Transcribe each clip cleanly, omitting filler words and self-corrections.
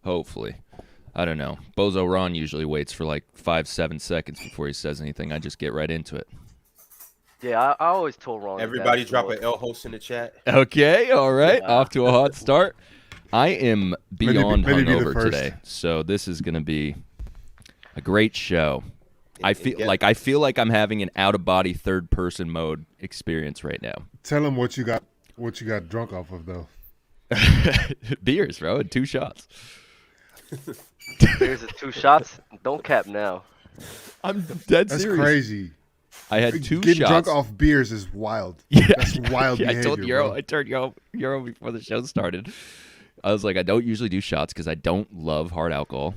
Hopefully. I don't know. Bozo Ron usually waits for like 5-7 seconds before he says anything. I just get right into it. Yeah, I always told Ron. Everybody drop an L host in the chat. Okay, all right. Yeah. Off to a hot start. I am beyond maybe be the hungover first. today, so this is going to be a great show. I feel like I'm having an out-of-body third-person mode experience right now. Tell him what you got drunk off of, though. Beers, bro, and 2 shots. Beers at 2 shots. Don't cap now. I'm dead That's serious. crazy. I had 2 Getting shots. drunk off beers is wild. Yeah, That's wild yeah, behavior, I told Euro. bro. I turned Euro before the show started. I was like, I don't usually do shots because I don't love hard alcohol.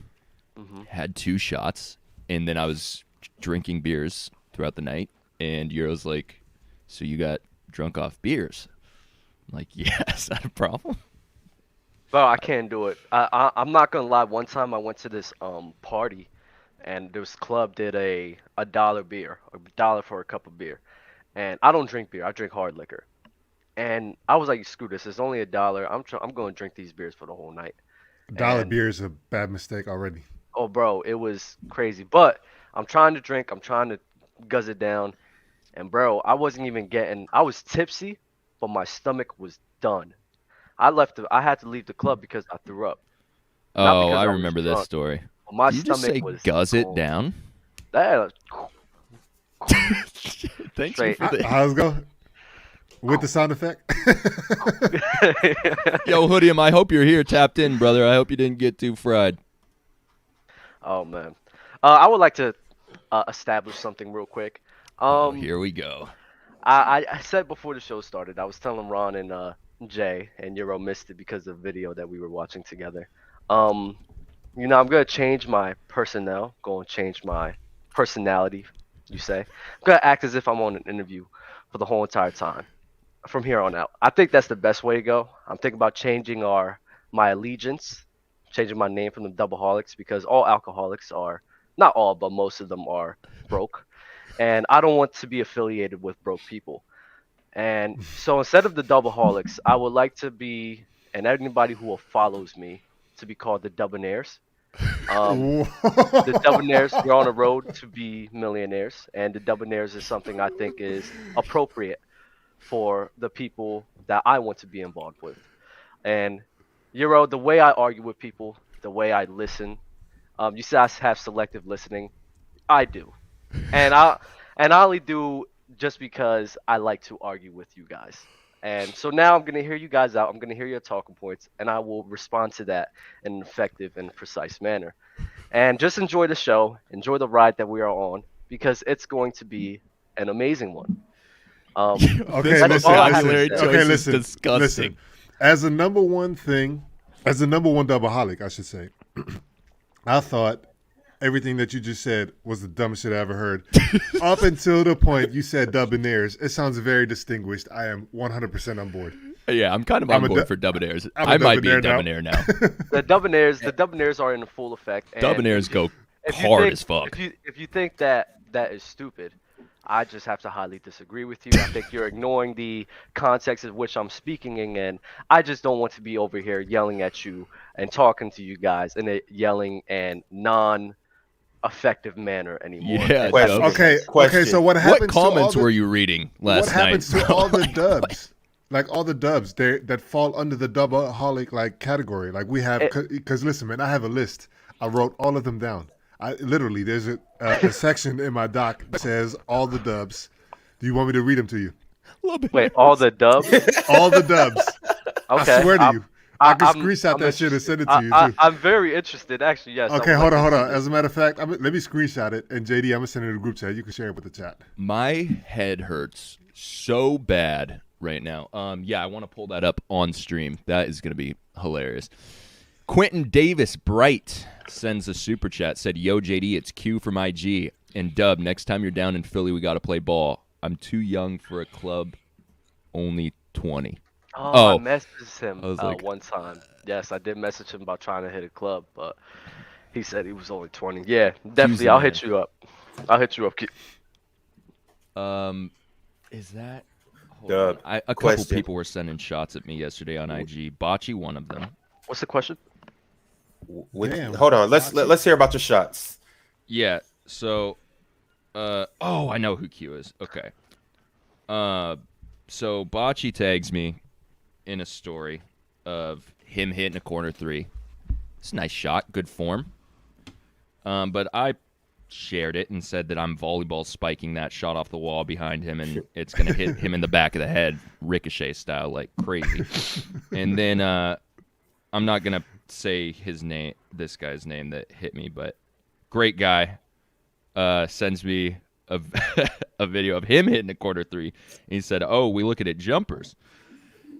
Mm-hmm. Had 2 shots, and then I was drinking beers throughout the night. And Euro's like, "So you got drunk off beers?" I'm like, "Yeah, is that a problem?" Bro, I can't do it. I'm not gonna lie. One time I went to this party, and this club did a $1 beer, $1 for a cup of beer, and I don't drink beer. I drink hard liquor, and I was like, "Screw this! It's only $1. I'm going to drink these beers for the whole night." $1 And- beer is a bad mistake already. Oh, bro, it was crazy. But I'm trying to drink. I'm trying to guzz it down, and bro, I wasn't even getting. I was tipsy, but my stomach was done. I had to leave the club because I threw up. Not Oh, because I I was remember this drunk. story. My Did you just stomach say was "guzz it cold. down"? That, Thank Straight. you for the How's it go? With the sound effect? Yo, Hoodium, I hope you're here tapped in, brother. I hope you didn't get too fried. oh man, I would like to establish something real quick. Here we go. I said before the show started, I was telling Ron and Jay, and Euro missed it because of the video that we were watching together. I'm gonna change my personnel, going to change my personality. You say I'm gonna act as if I'm on an interview for the whole entire time from here on out. I think that's the best way to go. I'm thinking about changing my allegiance, changing my name from the Doubleholics because all alcoholics are, not all, but most of them are broke, and I don't want to be affiliated with broke people. And so instead of the Doubleholics, I would like to be, and anybody who follows me, to be called the Debonaires. The Debonaires, we're on a road to be millionaires, and the Debonaires is something I think is appropriate for the people that I want to be involved with. And Euro, the way I argue with people, the way I listen, you say I have selective listening. I do, and I only do just because I like to argue with you guys. And so now I'm gonna hear you guys out. I'm gonna hear your talking points, and I will respond to that in an effective and precise manner. And just enjoy the show, enjoy the ride that we are on, because it's going to be an amazing one. Okay, That's listen, all I have to vocabulary say. choice okay, is listen, disgusting. listen. As the number one double-holic, I should say, I thought everything that you just said was the dumbest shit I ever heard. Up until the point you said Debonaires, it sounds very distinguished. I am 100% on board. Yeah, I'm kind of I'm on a board du- for Debonaires. I'm a I might be a Debonair now. Debonair now. The Debonaires are in full effect. And Debonaires go if you hard think- as fuck. If you think that is stupid, I just have to highly disagree with you. I think you're ignoring the context of which I'm speaking in, and I just don't want to be over here yelling at you and talking to you guys in a yelling and non-effective manner anymore. Yeah, And Question. that's- Okay, Question. so what What happens comments to all were the, you reading last what night? happens to bro? all the Like, dubs? Like all the dubs that fall under the double-holic like category. Like we have, because listen, man, I have a list. I wrote all of them down. I literally, there's a section in my doc that says all the dubs. Do you want me to read them to you? Wait, all the dubs? All the dubs. Okay. I swear to you. I can I'm- screenshot I'm that shit and send it to you, too. I'm very interested, actually. Yes. Okay, I would hold like on. to see As a matter of fact, let me screenshot it. And JD, I'm going to send it to the group chat. You can share it with the chat. My head hurts so bad right now. Yeah, I want to pull that up on stream. That is going to be hilarious. Quentin Davis Bright sends a super chat. Said, "Yo, JD, it's Q from IG. And Dub, next time you're down in Philly, we got to play ball. I'm too young for a club, only 20." Oh, I messaged him I was like, one time. Yes, I did message him about trying to hit a club, but he said he was only 20. Yeah, definitely. I'll hit you up. I'll hit you up. Is that... Dub, a couple question. people were sending shots at me yesterday on IG. Bocce, one of them. What's the question? Damn. Hold on. Let's hear about your shots. Yeah. So, I know who Q is. Okay. So Bocce tags me in a story of him hitting a corner three. It's a nice shot, good form. But I shared it and said that I'm volleyball spiking that shot off the wall behind him, and it's gonna hit him in the back of the head, ricochet style, like crazy. And then I'm not gonna say this guy's name that hit me, but great guy sends me a video of him hitting a corner three. And he said, "Oh, we look at jumpers."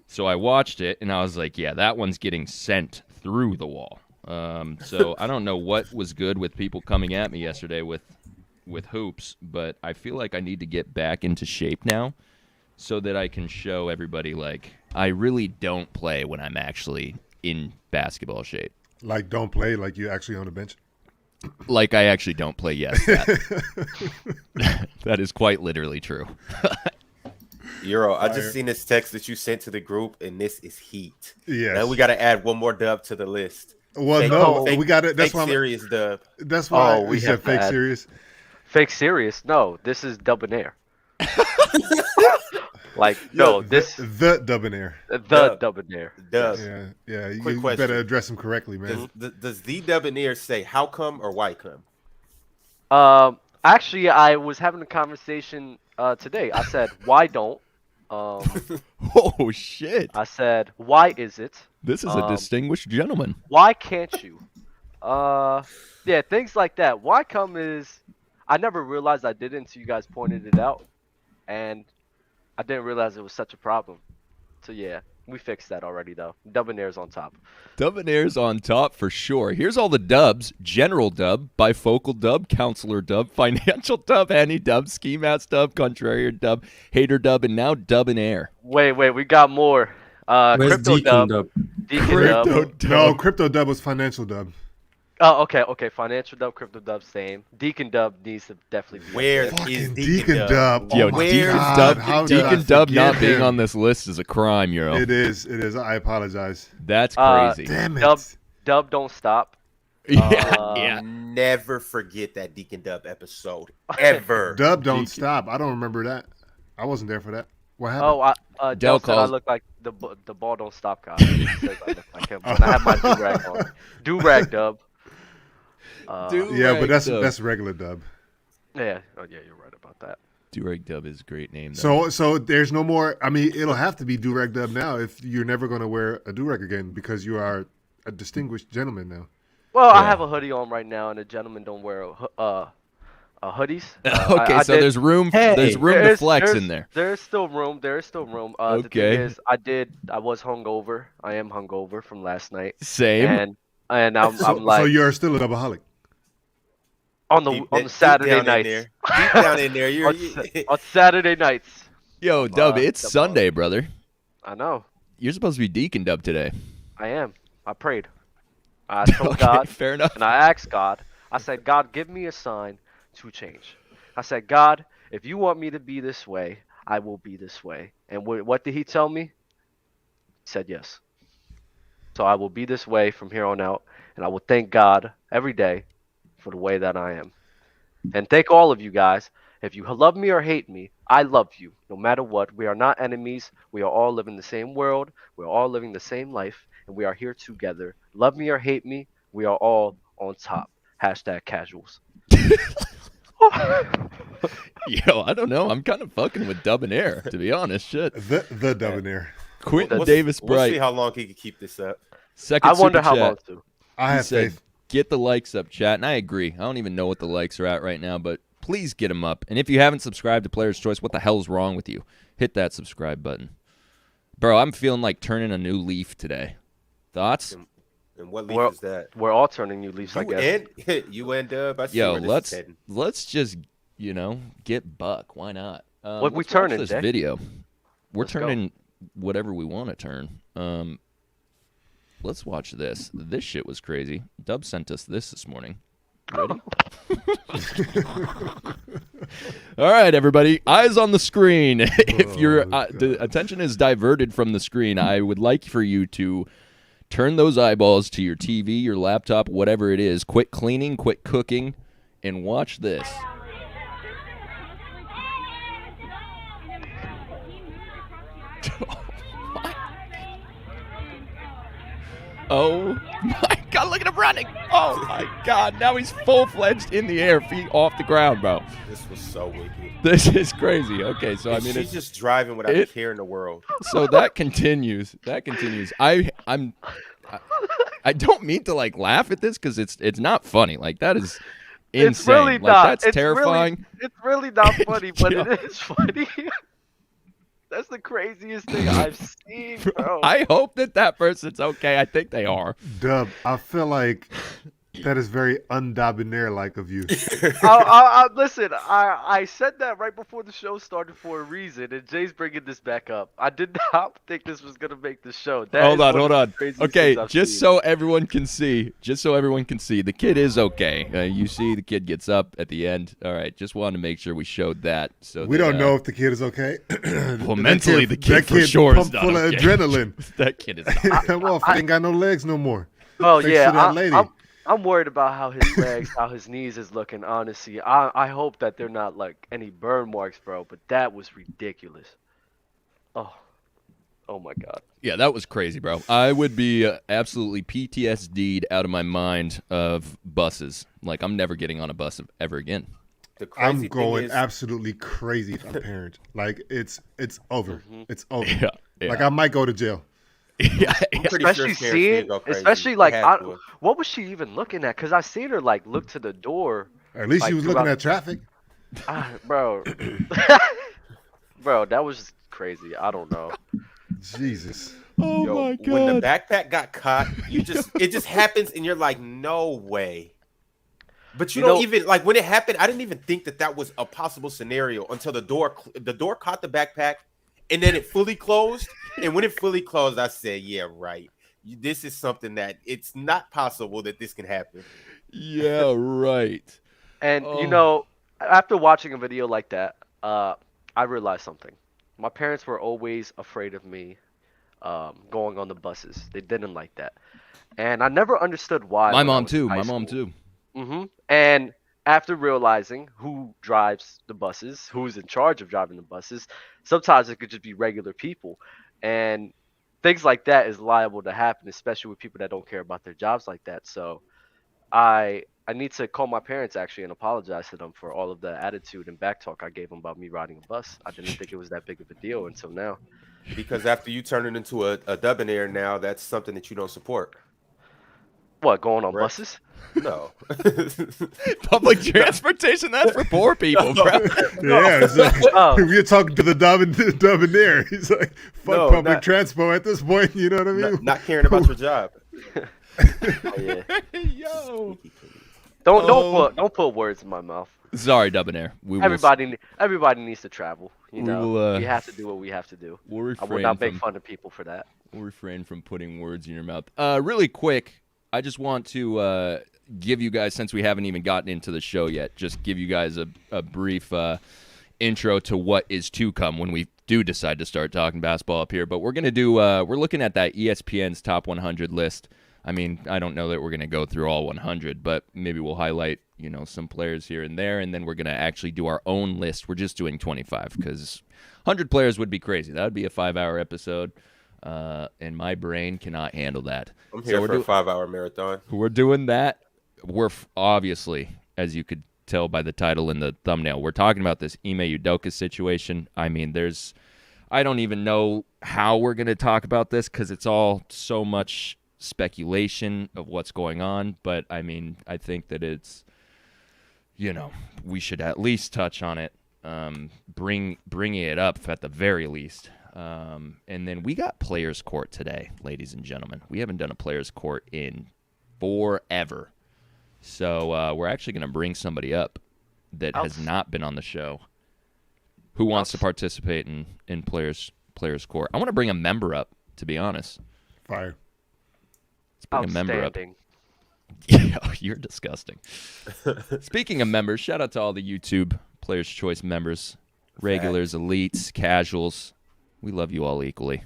So I watched it and I was like, "Yeah, that one's getting sent through the wall." So I don't know what was good with people coming at me yesterday with hoops, but I feel like I need to get back into shape now so that I can show everybody like I really don't play when I'm actually in basketball shape. Like don't play like you actually on the bench. Like I actually don't play, yes. That is quite literally true. Euro, I just seen this text that you sent to the group, and this is heat. Yes. Now we got to add one more dub to the list. Well, we got it. That's why serious dub. That's why we said fake serious. Fake serious? No, this is debonair. Like no, this the debonair. The debonair. Dub. Yeah. Quick You question. better address him correctly, man. Does the debonair say how come or why come? Actually, I was having a conversation today. I said, "Why don't?" Oh shit! I said, "Why is it?" This is a distinguished gentleman. Why can't you? Yeah, things like that. Why come is I never realized I did it until you guys pointed it out, and I didn't realize it was such a problem. So yeah, we fixed that already though. Debonair's on top. Debonair's on top for sure. Here's all the dubs: general dub, bifocal dub, counselor dub, financial dub, any dub, ski mask dub, contrarian dub, hater dub, and now debonair. Wait, we got more. Where's Crypto Deacon dub. dub? Deacon dub. No, crypto dub was financial dub. Oh, okay. Financial dub, crypto dub, same. Deacon dub needs to definitely be. Where is Fucking Deacon dub? Dub? Yo, Oh my Deacon God, dub, how did I Deacon dub not forget being him? on this list is a crime, Euro. It is. I apologize. That's crazy. Damn it. Dub don't stop. Yeah. Never forget that Deacon Dub episode. Ever. Dub don't stop. I don't remember that. I wasn't there for that. What happened? Oh, Del Del said I calls- look like the ball don't stop guy. He says I look like him when I have my do-rag on. Do-rag dub. Yeah, but that's regular dub. Yeah. Oh, yeah, you're right about that. Durag dub is a great name. Though. So there's no more. I mean, it'll have to be durag dub now if you're never going to wear a durag again because you are a distinguished gentleman now. Well, I Yeah. have a hoodie on right now, and the gentlemen don't wear hoodies. Okay, I so did- there's room. Hey, there's room to flex in there. There is still room. The thing Okay. is, I was hungover. I am hungover from last night, Same. and I'm So like you're still a doubleaholic. on the Saturday nights. Deep down in there, you're. On Saturday nights. Yo, Dub, it's Dub- Sunday, brother. I know. You're supposed to be Deacon Dub today. I am. I prayed. I told Okay, God, fair enough. and I asked God. I said, God, give me a sign to change. I said, God, if you want me to be this way, I will be this way. And what did he tell me? He said yes. So I will be this way from here on out, and I will thank God every day for the way that I am. And thank all of you guys. If you love me or hate me, I love you. No matter what, we are not enemies. We are all living the same world. We are all living the same life, and we are here together. Love me or hate me, we are all on top. Hashtag casuals. Yo, I don't know. I'm kind of fucking with Dub and Air, to be honest. Shit. The debonair. Quentin Davis We'll see Bright. how long he can keep this up. Second I wonder super how chat. long to. I He have said, faith. get the likes up, chat. And I agree. I don't even know what the likes are at right now, but please get them up. And if you haven't subscribed to Player's Choice, what the hell's wrong with you? Hit that subscribe button. Bro, I'm feeling like turning a new leaf today. Thoughts? And what leaf Well, is that? We're all turning new leaves, I You guess. and you and Dub. I see Yo, where this is let's heading. just, get buck. Why not? What we let's watch turning, this Jay? video. We're Let's go. turning whatever we want to turn. Let's watch this. This shit was crazy. Dub sent us this morning. Ready? All right, everybody. Eyes on the screen. If your the attention is diverted from the screen, I would like for you to turn those eyeballs to your TV, your laptop, whatever it is. Quit cleaning, quit cooking, and watch this. Oh my God, look at him running. Oh my God, now he's full-fledged in the air, feet off the ground, bro. This was so wicked. This is crazy. Okay, so And she's just driving without a care in the world. So that continues. I don't mean to like laugh at this because it's not funny. Like that is insane. It's really like, not. That's terrifying. It's really not funny, but Yeah. it is funny. That's the craziest thing I've seen, bro. I hope that person's okay. I think they are. Dub, I feel like that is very undebonair-like of you. Listen, I said that right before the show started for a reason, and Jay's bringing this back up. I did not think this was gonna make the show. Hold on. Okay, I've just seen. so everyone can see, the kid is okay. You see, the kid gets up at the end. All right, just wanted to make sure we showed that. So We don't know if the kid is okay. Well, mentally, the kid that for kid sure is pumped not full okay. of adrenaline. That kid is not. That motherfucker ain't got no legs no more. Oh Thanks to that lady. I'm worried about how his legs, how his knees is looking. Honestly, I hope that they're not like any burn marks, bro. But that was ridiculous. Oh my God. Yeah, that was crazy, bro. I would be absolutely PTSD'd out of my mind of buses. Like, I'm never getting on a bus ever again. The crazy I'm thing going is, absolutely crazy if I'm a parent. Like it's over. It's over. Yeah, yeah. Like I might go to jail. Yeah, I'm pretty Especially sure Sarah's gonna go crazy. especially like, It had to. what was she even looking at? Because I seen her like look to the door. At least Like, she was looking throughout- at traffic. Bro, bro, that was crazy. I don't know. Jesus. Oh Yo, my God. when the backpack got caught, it just happens, and you're like, no way. But you don't even like when it happened. I didn't even think that was a possible scenario until the door caught the backpack, and then it fully closed. And when it fully closed, I said, "Yeah, right. This is something that it's not possible that this can happen." Yeah, right. And Oh. after watching a video like that, I realized something. My parents were always afraid of me going on the buses. They didn't like that, and I never understood why. My mom too. Mm-hmm. And after realizing who drives the buses, who's in charge of driving the buses, sometimes it could just be regular people, and things like that is liable to happen, especially with people that don't care about their jobs like that. So, I need to call my parents actually and apologize to them for all of the attitude and backtalk I gave them about me riding a bus. I didn't think it was that big of a deal until now. Because after you turn it into a debonair now, that's something that you don't support. What, going on Right. buses? No. Public transportation, that's for poor people, bro. Yeah, it's like, Oh. we're talking to the debonair. He's like, fuck No, public not- transport at this point. You know what I mean? not caring about your job. Oh, yeah. Yo. Don't put words in my mouth. Sorry, Debonair. We will, Everybody needs to travel. You We know, will, we have to do what we have to do. we'll I will refrain not make from fun of people for that. we'll refrain from putting words in your mouth. Really quick, I just want to give you guys, since we haven't even gotten into the show yet, just give you guys a brief intro to what is to come when we do decide to start talking basketball up here. But we're gonna do we're looking at that ESPN's top 100 list. I mean, I don't know that we're gonna go through all 100, but maybe we'll highlight some players here and there, and then we're gonna actually do our own list. We're just doing 25 because 100 players would be crazy. That would be a 5-hour episode, and my brain cannot handle that. I'm here we're for a 5-hour marathon. We're doing that. We're obviously, as you could tell by the title and the thumbnail, we're talking about this Ime Udoka situation. I mean, I don't even know how we're going to talk about this because it's all so much speculation of what's going on. But, I mean, I think that it's, we should at least touch on it, bringing it up at the very least. And then we got Players Court today, ladies and gentlemen. We haven't done a Players Court in forever. So we're actually going to bring somebody up that has not been on the show who wants to participate in Players Court. I want to bring a member up, to be honest. Fire. Let's bring a member up. Outstanding. Yeah, you're disgusting. Speaking of members, shout out to all the YouTube Players Choice members, regulars, elites, casuals. We love you all equally.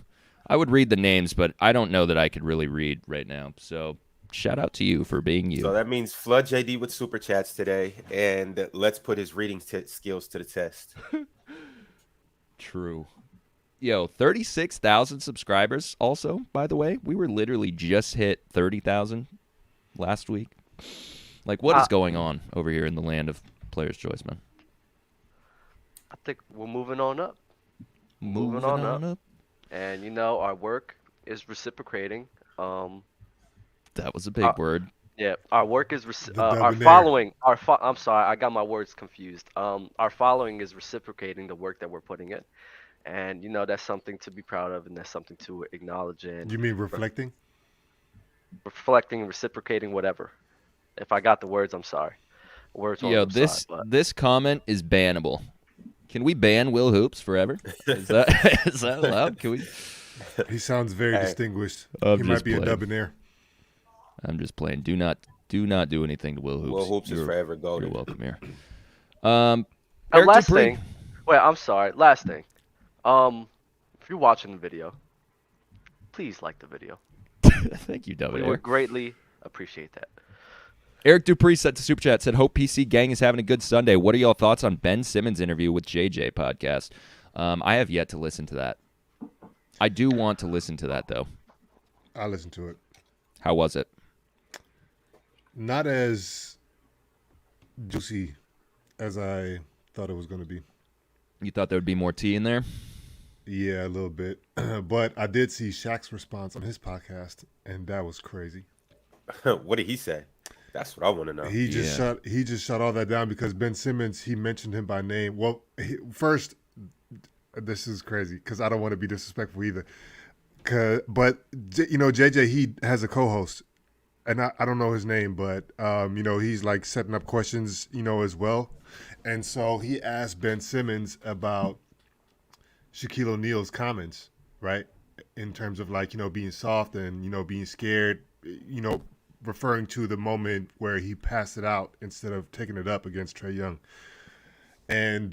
I would read the names, but I don't know that I could really read right now. So shout out to you for being you. So that means flood JD with super chats today, and let's put his reading skills to the test. True. Yo, 36,000 subscribers also, by the way. We were literally just hit 30,000 last week. Like, what is going on over here in the land of Player's Choice, man? I think we're moving on up. Moving on up. And, you know, our work is reciprocating. That was a big word. Yeah, our work is our following. I'm sorry, I got my words confused. Our following is reciprocating the work that we're putting in. And, you know, that's something to be proud of, and that's something to acknowledge. And You mean reflecting? reflecting, reciprocating, whatever. If I got the words, I'm sorry. Words on Yo, the side, this comment is bannable. Can we ban Will Hoops forever? Is that allowed? Can we? He sounds very distinguished. I'm He just might be playing. a debonair. I'm just playing. Do not do anything to Will Hoops. Will Hoops is forever You're golden. welcome here. And last thing. Wait, I'm sorry. Last thing. If you're watching the video, please like the video. Thank you, We Donovan. would greatly appreciate that. Eric Dupree sent to Super Chat, said, hope PC Gang is having a good Sunday. What are y'all thoughts on Ben Simmons' interview with JJ podcast? I have yet to listen to that. I do want to listen to that, though. I listened to it. How was it? Not as juicy as I thought it was going to be. You thought there would be more tea in there? Yeah, a little bit. But I did see Shaq's response on his podcast, and that was crazy. What did he say? That's what I want to know. He just shut all that down because Ben Simmons, he mentioned him by name. Well, first, this is crazy because I don't want to be disrespectful either. But you know, JJ, he has a co-host, and I don't know his name, but you know, he's like setting up questions, you know, as well. And so he asked Ben Simmons about Shaquille O'Neal's comments, right? In terms of like, you know, being soft and, you know, being scared, you know, referring to the moment where he passed it out instead of taking it up against Trae Young. And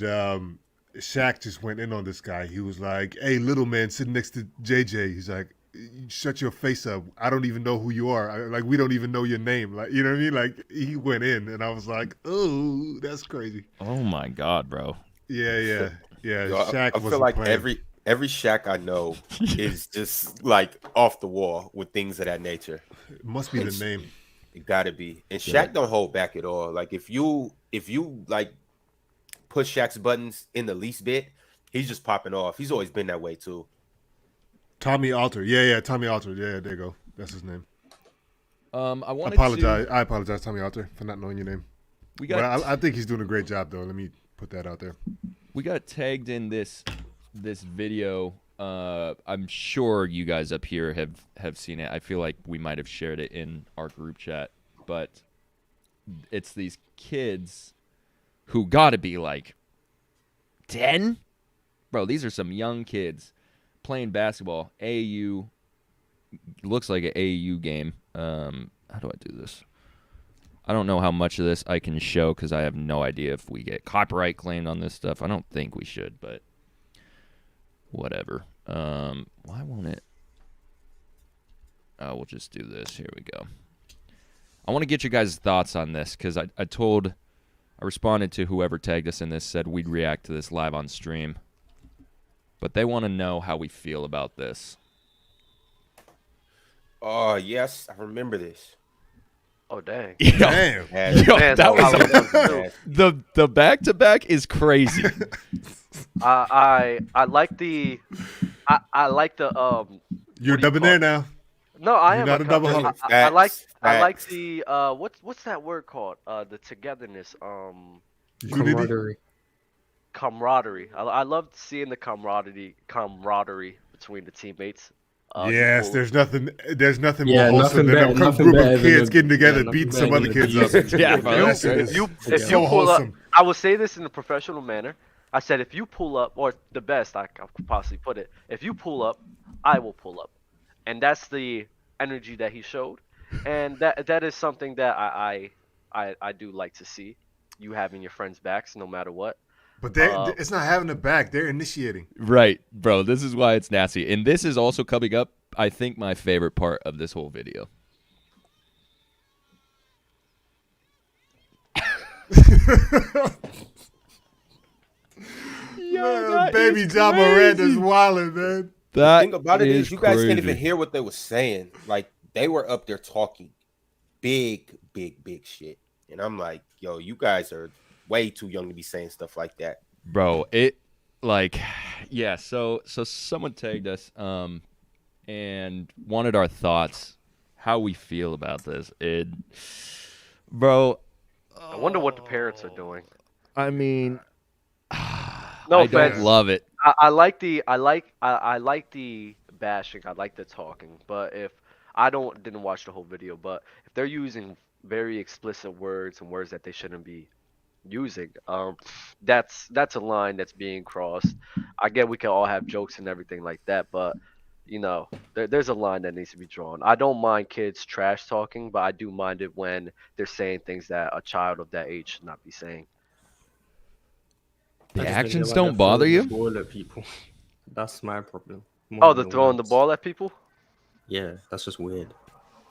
Shaq just went in on this guy. He was like, hey, little man sitting next to JJ. He's like, shut your face up. I don't even know who you are. Like, we don't even know your name. Like, you know what I mean? Like, he went in, and I was like, oh, that's crazy. Oh, my God, bro. Yeah. Yo, Shaq I feel like playing. every Shaq I know is just like off the wall with things of that nature. It must be the name. It gotta be. And Shaq don't hold back at all. Like if you like push Shaq's buttons in the least bit, he's just popping off. He's always been that way too. Tommy Alter. Yeah, Tommy Alter. Yeah, there you go. That's his name. I apologize, Tommy Alter, for not knowing your name. I think he's doing a great job, though. Let me put that out there. We got tagged in this video. I'm sure you guys up here have seen it. I feel like we might have shared it in our group chat, but it's these kids who got to be like 10? Bro, these are some young kids playing basketball. AAU, looks like an AAU game. How do I do this? I don't know how much of this I can show because I have no idea if we get copyright claimed on this stuff. I don't think we should, but whatever. Why won't it? Oh, we'll just do this. Here we go. I want to get you guys' thoughts on this because I responded to whoever tagged us in this, said we'd react to this live on stream. But they want to know how we feel about this. Oh, yes, I remember this. Oh, dang. Damn. Yo, Man, that so was the back-to-back is crazy. I like the You're what do you debonair call it? now. No, I You're am not a double I hug. like the what's that word called? The togetherness. Unity. Camaraderie. I love seeing the camaraderie between the teammates. Yes, there's nothing Yeah, more nothing wholesome than a nothing group better of than kids a- getting together, yeah, beating nothing some other better kids than up. a- Yeah, If bro, that's if so you pull up, wholesome. I will say this in a professional manner. I said if you pull up, or the best I could possibly put it, if you pull up, I will pull up, and that's the energy that he showed, and that is something that I do like to see. You having your friends' backs no matter what. But it's not having it back. They're initiating. Right, bro. This is why it's nasty. And this is also coming up, I think, my favorite part of this whole video. Man, baby John Miranda's wilding, man. The thing about it is, you guys crazy. can't even hear what they were saying. Like, they were up there talking big shit. And I'm like, yo, you guys are way too young to be saying stuff like that. Bro, so someone tagged us and wanted our thoughts, how we feel about this. Bro, I wonder what the parents are doing. I mean, No I don't offense. love it. I like the bashing. I like the talking. But if I didn't watch the whole video, but if they're using very explicit words and words that they shouldn't be using, that's a line that's being crossed. I get we can all have jokes and everything like that, but there's a line that needs to be drawn. I don't mind kids trash talking, but I do mind it when they're saying things that a child of that age should not be saying. The I just actions think don't bother you? The ball at people. That's my problem. Oh, they're throwing the ball at people? Yeah, that's just weird.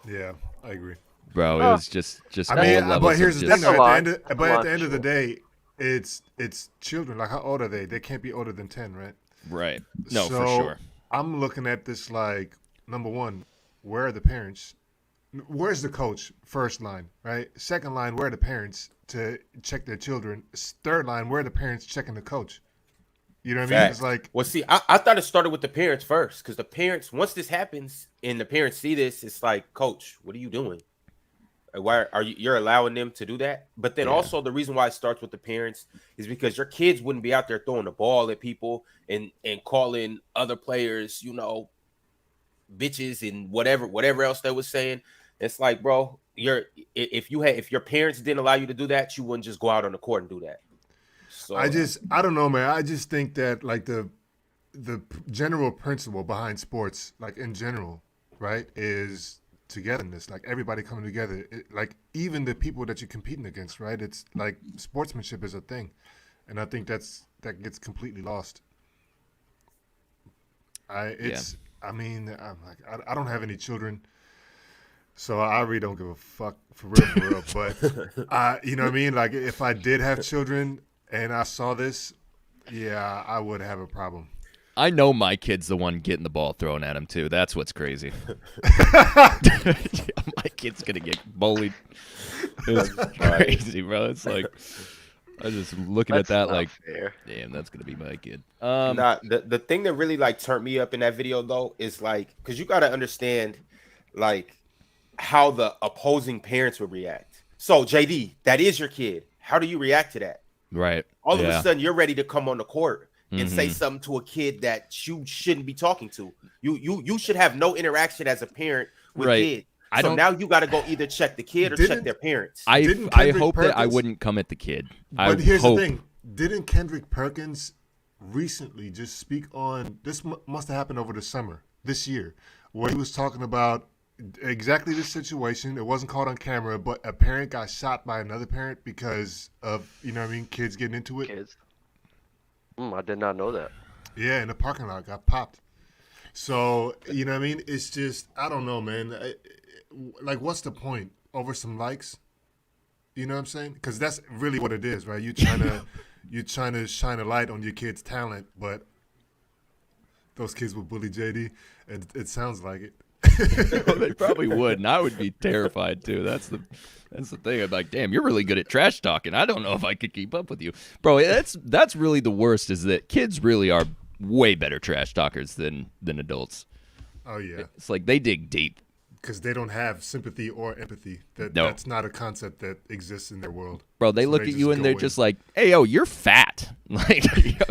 Yeah, I agree. Bro, it was just I all mean, levels but here's of the just, thing. That's a At lot. the end of the day, it's children. Like, how old are they? They can't be older than 10, right? right. No, So, for sure. I'm looking at this like, number one, where are the parents? Where's the coach? First line, right? Second line, where are the parents to check their children? Third line, where are the parents checking the coach? You know what I mean? Fact. It's like, Well, see, I thought it started with the parents first, because the parents, once this happens and the parents see this, it's like, Coach, what are you doing? Why are you're allowing them to do that? But then also the reason why it starts with the parents is because your kids wouldn't be out there throwing the ball at people and calling other players, bitches and whatever else they was saying. It's like, bro, if your parents didn't allow you to do that, you wouldn't just go out on the court and do that. So I don't know, man. I just think that like the general principle behind sports, like in general, right, is togetherness. Like everybody coming together. Like even the people that you're competing against, right? It's like sportsmanship is a thing, and I think that gets completely lost. I mean, I don't have any children. So I really don't give a fuck for real. But you know what I mean? Like if I did have children and I saw this, yeah, I would have a problem. I know my kid's the one getting the ball thrown at him too. That's what's crazy. My kid's gonna get bullied. It's crazy, bro. It's like I was just looking at that like, fair. damn, that's gonna be my kid. The thing that really like turned me up in that video though is like, because you got to understand like how the opposing parents would react. So JD, that is your kid. How do you react to that? Right. All of a sudden, you're ready to come on the court and say Mm-hmm. something to a kid that you shouldn't be talking to. You should have no interaction as a parent with Right. kids. So now you got to go either check the kid or check their parents. I Kendrick hope that I Perkins- wouldn't come at the kid. But here's the thing: didn't Kendrick Perkins recently just speak on this? Must have happened over the summer this year, where he was talking about exactly this situation. It wasn't caught on camera, but a parent got shot by another parent because of kids getting into it. Kids. I did not know that. Yeah, in the parking lot, got popped. So it's just I don't know, man. Like, what's the point over some likes? You know what I'm saying? Because that's really what it is, right? You're trying to shine a light on your kid's talent, but those kids will bully JD, and it sounds like it. They probably would, and I would be terrified too. That's the thing. I'm like, damn, you're really good at trash talking. I don't know if I could keep up with you, bro. That's really the worst. Is that kids really are way better trash talkers than adults. Oh yeah, It's like they dig deep. because they don't have sympathy or empathy. That's not a concept that exists in their world. Bro, they look at just you and go they're in. just like, "Hey, yo, you're fat. Like,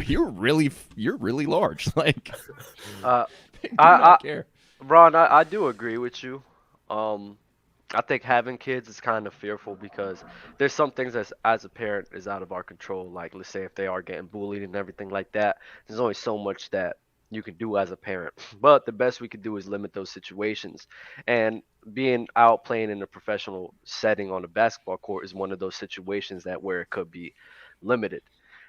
you're really large. Like, Uh, they do I- not care." Ron, I do agree with you. I think having kids is kind of fearful because there's some things as a parent is out of our control. Like, let's say if they are getting bullied and everything like that, there's only so much that you can do as a parent. But the best we can do is limit those situations. And being out playing in a professional setting on a basketball court is one of those situations where it could be limited.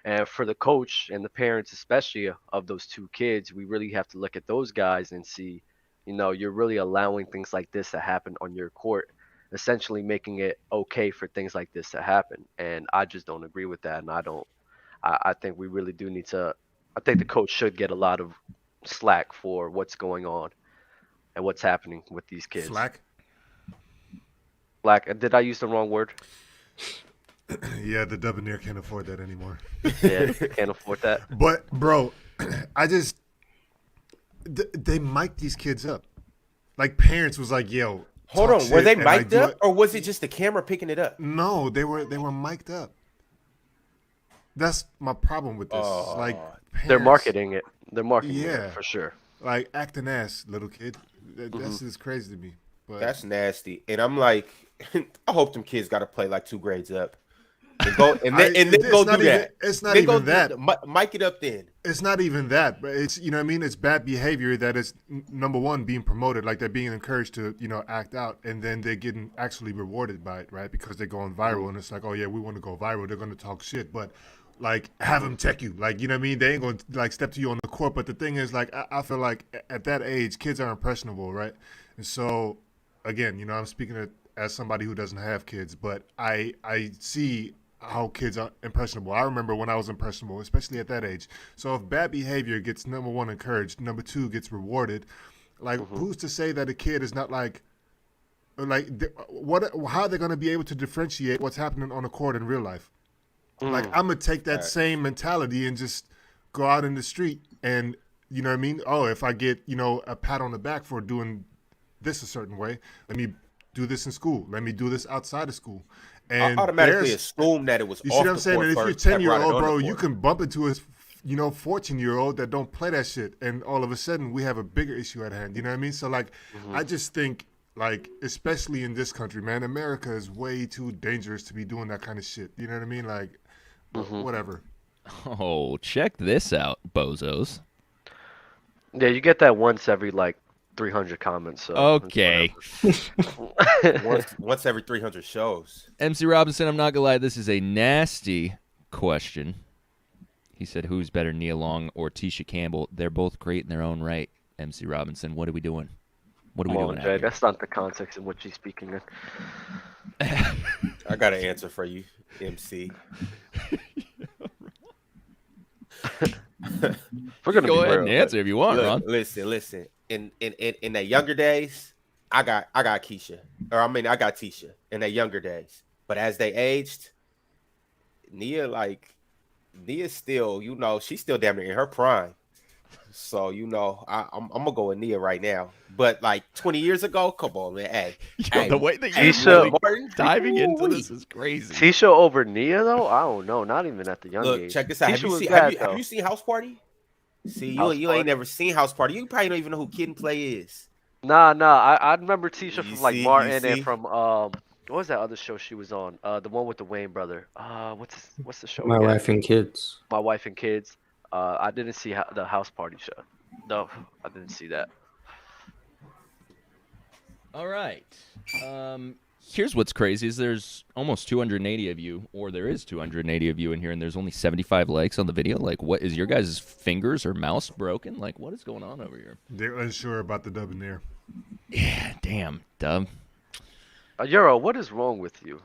And for the coach and the parents, especially of those two kids, we really have to look at those guys and see, you're really allowing things like this to happen on your court, essentially making it okay for things like this to happen. And I just don't agree with that. And I think we really do need to, I think the coach should get a lot of slack for what's going on and what's happening with these kids. Slack. Black. Did I use the wrong word? Yeah, the Debonair can't afford that anymore. Yeah, can't afford that. But bro, they mic'd these kids up. Like parents was like, "Yo, hold talk on, were shit they and, like, mic'd do up, it." or was it just the camera picking it up? No, they were mic'd up. That's my problem with this. Like They're parents, marketing it. They're marketing Yeah. it for sure. like acting ass, little kid. That's just crazy to me. But That's nasty. And I'm like, I hope them kids got to play like 2 grades up. And go and then it's go not do even- that. it's not Then even go that. Mic it up then. it's not even that, but it's, you know what I mean? It's bad behavior that is number one being promoted, like they're being encouraged to, act out, and then they're getting actually rewarded by it, right? Because they're going viral, and it's like, oh yeah, we want to go viral. They're going to talk shit, but like have them check you, like, you know what I mean? They ain't going to like step to you on the court. But the thing is, like, I feel like at that age, kids are impressionable, right? And so, again, I'm speaking as somebody who doesn't have kids, but I see how kids are impressionable. I remember when I was impressionable, especially at that age. So if bad behavior gets, number one, encouraged, number two, gets rewarded, like who's to say that a kid is not like how are they going to be able to differentiate what's happening on the court in real life? Like, I'm going to take that same mentality and just go out in the street and, you know what I mean? Oh, if I get, a pat on the back for doing this a certain way, let me do this in school. Let me do this outside of school. And I automatically assume that it was you off see what I'm the saying? court And if you're first, like, 10-year-old, right on bro, the you court. can bump into a 14-year-old that don't play that shit, and all of a sudden we have a bigger issue at hand. You know what I mean? So, like, I just think, like, especially in this country, man, America is way too dangerous to be doing that kind of shit. You know what I mean? Like, whatever. Oh, check this out, bozos. Yeah, you get that once every 300 comments. So Okay. once every 300 shows. MC Robinson, I'm not going to lie, this is a nasty question. He said, who's better, Nia Long or Tisha Campbell? They're both great in their own right. MC Robinson, what are we doing? What are we Come doing on, out Jay. here? That's not the context in which he's speaking in. I got an answer for you, MC. We're gonna Go be ahead real, and answer if you want, Look, Ron. listen. In the younger days, I got Keisha, or I got Tisha in the younger days. But as they aged, Nia still, she's still damn near in her prime. So I'm gonna go with Nia right now. But 20 years ago, come on, man. Hey, The way that Tisha- you're really diving into this is crazy. Tisha over Nia though? I don't know. Not even at the young Look, age. check this out. Tisha was Have bad, you seen House Party? See, House you Party? ain't never seen House Party. You probably don't even know who Kid and Play is. Nah. I remember Tisha You from see, you Martin see? and from what was that other show she was on? The one with the Wayne brother. What's the show? My again? wife and kids. My Wife and Kids. I didn't see the House Party show. No, I didn't see that. All right. Here's what's crazy is there's almost 280 of you, or there is 280 of you in here, and there's only 75 likes on the video. Like, what is your guys' fingers or mouse broken? Like, what is going on over here? They're unsure about the Debonair. Yeah, damn, Dub. Euro, what is wrong with you?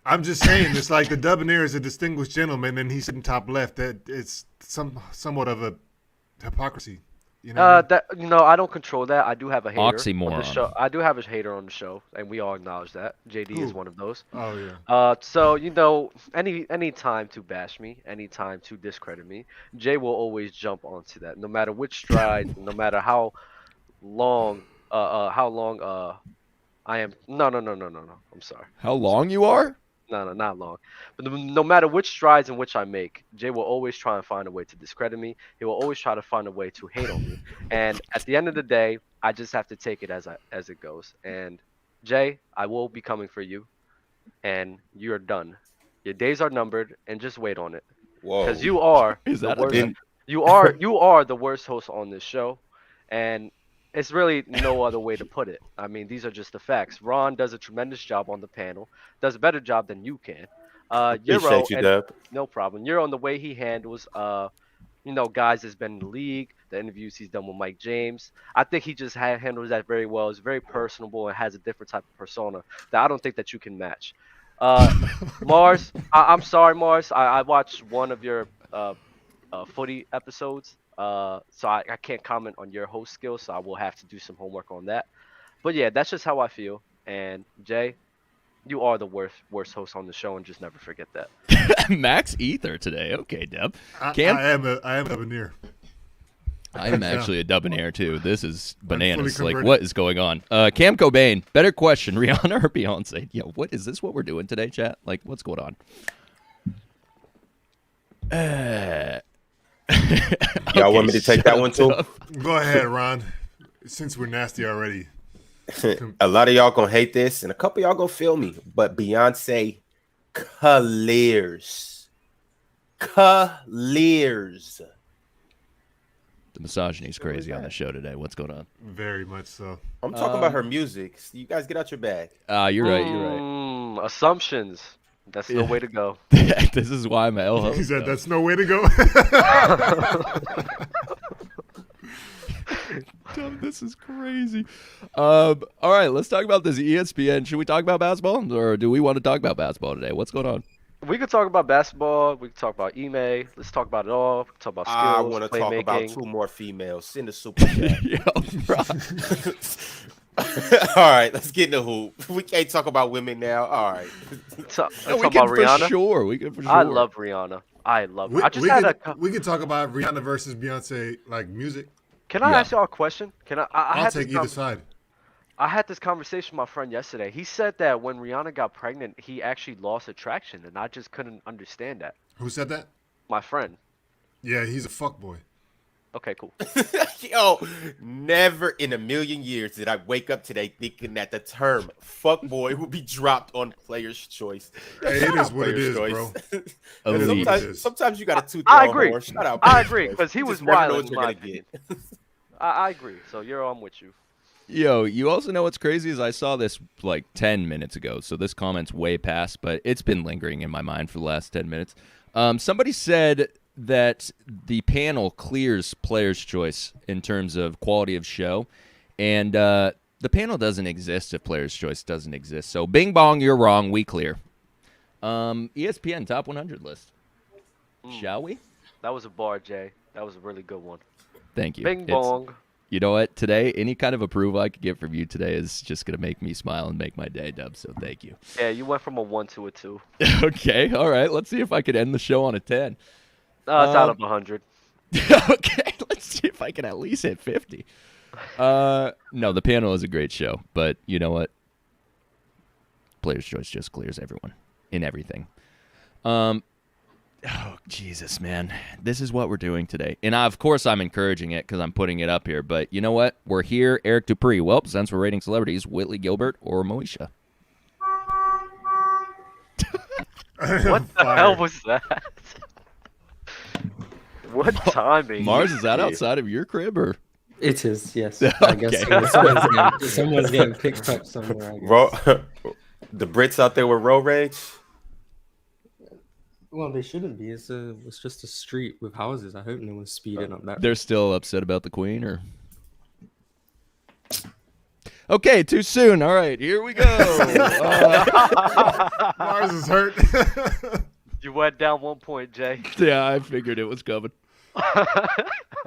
I'm just saying, it's like the Debonair is a distinguished gentleman, and he's sitting top left. That it's somewhat of a hypocrisy. You know what I mean? I don't control that. I do have a hater on the Oxymoron. show. I do have a hater on the show, and we all acknowledge that. JD is Who? one of those. Oh yeah. So any time to bash me, any time to discredit me, Jay will always jump onto that, no matter which stride, no matter how long I am. No. I'm sorry. How long you are? No, not long. But no matter which strides in which I make, Jay will always try and find a way to discredit me. He will always try to find a way to hate on me. And at the end of the day, I just have to take it as it goes. And Jay, I will be coming for you, and you're done. Your days are numbered, and just wait on it. Whoa. Because you are Is the that a worst. thing? You are the worst host on this show, and It's really no other way to put it. I mean, these are just the facts. Ron does a tremendous job on the panel, does a better job than you can. Euro, Appreciate you, and Dub. no problem. Euro, on the way he handles, guys that's been in the league, the interviews he's done with Mike James. I think he just handles that very well. Is very personable and has a different type of persona that I don't think that you can match. Mars, I'm sorry, Mars. I watched one of your footy episodes. So I can't comment on your host skills, so I will have to do some homework on that. But yeah, that's just how I feel. And Jay, you are the worst host on the show, and just never forget that. Max Ether today. Okay, Deb. I Cam, am a veneer. I am actually a debonair too. This is bananas. fully Like, converted. what is going on? Cam Cobain. Better question: Rihanna or Beyonce? Yo, what is this? What we're doing today, chat? Like, what's going on? Y'all want me to take that one too? Go ahead, Ron. Since we're nasty already. A lot of y'all gonna hate this, and a couple y'all gonna feel me. But Beyonce clears. The misogyny's crazy on the show today. What's going on? Very much so. I'm talking about her music. You guys get out your bag. You're right. You're right. Assumptions. That's no way to go. This is why I'm a L host. He said though. that's no way to go. This is crazy. All right, let's talk about this ESPN. Should we talk about basketball, or do we want to talk about basketball today? What's going on? We could talk about basketball. We could talk about Ime. Let's talk about it all. We could talk about skills, I want to talk about playmaking. 2 more females. Send a super chat. Yo, bro. All right, let's get in the hoop. We can't talk about women now. All right. Let's No, we talk can about Rihanna. for sure. We can for sure. I love Rihanna. I love her. we, I just we had could, we could talk about Rihanna versus Beyonce, like music. Can I Yeah. ask y'all a question? Can I I'll had take this either side. I had this conversation with my friend yesterday. He said that when Rihanna got pregnant, he actually lost attraction, and I just couldn't understand that. Who said that? My friend. Yeah, he's a fuckboy. Okay, cool. Yo, never in a million years did I wake up today thinking that the term fuckboy would be dropped on Player's Choice. Hey, it is what it is, bro. Elite. Sometimes you got to toot I your own agree. horn. Shout out I Player's agree, Choice. 'cause he You was just never know wilding, what in you're my gonna get. I agree. So I'm with you. Yo, you also know what's crazy is I saw this like 10 minutes ago, so this comment's way past, but it's been lingering in my mind for the last 10 minutes. Somebody said that the panel clears Player's Choice in terms of quality of show, and the panel doesn't exist if Player's Choice doesn't exist. So bing bong, you're wrong. We clear. ESPN Top 100 list. Shall we? That was a bar, Jay. That was a really good one. Thank you. Bing It's- bong. You know what? Today, any kind of approval I could get from you today is just going to make me smile and make my day, Dub. So thank you. Yeah, you went from a 1 to a 2. Okay. All right. Let's see if I could end the show on a 10. It's out of 100. Okay. Let's see if I can at least hit 50. No, the panel is a great show. But you know what? Player's Choice just clears everyone in everything. Oh, Jesus, man. This is what we're doing today. And of course I'm encouraging it because I'm putting it up here. But you know what? We're here. Eric Dupree. Well, since we're rating celebrities, Whitley Gilbert or Moesha? What the hell was that? What timing? Mars, is that outside of your crib or? It is, yes. I guess Okay. someone's getting picked up somewhere. I guess. The Brits out there with road rage. Well, they shouldn't be. It's just a street with houses. I hope no one's speeding up that. They're still upset about the Queen or? Okay, too soon. All right, here we go. Mars is hurt. You went down 1 point, Jay. Yeah, I figured it was coming. All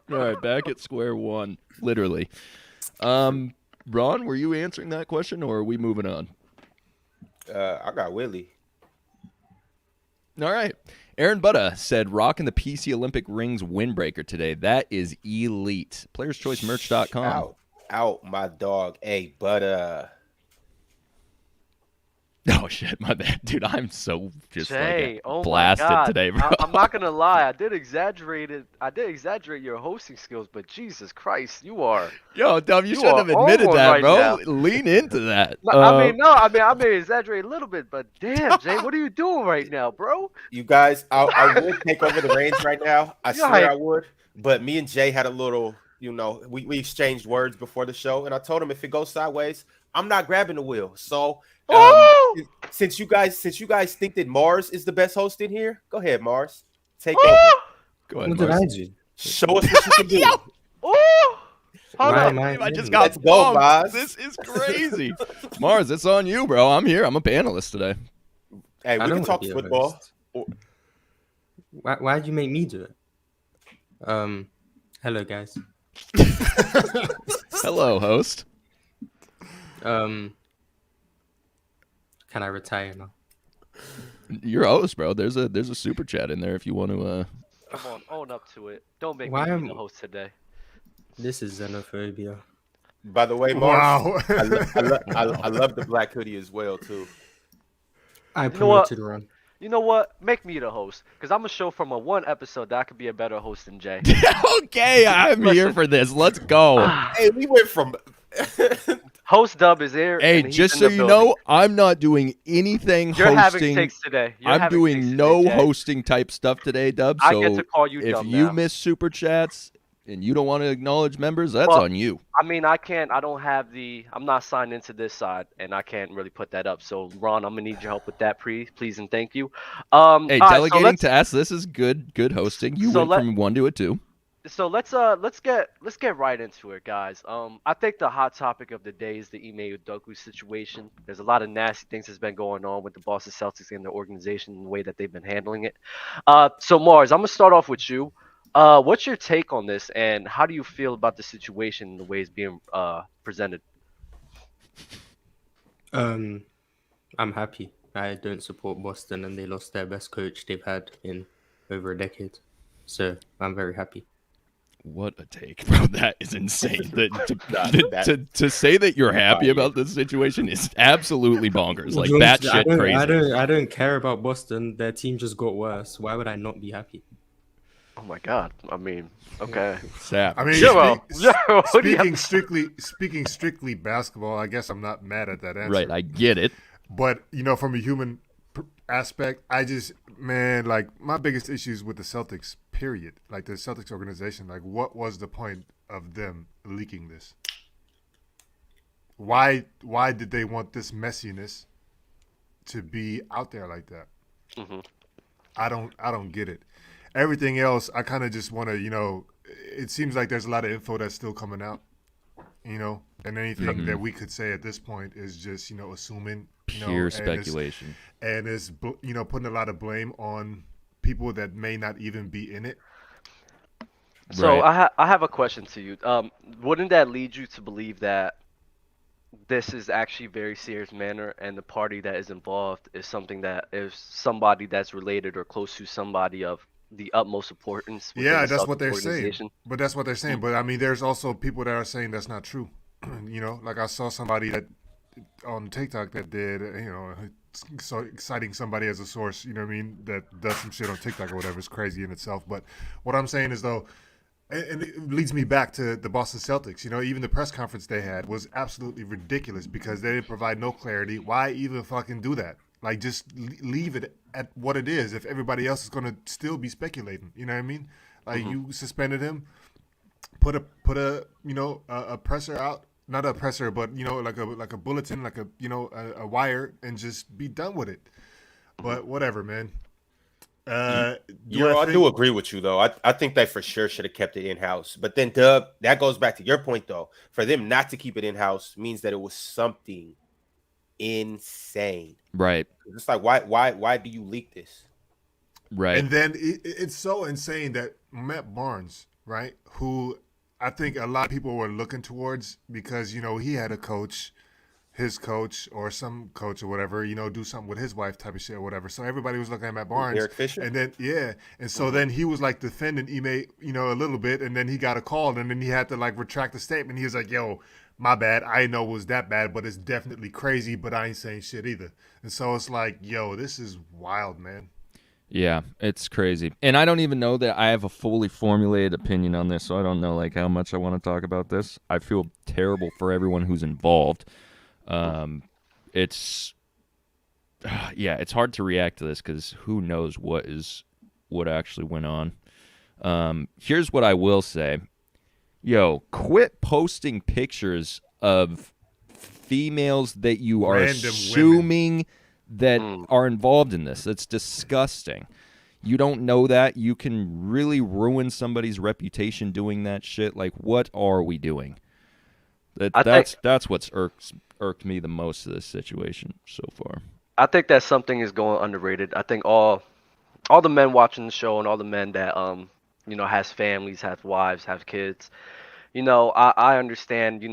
right, back at square one, literally. Ron, were you answering that question or are we moving on? I got Willie. All right. Aaron Butta said, rocking the PC Olympic rings windbreaker today. That is elite. PlayersChoiceMerch.com. Out, my dog. Hey, but Oh, shit, my bad. Dude, I'm so just Jay, like oh blasted my God. today, bro. I'm not gonna lie. I did exaggerate your hosting skills, but Jesus Christ, you are. Yo, Dub, you You shouldn't have are on admitted one that, right bro. now. Lean into that. I may exaggerate a little bit, but damn, Jay, what are you doing right now, bro? you guys, I would take over the reins right now. I Yeah, swear I would. But me and Jay had a little You know, we exchanged words before the show, and I told him if it goes sideways, I'm not grabbing the wheel. So, Woo! since you guys think that Mars is the best host in here, go ahead, Mars, take Woo! over. Go ahead, What did Mars. I do? Show us what you can do. Ooh! Hold Why up. am I I just in? got Let's go, bumped. Maz. This is crazy. Mars, it's on you, bro. I'm here. I'm a panelist today. Hey, I we don't can wanna talk be a football. host. Why'd you make me do it? Hello guys. Hello, host. Can I retire now? You're a host, bro. There's a super chat in there if you want to. Come on, own up to it. Don't make Why me am- be the host today. This is xenophobia. By the way, Mars, Wow. I love the black hoodie as well too. I know what? promoted Ron. You know what? Make me the host, because I'm going to show from a one episode that I could be a better host than Jay. Okay, I'm here for this. Let's go. Hey, we went from Host Dub is here. Hey, and he's just in so the you building. know, I'm not doing anything You're having hosting. takes today. You're I'm having takes doing today, no Jay. hosting type stuff today, Dub. I So get to call you if dumb you now. miss super chats and you don't want to acknowledge members, that's Well, on you. I mean, I don't have I'm not signed into this side, and I can't really put that up. So, Ron, I'm going to need your help with that, please and thank you. Hey, all right, delegating tasks. This is good hosting. You So went let- from 1 to a 2. So let's get right into it, guys. I think the hot topic of the day is the Ime Udoka situation. There's a lot of nasty things that's been going on with the Boston Celtics and their organization and the way that they've been handling it. So Mars, I'm gonna start off with you. What's your take on this, and how do you feel about the situation and the way it's being presented? I'm happy. I don't support Boston, and they lost their best coach they've had in over a decade. So I'm very happy. What a take, bro. That is insane. To say that you're happy about this situation is absolutely bonkers. Like batshit crazy. I don't care about Boston. Their team just got worse. Why would I not be happy? Oh my God! I mean, okay. Sap. I mean, Jero, what do you have speaking strictly basketball, I guess I'm not mad at that answer. Right, I get it. But from a human aspect, like my biggest issues with the Celtics, period. Like the Celtics organization, like what was the point of them leaking this? Why did they want this messiness to be out there like that? Mm-hmm. I don't get it. Everything else, I kind of just want to, it seems like there's a lot of info that's still coming out, and anything that we could say at this point is just, assuming, Pure speculation. And it's putting a lot of blame on people that may not even be in it. So Right. I have a question to you. Wouldn't that lead you to believe that this is actually very serious manner, and the party that is involved is somebody that's related or close to somebody of the utmost importance? within Yeah, the that's Celtics what they're saying. organization? But that's what they're saying. But I mean, there's also people that are saying that's not true. Like I saw somebody that on TikTok that did, so citing somebody as a source, that does some shit on TikTok or whatever. Is crazy in itself. But what I'm saying is though, and it leads me back to the Boston Celtics. Even the press conference they had was absolutely ridiculous because they didn't provide no clarity. Why even fucking do that? Like, just leave it at what it is if everybody else is going to still be speculating. You know what I mean? Like, you suspended him, put a presser out. Not a presser, but, like a bulletin, like a wire, and just be done with it. But whatever, man. I do agree with you, though. I think they for sure should have kept it in-house. But then, Dub, that goes back to your point, though. For them not to keep it in-house means that it was something insane. Right. It's like, why do you leak this? Right. And then it's so insane that Matt Barnes, right, who I think a lot of people were looking towards because, he had a coach, his coach or some coach or whatever, do something with his wife type of shit or whatever. So everybody was looking at Matt Barnes. Eric Fisher? And then, And so then he was like defending Ime, a little bit. And then he got a call and then he had to like retract the statement. He was like, yo, my bad. I didn't know it was that bad, but it's definitely crazy, but I ain't saying shit either. And so it's like, yo, this is wild, man. Yeah, it's crazy. And I don't even know that I have a fully formulated opinion on this, so I don't know like how much I want to talk about this. I feel terrible for everyone who's involved. It's hard to react to this because who knows what actually went on. Here's what I will say. Yo, quit posting pictures of females that you are Random assuming that Mm. are involved in this. That's disgusting. You don't know that. You can really ruin somebody's reputation doing that shit. Like, what are we doing? That's what's irked me the most of this situation so far. I think that something is going underrated. I think all the men watching the show and all the men that has families, have wives, have kids. I understand,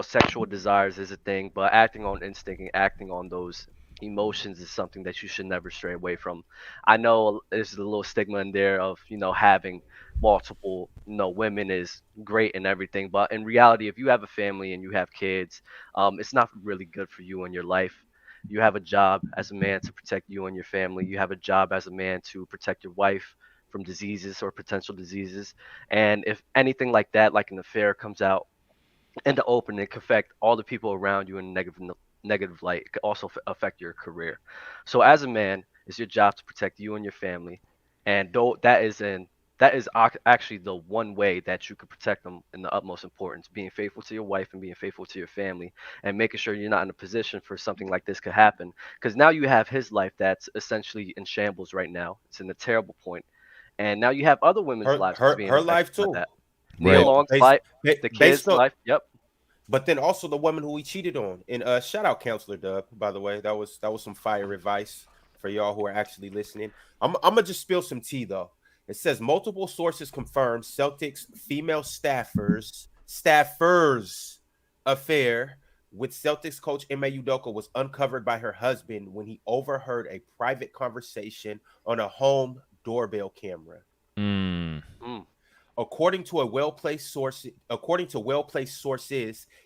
sexual desires is a thing, but acting on instinct and acting on those emotions is something that you should never stray away from. I know there's a little stigma in there of, having multiple, women is great and everything, but in reality, if you have a family and you have kids, it's not really good for you and your life. You have a job as a man to protect you and your family. You have a job as a man to protect your wife from diseases or potential diseases. And if anything like that, like an affair, comes out in the open, it can affect all the people around you in a negative light. It could also affect your career. So as a man, it's your job to protect you and your family, and though actually the one way that you could protect them in the utmost importance, being faithful to your wife and being faithful to your family, and making sure you're not in a position for something like this could happen. Because now you have his life that's essentially in shambles right now. It's in a terrible point, and now you have other women's Her lives that's her being her affected life by too. that. Right. Nia Long's life, the Based kids' on, life. Yep. but then also the woman who he cheated on. And shout out Counselor Dub, by the way. That was some fire advice for y'all who are actually listening. I'm gonna just spill some tea though. It says multiple sources confirm Celtics female staffers affair with Celtics coach Ime Udoka was uncovered by her husband when he overheard a private conversation on a home doorbell camera. Mm. Mm. According to well-placed sources,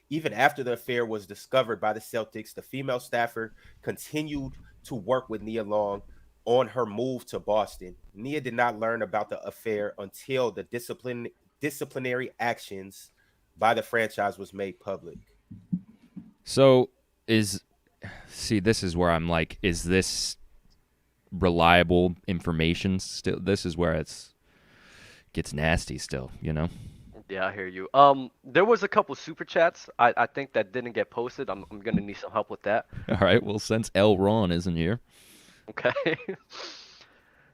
even after the affair was discovered by the Celtics, the female staffer continued to work with Nia Long on her move to Boston. Nia did not learn about the affair until the disciplinary actions by the franchise was made public. So this is where I'm like, is this reliable information still? This is where gets nasty still, Yeah, I hear you. There was a couple super chats. I think that didn't get posted. I'm gonna need some help with that. All right, well, since L. Ron isn't here. Okay.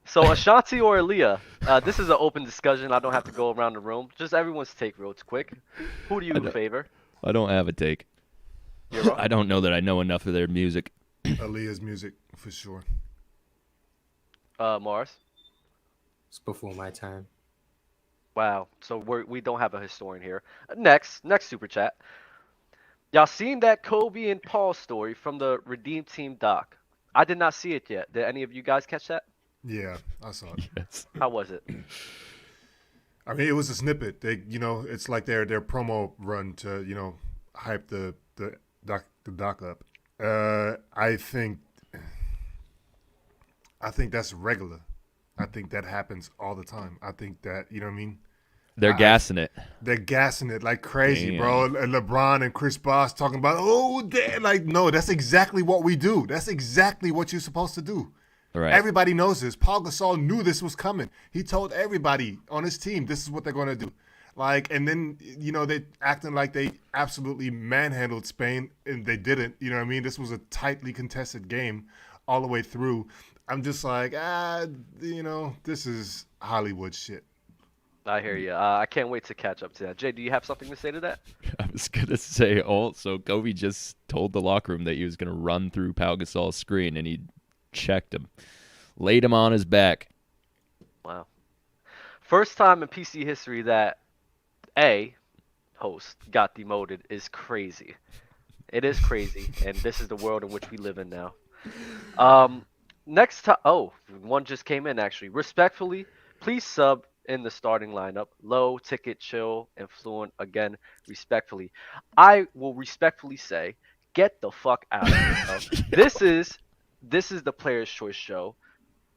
So Ashanti or Aaliyah? This is an open discussion. I don't have to go around the room. Just everyone's take real quick. Who do you favor? I don't have a take. You're wrong. I don't know that I know enough of their music. Aaliyah's music for sure. Mars. It's before my time. Wow. So we don't have a historian here. Next super chat. Y'all seen that Kobe and Paul story from the Redeem Team doc? I did not see it yet. Did any of you guys catch that? Yeah, I saw it. Yes. How was it? I mean, it was a snippet. They, it's like their promo run to, hype the doc up. I think that's regular. I think that happens all the time. I think that, you know what I mean? They're gassing it. They're gassing it like crazy, Damn. bro. And LeBron and Chris Bosh talking about, no, that's exactly what we do. That's exactly what you're supposed to do. Right. Everybody knows this. Paul Gasol knew this was coming. He told everybody on his team, this is what they're going to do. And then, they acting like they absolutely manhandled Spain, and they didn't. You know what I mean? This was a tightly contested game all the way through. I'm just like, this is Hollywood shit. I hear you. I can't wait to catch up to that. Jay, do you have something to say to that? I was going to say also, Kobe just told the locker room that he was going to run through Pau Gasol's screen, and he checked him, laid him on his back. Wow. First time in PC history that a host got demoted is crazy. It is crazy, and this is the world in which we live in now. Next time, one just came in actually. Respectfully, please sub in the starting lineup. Low, ticket, chill, and fluent. Again, respectfully. I will respectfully say, get the fuck out of here. This is the Players' Choice show.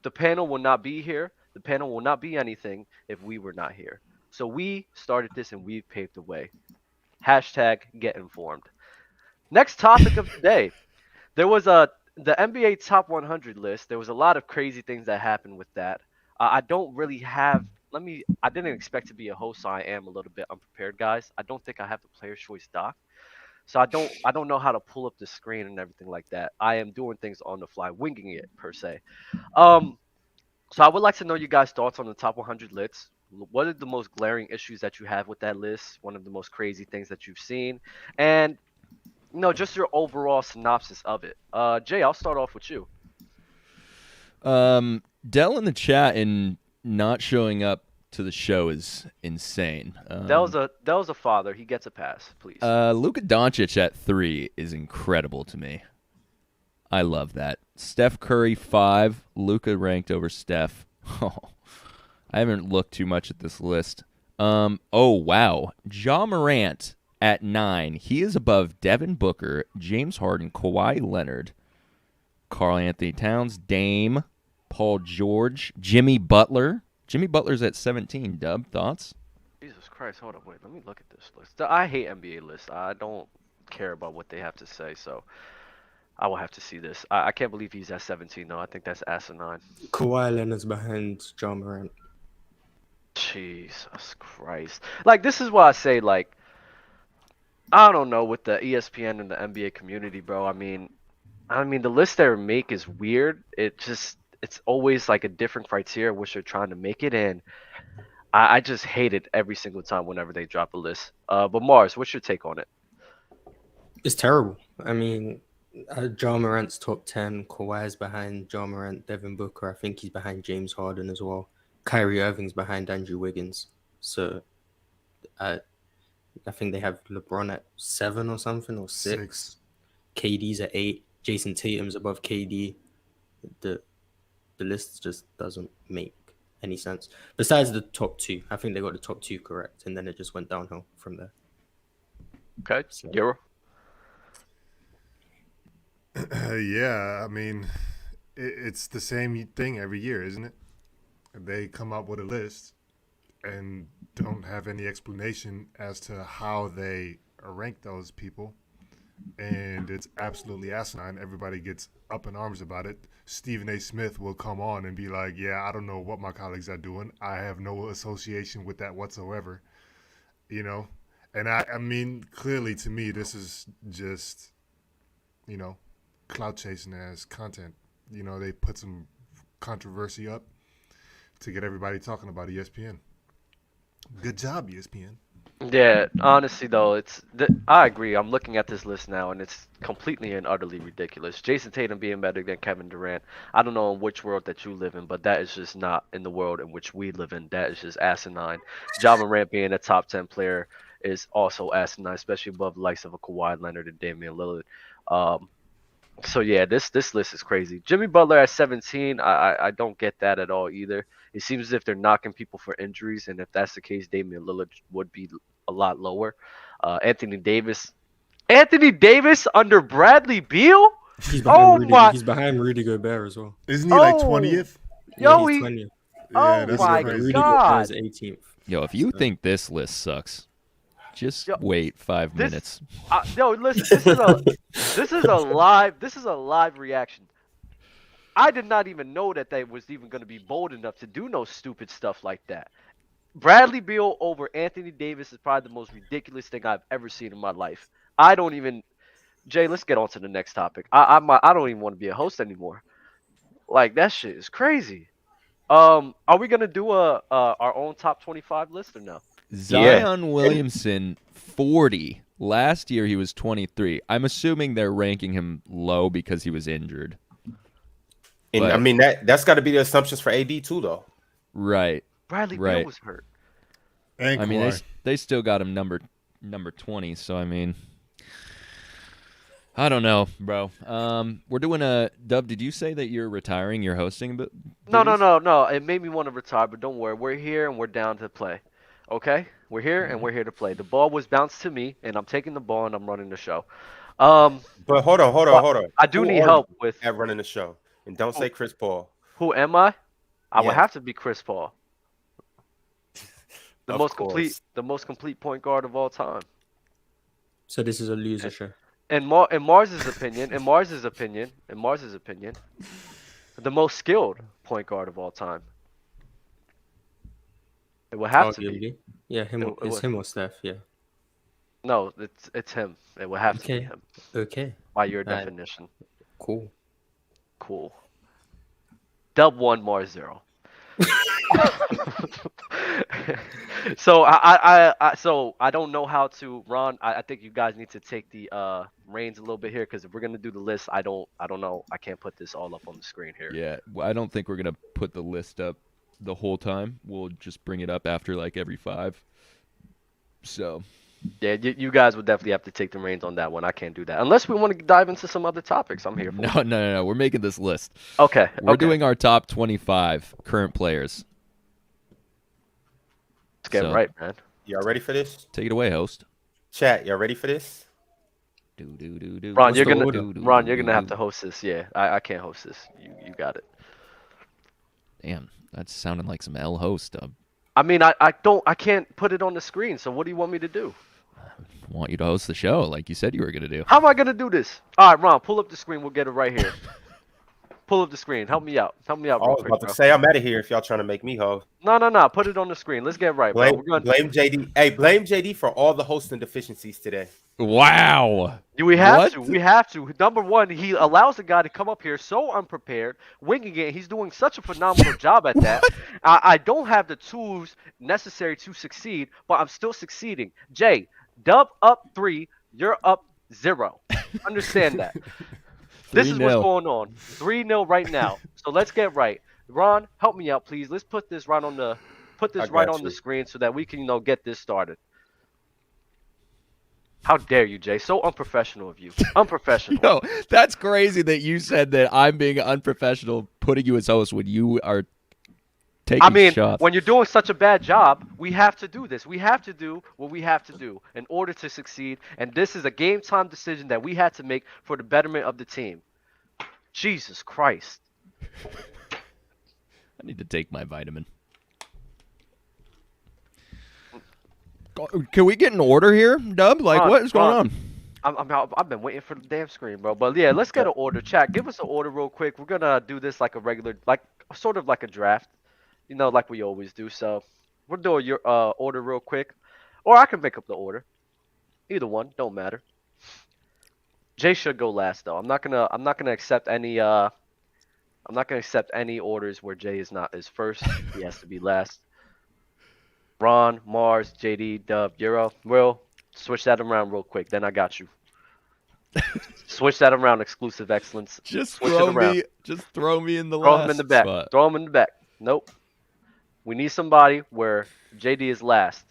The panel will not be here. The panel will not be anything if we were not here. So we started this and we've paved the way. Hashtag get informed. Next topic of the day. There was the NBA Top 100 list. There was a lot of crazy things that happened with that. I don't really have I didn't expect to be a host, so I am a little bit unprepared, guys. I don't think I have the player's choice doc. So I don't know how to pull up the screen and everything like that. I am doing things on the fly, winging it per se. Um, so I would like to know you guys' thoughts on the top 100 lists. What are the most glaring issues that you have with that list? One of the most crazy things that you've seen, and just your overall synopsis of it. Jay, I'll start off with you. Dell in the chat and not showing up to the show is insane. That was a father. He gets a pass, please. Luka Doncic at 3 is incredible to me. I love that. Steph Curry 5, Luka ranked over Steph. Oh, I haven't looked too much at this list. Oh wow, Ja Morant at 9. He is above Devin Booker, James Harden, Kawhi Leonard, Karl Anthony Towns, Dame, Paul George, Jimmy Butler. Jimmy Butler's at 17. Dub, thoughts? Jesus Christ, hold up, wait, let me look at this list. I hate NBA lists. I don't care about what they have to say, so I will have to see this. I can't believe he's at 17 though. I think that's asinine. Kawhi Leonard's behind Ja Morant. Jesus Christ. Like, this is why I say, like, I don't know, with the ESPN and the NBA community, bro. I mean, the list they make is weird. It's always like a different criteria which they're trying to make it, and I just hate it every single time whenever they drop a list. But Mars, what's your take on it? It's terrible. I mean, Ja Morant's top 10. Kawhi's behind Ja Morant, Devin Booker. I think he's behind James Harden as well. Kyrie Irving's behind Andrew Wiggins. So I think they have LeBron at 7 or something, or 6. KD's at 8. Jason Tatum's above KD. The list just doesn't make any sense. Besides the top 2, I think they got the top 2 correct, and then it just went downhill from there. Okay, So, Euro. Yeah, I mean, it's the same thing every year, isn't it? They come up with a list and don't have any explanation as to how they rank those people. And it's absolutely asinine. Everybody gets up in arms about it. Stephen A. Smith will come on and be like, yeah, I don't know what my colleagues are doing. I have no association with that whatsoever. And I mean, clearly to me, this is just, clout chasing as content. They put some controversy up to get everybody talking about ESPN. Good job, ESPN. Yeah, honestly though, I agree. I'm looking at this list now, and it's completely and utterly ridiculous. Jason Tatum being better than Kevin Durant. I don't know in which world that you live in, but that is just not in the world in which we live in. That is just asinine. Ja Morant being a top 10 player is also asinine, especially above the likes of a Kawhi Leonard and Damian Lillard. So yeah, this list is crazy. Jimmy Butler at 17, I don't get that at all either. It seems as if they're knocking people for injuries, and if that's the case, Damian Lillard would be a lot lower. Anthony Davis under Bradley Beal? He's behind Rudy Gobert as well. Isn't he like 20th? Yo, he's 20th. Oh that's my crazy. Rudy God. Gobert's 18th. Yo, if you think this list sucks, just wait 5 minutes. No, listen. This is a live reaction. I did not even know that they was even going to be bold enough to do no stupid stuff like that. Bradley Beal over Anthony Davis is probably the most ridiculous thing I've ever seen in my life. I don't even. Jay, let's get on to the next topic. I don't even want to be a host anymore. Like, that shit is crazy. Are we gonna do our own top 25 list or no? Zion Williamson 40. Last year he was 23. I'm assuming they're ranking him low because he was injured. And I mean that's got to be the assumptions for AD too, though. Right. Bradley Beal was hurt. And I mean, they still got him number 20. So I mean, I don't know, bro. We're doing a Dub. Did you say that you're retiring? You're hosting? No. It made me want to retire, but don't worry. We're here and we're down to play. Okay? We're here and we're here to play. The ball was bounced to me, and I'm taking the ball and I'm running the show. But hold on. I do need help with at running the show, and don't say Chris Paul. Who am I? I would Yes. have to be Chris Paul. The Of most course. complete point guard of all time. So this is a loser show. In Mars's opinion, the most skilled point guard of all time. It would have to be. Arguably. Yeah, him. It It's would. him or Steph. Yeah. No, it's him. It would have to be Okay. him Okay. by your Alright. definition. Cool. Cool. Dub 1, Mars 0. So so I don't know how to, Ron. I think you guys need to take the reins a little bit here, because if we're gonna do the list, I don't know. I can't put this all up on the screen here. Yeah, well, I don't think we're gonna put the list up the whole time. We'll just bring it up after like every 5. So Yeah, you guys would definitely have to take the reins on that one. I can't do that unless we want to dive into some other topics. I'm here for it. no. We're making this list. Okay. We're okay. doing our top 25 current players. Let's get So- right, man. Y'all ready for this? Take it away, host. Chat, y'all ready for this? Do. Ron, What's you're the gonna order? Ron, you're gonna have to host this. Yeah, I can't host this. You got it. Damn, that's sounding like some L host. I mean, I can't put it on the screen. So what do you want me to do? Want you to host the show like you said you were gonna do. How am I gonna do this? All right, Ron, pull up the screen. We'll get it right here. Pull up the screen. Help me out. Help me out I real was quick, about bro. to say I'm out of here if y'all trying to make me host. No. Put it on the screen. Let's get right, bro. Blame JD. Hey, blame JD for all the hosting deficiencies today. Wow. We have What? to. We have to. Number one, he allows the guy to come up here so unprepared, winging it. He's doing such a phenomenal job at that. I don't have the tools necessary to succeed, but I'm still succeeding. Jay, Dub up 3, you're up 0. Understand that. This is what's 3-0. going on. 3-0 right now. So let's get right. Ron, help me out, please. Let's put this right on the got you. screen so that we can, get this started. How dare you, Jay? So unprofessional of you. Unprofessional. No, that's crazy that you said that I'm being unprofessional putting you as host when you are taking I mean, shots. when you're doing such a bad job, we have to do this. We have to do what we have to do in order to succeed. And this is a game time decision that we had to make for the betterment of the team. Jesus Christ. I need to take my vitamin. Can we get an order here, Dub? Like, Ron, what is going Ron. I've been waiting for the damn screen, bro. But yeah, let's get an order. Chat, give us an order real quick. We're gonna do this like a regular, sort of like a draft, like we always do. So we're doing your order real quick, or I can make up the order. Either one, don't matter. Jay should go last though. I'm not gonna accept any orders where Jay is first. He has to be last. Ron, Mars, JD, Dub, Euro. Will, switch that around real quick. Then I got you. Switch that around, exclusive excellence. Just Switch it throw around. me. Just throw me in the Throw last him in the back. spot. Throw him in the back. Nope. We need somebody where JD is last.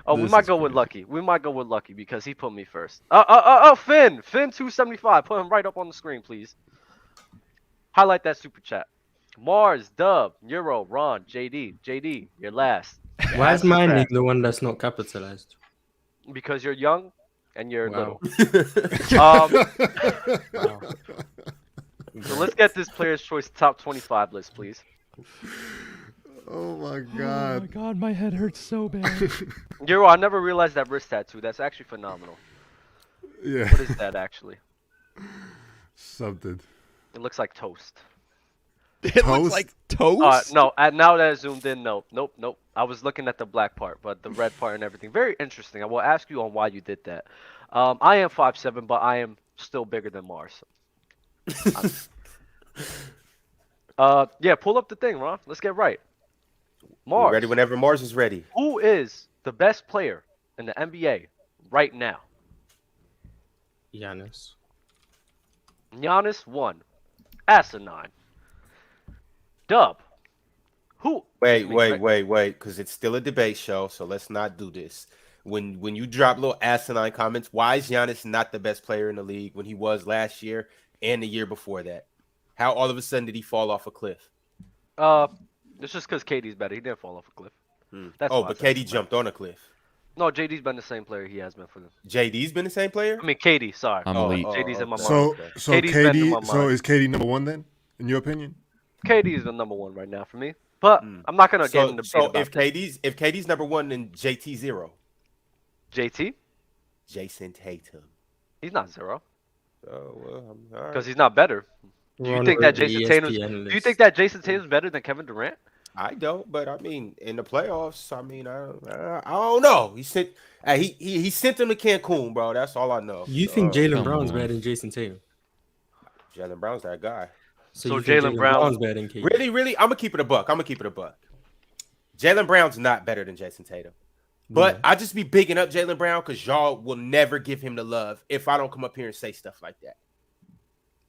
Oh, we This might is go with crazy. Lucky. We might go with Lucky because he put me first. Finn 275. Put him right up on the screen, please. Highlight that super chat. Mars, Dub, Euro, Ron, JD, you're last. Why is Last mine back. the one that's not capitalized? Because you're young and you're Wow. little. Wow. So let's get this player's choice top 25 list, please. Oh my Oh my god. god, my head hurts so bad. Euro, I never realized that wrist tattoo. That's actually phenomenal. Yeah. What is that actually? Something. It looks like toast. It Toast? looks like toast. No, now that I zoomed in, nope. I was looking at the black part, but the red part and everything. Very interesting. I will ask you on why you did that. I am 5'7", but I am still bigger than Mars. Yeah, pull up the thing, Ron. Let's get right. Mars. Ready whenever Mars is ready. Who is the best player in the NBA right now? Giannis. Giannis 1. Asinine. Dub. Who? Wait, because it's still a debate show, so let's not do this. When you drop little asinine comments, why is Giannis not the best player in the league when he was last year and the year before that? How all of a sudden did he fall off a cliff? It's just because KD's better. He didn't fall off a cliff. That's Oh, why I but said KD he's jumped on a cliff. No, JD's been the same player he has been for them. JD's been the same player? I mean, KD, sorry. I'm elite. JD's in my mind. So okay. so KD's been in my KD. So mind. is KD number one then, in your opinion? KD is the number 1 right now for me. But I'm not going to get in the So debate about if KD's number one, then JT 0. JT. Jason Tatum. He's not 0 Oh well, all right. because he's not better. Do you Ron think that wrote the Jason Tatum's? ESPN Do you list. think that Jason Tatum's better than Kevin Durant? I don't, but I mean, in the playoffs, I mean, I don't know. He sent he sent him to Cancun, bro. That's all I know. You think Jalen come Brown's on. better than Jason Tatum? Jalen Brown's that guy. So you Jalen think Jalen Brown- Brown's better than KD? Really, I'm gonna keep it a buck. Jalen Brown's not better than Jason Tatum. But I just be bigging up Jalen Brown because y'all will never give him the love if I don't come up here and say stuff like that.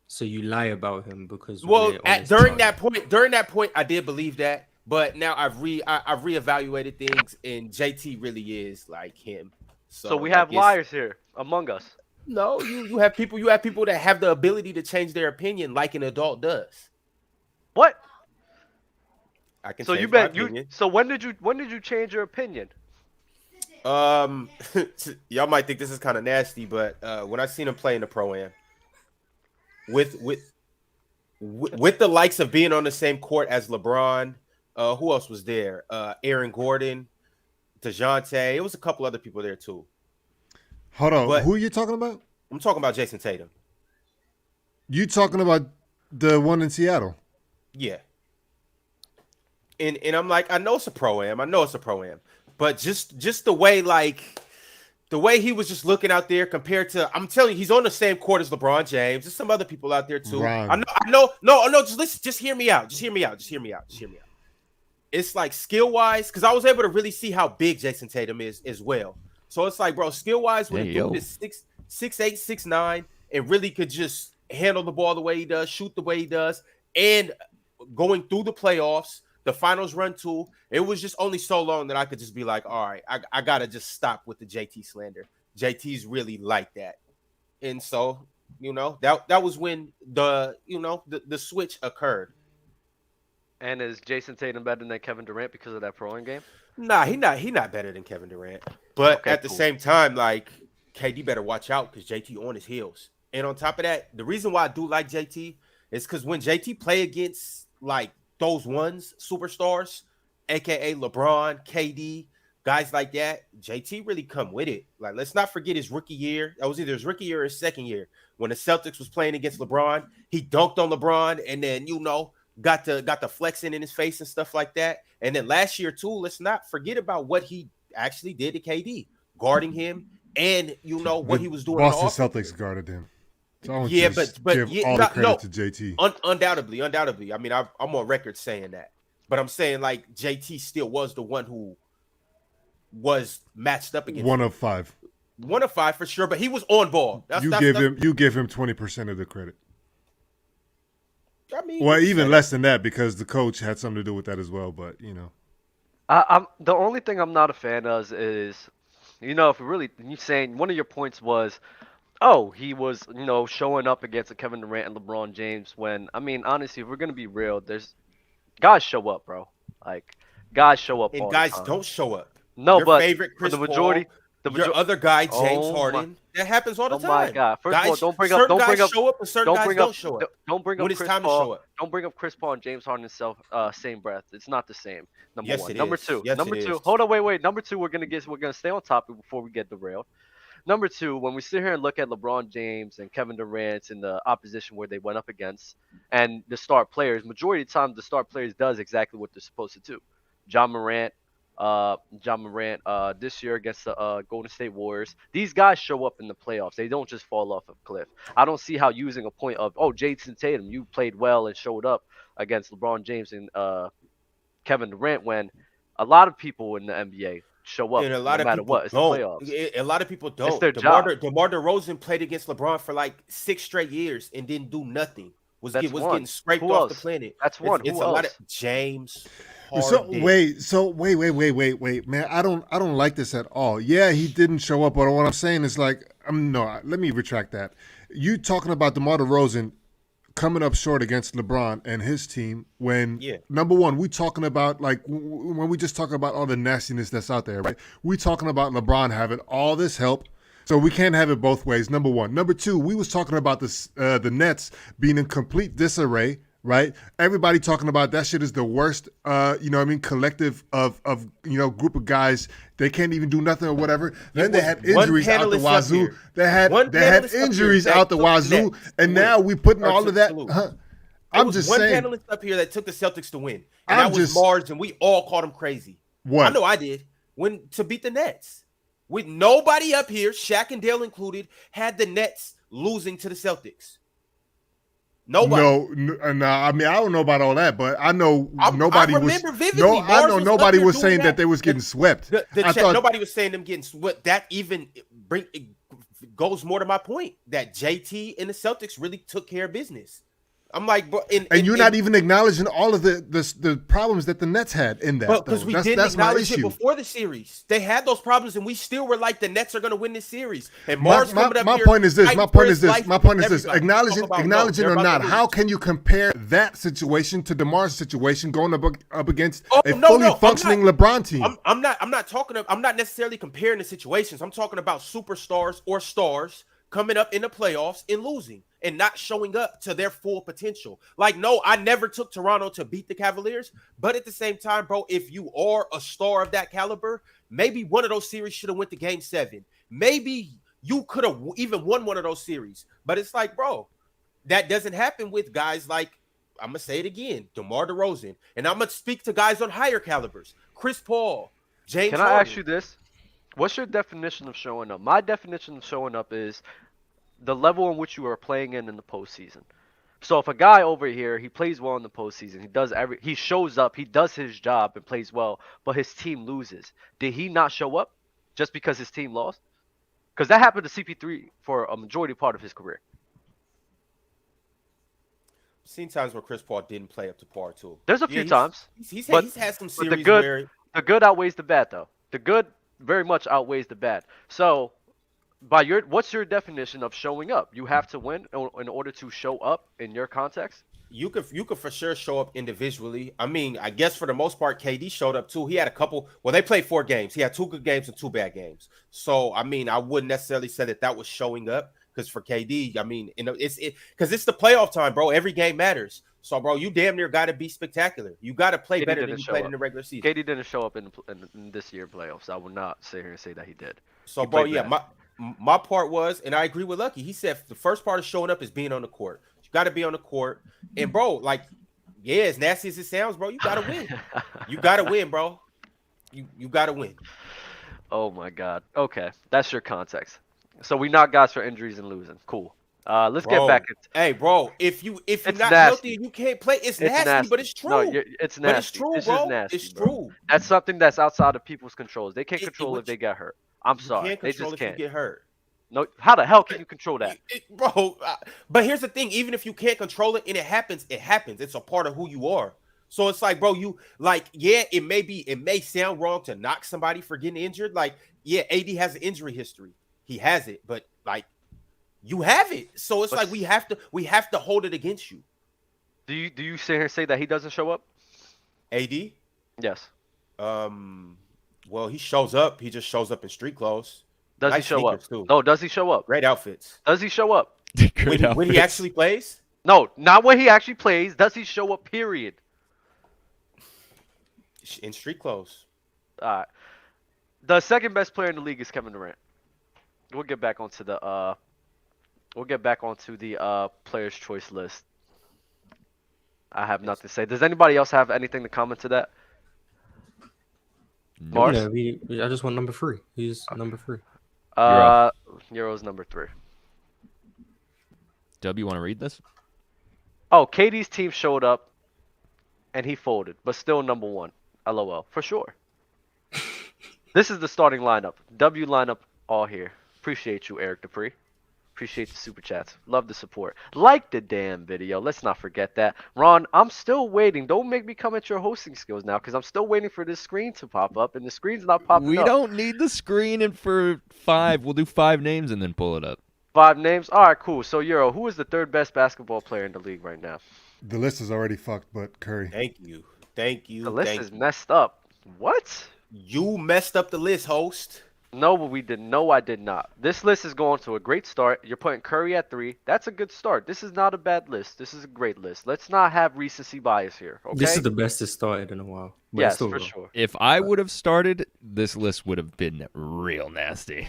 So you lie about him because Well, during that point, I did believe that, but now I've reevaluated things, and JT really is like him. So we have liars here among us. No, you have people that have the ability to change their opinion like an adult does. What? I can. So change you my bet opinion. you. So when did you change your opinion? Y'all might think this is kind of nasty, but when I seen him play in the Pro-Am, with the likes of being on the same court as LeBron, who else was there? Aaron Gordon, DeJounte. It was a couple other people there too. Hold on, But- who are you talking about? I'm talking about Jason Tatum. You talking about the one in Seattle? Yeah. And I'm like, I know it's a Pro-Am. But just the way he was just looking out there compared to, I'm telling you, he's on the same court as LeBron James. There's some other people out there too. Ron. I know. No, just listen, just hear me out. It's like skill-wise, because I was able to really see how big Jason Tatum is as well. So it's like, bro, skill-wise, when Hey, he yo. is 6'8", 6'9", and really could just handle the ball the way he does, shoot the way he does, and going through the playoffs, the finals run too, it was just only so long that I could just be like, all right, I got to just stop with the JT slander. JT's really like that. And so, that was when the switch occurred. And is Jason Tatum better than Kevin Durant because of that pro-am game? Nah, he not better than Kevin Durant. But Okay, at the cool. same time, like, KD better watch out because JT on his heels. And on top of that, the reason why I do like JT is because when JT play against like those superstars, aka LeBron, KD, guys like that, JT really come with it. Like, let's not forget his rookie year. That was either his rookie year or his second year when the Celtics was playing against LeBron. He dunked on LeBron, and then got the flexing in his face and stuff like that. And then last year too, let's not forget about what he actually did to KD, guarding him, and what he was doing. Boston Celtics guarded him. So I want Yeah, to but give yeah, all the credit to JT. Undoubtedly. I mean, I'm on record saying that, but I'm saying like JT still was the one who was matched up against 1 of 5. 1 of 5 for sure. But he was on ball. You give him 20% of the credit. I mean, Well, even less than that because the coach had something to do with that as well. But I'm the only thing I'm not a fan of is, if you saying one of your points was, oh, he was, showing up against a Kevin Durant and LeBron James when, I mean, honestly, if we're going to be real, there's guys show up, bro. Like, guys show up all and guys the time. don't show up. No, Your but favorite Chris for the majority, Paul, your other guy, James Oh Harden. That happens all the oh time. my God. First guys, of all, don't bring certain up guys show up and certain guys don't show up. Don't bring up When it's Chris time to Paul. show up. Don't bring up Chris Paul and James Harden same breath. It's not the same. Number Yes, one. it Number is. two. Yes, Number it two. is. Hold on, wait. Number two, we're gonna stay on topic before we get derailed. Number two, when we sit here and look at LeBron James and Kevin Durant in the opposition where they went up against, and the star players, majority of the time the star players does exactly what they're supposed to do. John Morant, this year against the Golden State Warriors. These guys show up in the playoffs. They don't just fall off a cliff. I don't see how using a point of, Jason Tatum, you played well and showed up against LeBron James and Kevin Durant when a lot of people in the NBA show up And a no lot of matter people what. It's the don't. playoffs. A lot of people don't. their job. DeMar DeRozan played against LeBron for like 6 straight years and didn't do nothing. Was That's getting one. scraped Who off else? the planet. That's one. It's Who a lot of else? James So Harden. wait, man. I don't like this at all. Yeah, he didn't show up, but what I'm saying is like, let me retract that. You talking about DeMar DeRozan coming up short against LeBron and his team when number one, we talking about like when we just talk about all the nastiness that's out there, right? We talking about LeBron having all this help. So we can't have it both ways, number one. Number two, we was talking about the Nets being in complete disarray, right? Everybody talking about that shit is the worst, collective of group of guys. They can't even do nothing or whatever. Then they had injuries out the wazoo. They had injuries out the wazoo, and now we putting all of that. I'm was just one saying. panelist up here that took the Celtics to win, and I'm that was just- Mars, and we all called him crazy. What? I know I did. When to beat the Nets, with nobody up here, Shaq and Dale included, had the Nets losing to the Celtics. Nobody. No, I mean I don't know about all that, but I know nobody I was. remember vividly. No, I Mars know was nobody up here was doing saying that that. they was getting swept. I thought Nobody was saying them getting swept. That even goes more to my point that JT and the Celtics really took care of business. I'm like, bro, and you're not even acknowledging all of the problems that the Nets had in that. But because we didn't that's my acknowledge it issue. before the series, they had those problems, and we still were like, the Nets are going to win this series. And My Mars coming up here. point is this. fighting My for point his is this. life My with point is this. everybody. Acknowledging Talk about, acknowledging no, or they're not, about to how lose. can you compare that situation to DeMar's situation going up against Oh, a no, fully no, I'm functioning not- LeBron team? I'm not necessarily comparing the situations. I'm talking about superstars or stars coming up in the playoffs and losing and not showing up to their full potential. Like, no, I never took Toronto to beat the Cavaliers, but at the same time, bro, if you are a star of that caliber, maybe one of those series should have went to Game 7. Maybe you could have even won one of those series. But it's like, bro, that doesn't happen with guys like, I'm going to say it again, DeMar DeRozan. And I'm going to speak to guys on higher calibers. Chris Paul, James Can Harden. I ask you this? What's your definition of showing up? My definition of showing up is the level in which you are playing in the postseason. So if a guy over here, he plays well in the postseason, he shows up, he does his job and plays well, but his team loses. Did he not show up just because his team lost? Because that happened to CP3 for a majority part of his career. I've seen times where Chris Paul didn't play up to par too. There's a few times. He's but- had some but series where the good outweighs the bad, though. The good very much outweighs the bad. So, what's your definition of showing up? You have to win in order to show up in your context. you could for sure show up individually. I mean, I guess for the most part, KD showed up too. He had a couple. Well, they played 4 games. He had 2 good games and 2 bad games. So, I mean, I wouldn't necessarily say that was showing up because for KD, I mean, it's the playoff time, bro. Every game matters. So, bro, you damn near got to be spectacular. You got to play KD better than didn't you show played up. in the regular season. KD didn't show up in this year playoffs. I would not sit here and say that he did. So, He bro, played yeah, bad. my part was, and I agree with Lucky. He said the first part of showing up is being on the court. You got to be on the court, and bro, like, yeah, as nasty as it sounds, bro, you got to win. You got to win, bro. You got to win. Oh my God. Okay, that's your context. So we knock guys for injuries and losing. Cool. Let's get Bro, back into. Hey, bro, if you're It's not nasty. healthy and you can't play, it's It's nasty, but it's true. No, it's nasty. But it's true, This bro. is nasty, It's bro. true. That's something that's outside of people's controls. They can't It- control what if they you- get hurt. I'm You sorry. can't They control just if can't. you get hurt. No, how the hell can you control that? Bro, but here's the thing, even if you can't control it and it happens, it's a part of who you are. So it's like, bro, you like, yeah, it may sound wrong to knock somebody for getting injured. Like, yeah, AD has an injury history. He has it, but like, you have it. So it's like we have to hold it against you. Do you sit here and say that he doesn't show up? AD? Yes. Well, he shows up. He just shows up in street clothes. Does he Nice show up? sneakers, too. No, does he show up? Great outfits. Does he show up? When he actually plays? No, not when he actually plays. Does he show up? Period. In street clothes. All right. The second best player in the league is Kevin Durant. We'll get back onto the players' choice list. I have nothing to say. Does anybody else have anything to comment to that? Mars? No, I just want number 3. He's number 3. Euro's number 3. Dub, you want to read this? Oh, KD's team showed up, and he folded, but still number 1. LOL, for sure. This is the starting lineup. W lineup all here. Appreciate you, Eric Dupree. Appreciate the super chats. Love the support. Like the damn video. Let's not forget that. Ron, I'm still waiting. Don't make me come at your hosting skills now, because I'm still waiting for this screen to pop up, and the screen's not popping We up. don't need the screen and for 5. We'll do 5 names and then pull it up. 5 names? All right, cool. So, Euro, who is the 3rd best basketball player in the league right now? The list is already fucked, but Curry. Thank you. Thank you. The list Thank is you. messed up. What? You messed up the list, host. No, but we didn't. No, I did not. This list is going to a great start. You're putting Curry at 3. That's a good start. This is not a bad list. This is a great list. Let's not have recency bias here, okay? This is the best it's started in a while. But it's Yes, still for wrong. sure. If I would have started, this list would have been real nasty.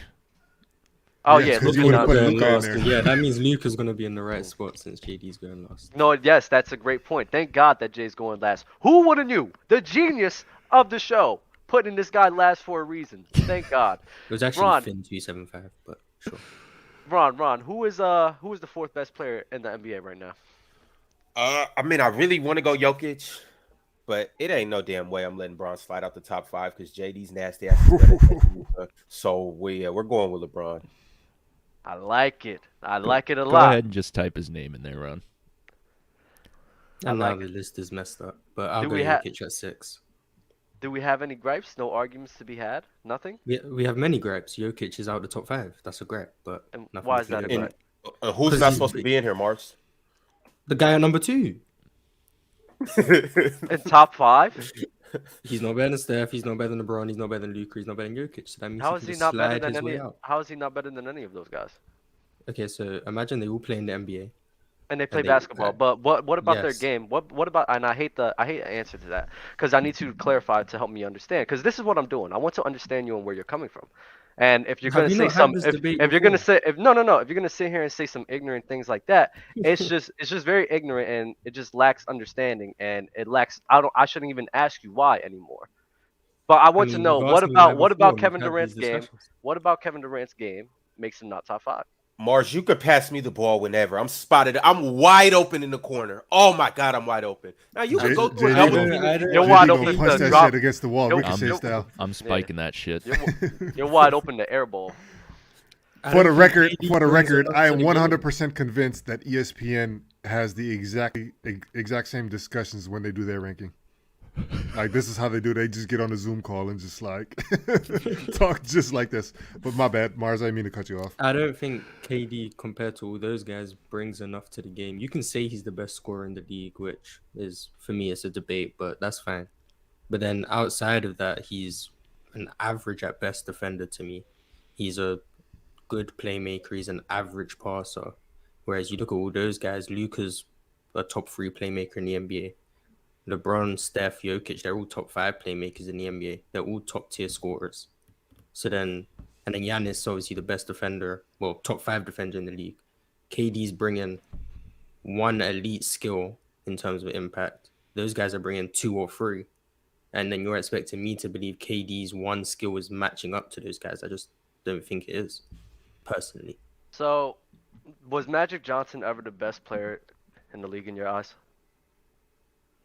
Oh Yeah, yeah, 'cause Luka you would've not put there. Going Luka in last, there. yeah, that means Luka's gonna be in the right spot since JD's going last. No, yes, that's a great point. Thank God that Jay's going last. Who would have knew? The genius of the show, putting this guy last for a reason. Thank God. It was actually Ron, Finn 275, but sure. Ron, who is the fourth best player in the NBA right now? I mean, I really want to go Jokic, but it ain't no damn way I'm letting Bron slide out the top 5 because JD's nasty ass. So we're going with LeBron. I like it. I like it a Go lot. ahead and just type his name in there, Ron. And like now the list is messed up, but I'll Do go we ha- Jokic at 6. Do we have any gripes? No arguments to be had? Nothing? We have many gripes. Jokic is out the top 5. That's a gripe, but And nothing why to is that a forget gripe? about. And who's 'Cause not he's supposed to be in here, Mars? The guy at number 2. In top 5? He's not better than Steph. He's not better than LeBron. He's not better than Luka. He's not better than Jokic. So that means How he is can he just not better slide than his way any? out. How is he not better than any of those guys? Okay, so imagine they all play in the NBA. And they play they- basketball. But what about their yes. game? What about? And I hate the answer to that because I need to clarify to help me understand. Because this is what I'm doing. I want to understand you and where you're coming from. And if you're Have gonna you say not had some, this if debate you're gonna before? say if you're gonna sit here and say some ignorant things like that, it's just very ignorant and it just lacks understanding and it lacks. I shouldn't even ask you why anymore. But I want to know you've asked me why what before, about and Kevin we've had Durant's these game? discussions. What about Kevin Durant's game makes him not top 5? Mars, you could pass me the ball whenever. I'm spotted. I'm wide open in the corner. Oh my God, I'm wide open. Now you can go through a JD double gonna- team. I if you don't- You're want. wide JD open gonna punch to that drop. shit against the wall, You're- ricochet you're- style. I'm spiking that shit. You're wide open to airball. I For the don't think record, KD for the brings record, enough I to am the game. 100% convinced that ESPN has the exact same discussions when they do their ranking. Like this is how they do. They just get on a Zoom call and just like talk just like this. But my bad, Mars. I didn't mean to cut you off. I don't think KD, compared to all those guys, brings enough to the game. You can say he's the best scorer in the league, which is, for me, it's a debate, but that's fine. But then outside of that, he's an average at best defender to me. He's a good playmaker. He's an average passer. Whereas you look at all those guys, Luka's a top 3 playmaker in the NBA. LeBron, Steph, Jokic, they're all top 5 playmakers in the NBA. They're all top tier scorers. So then, and then Giannis, obviously the best defender, well, top 5 defender in the league. KD's bringing one elite skill in terms of impact. Those guys are bringing 2 or 3. And then you're expecting me to believe KD's one skill is matching up to those guys. I just don't think it is, personally. So, was Magic Johnson ever the best player in the league in your eyes?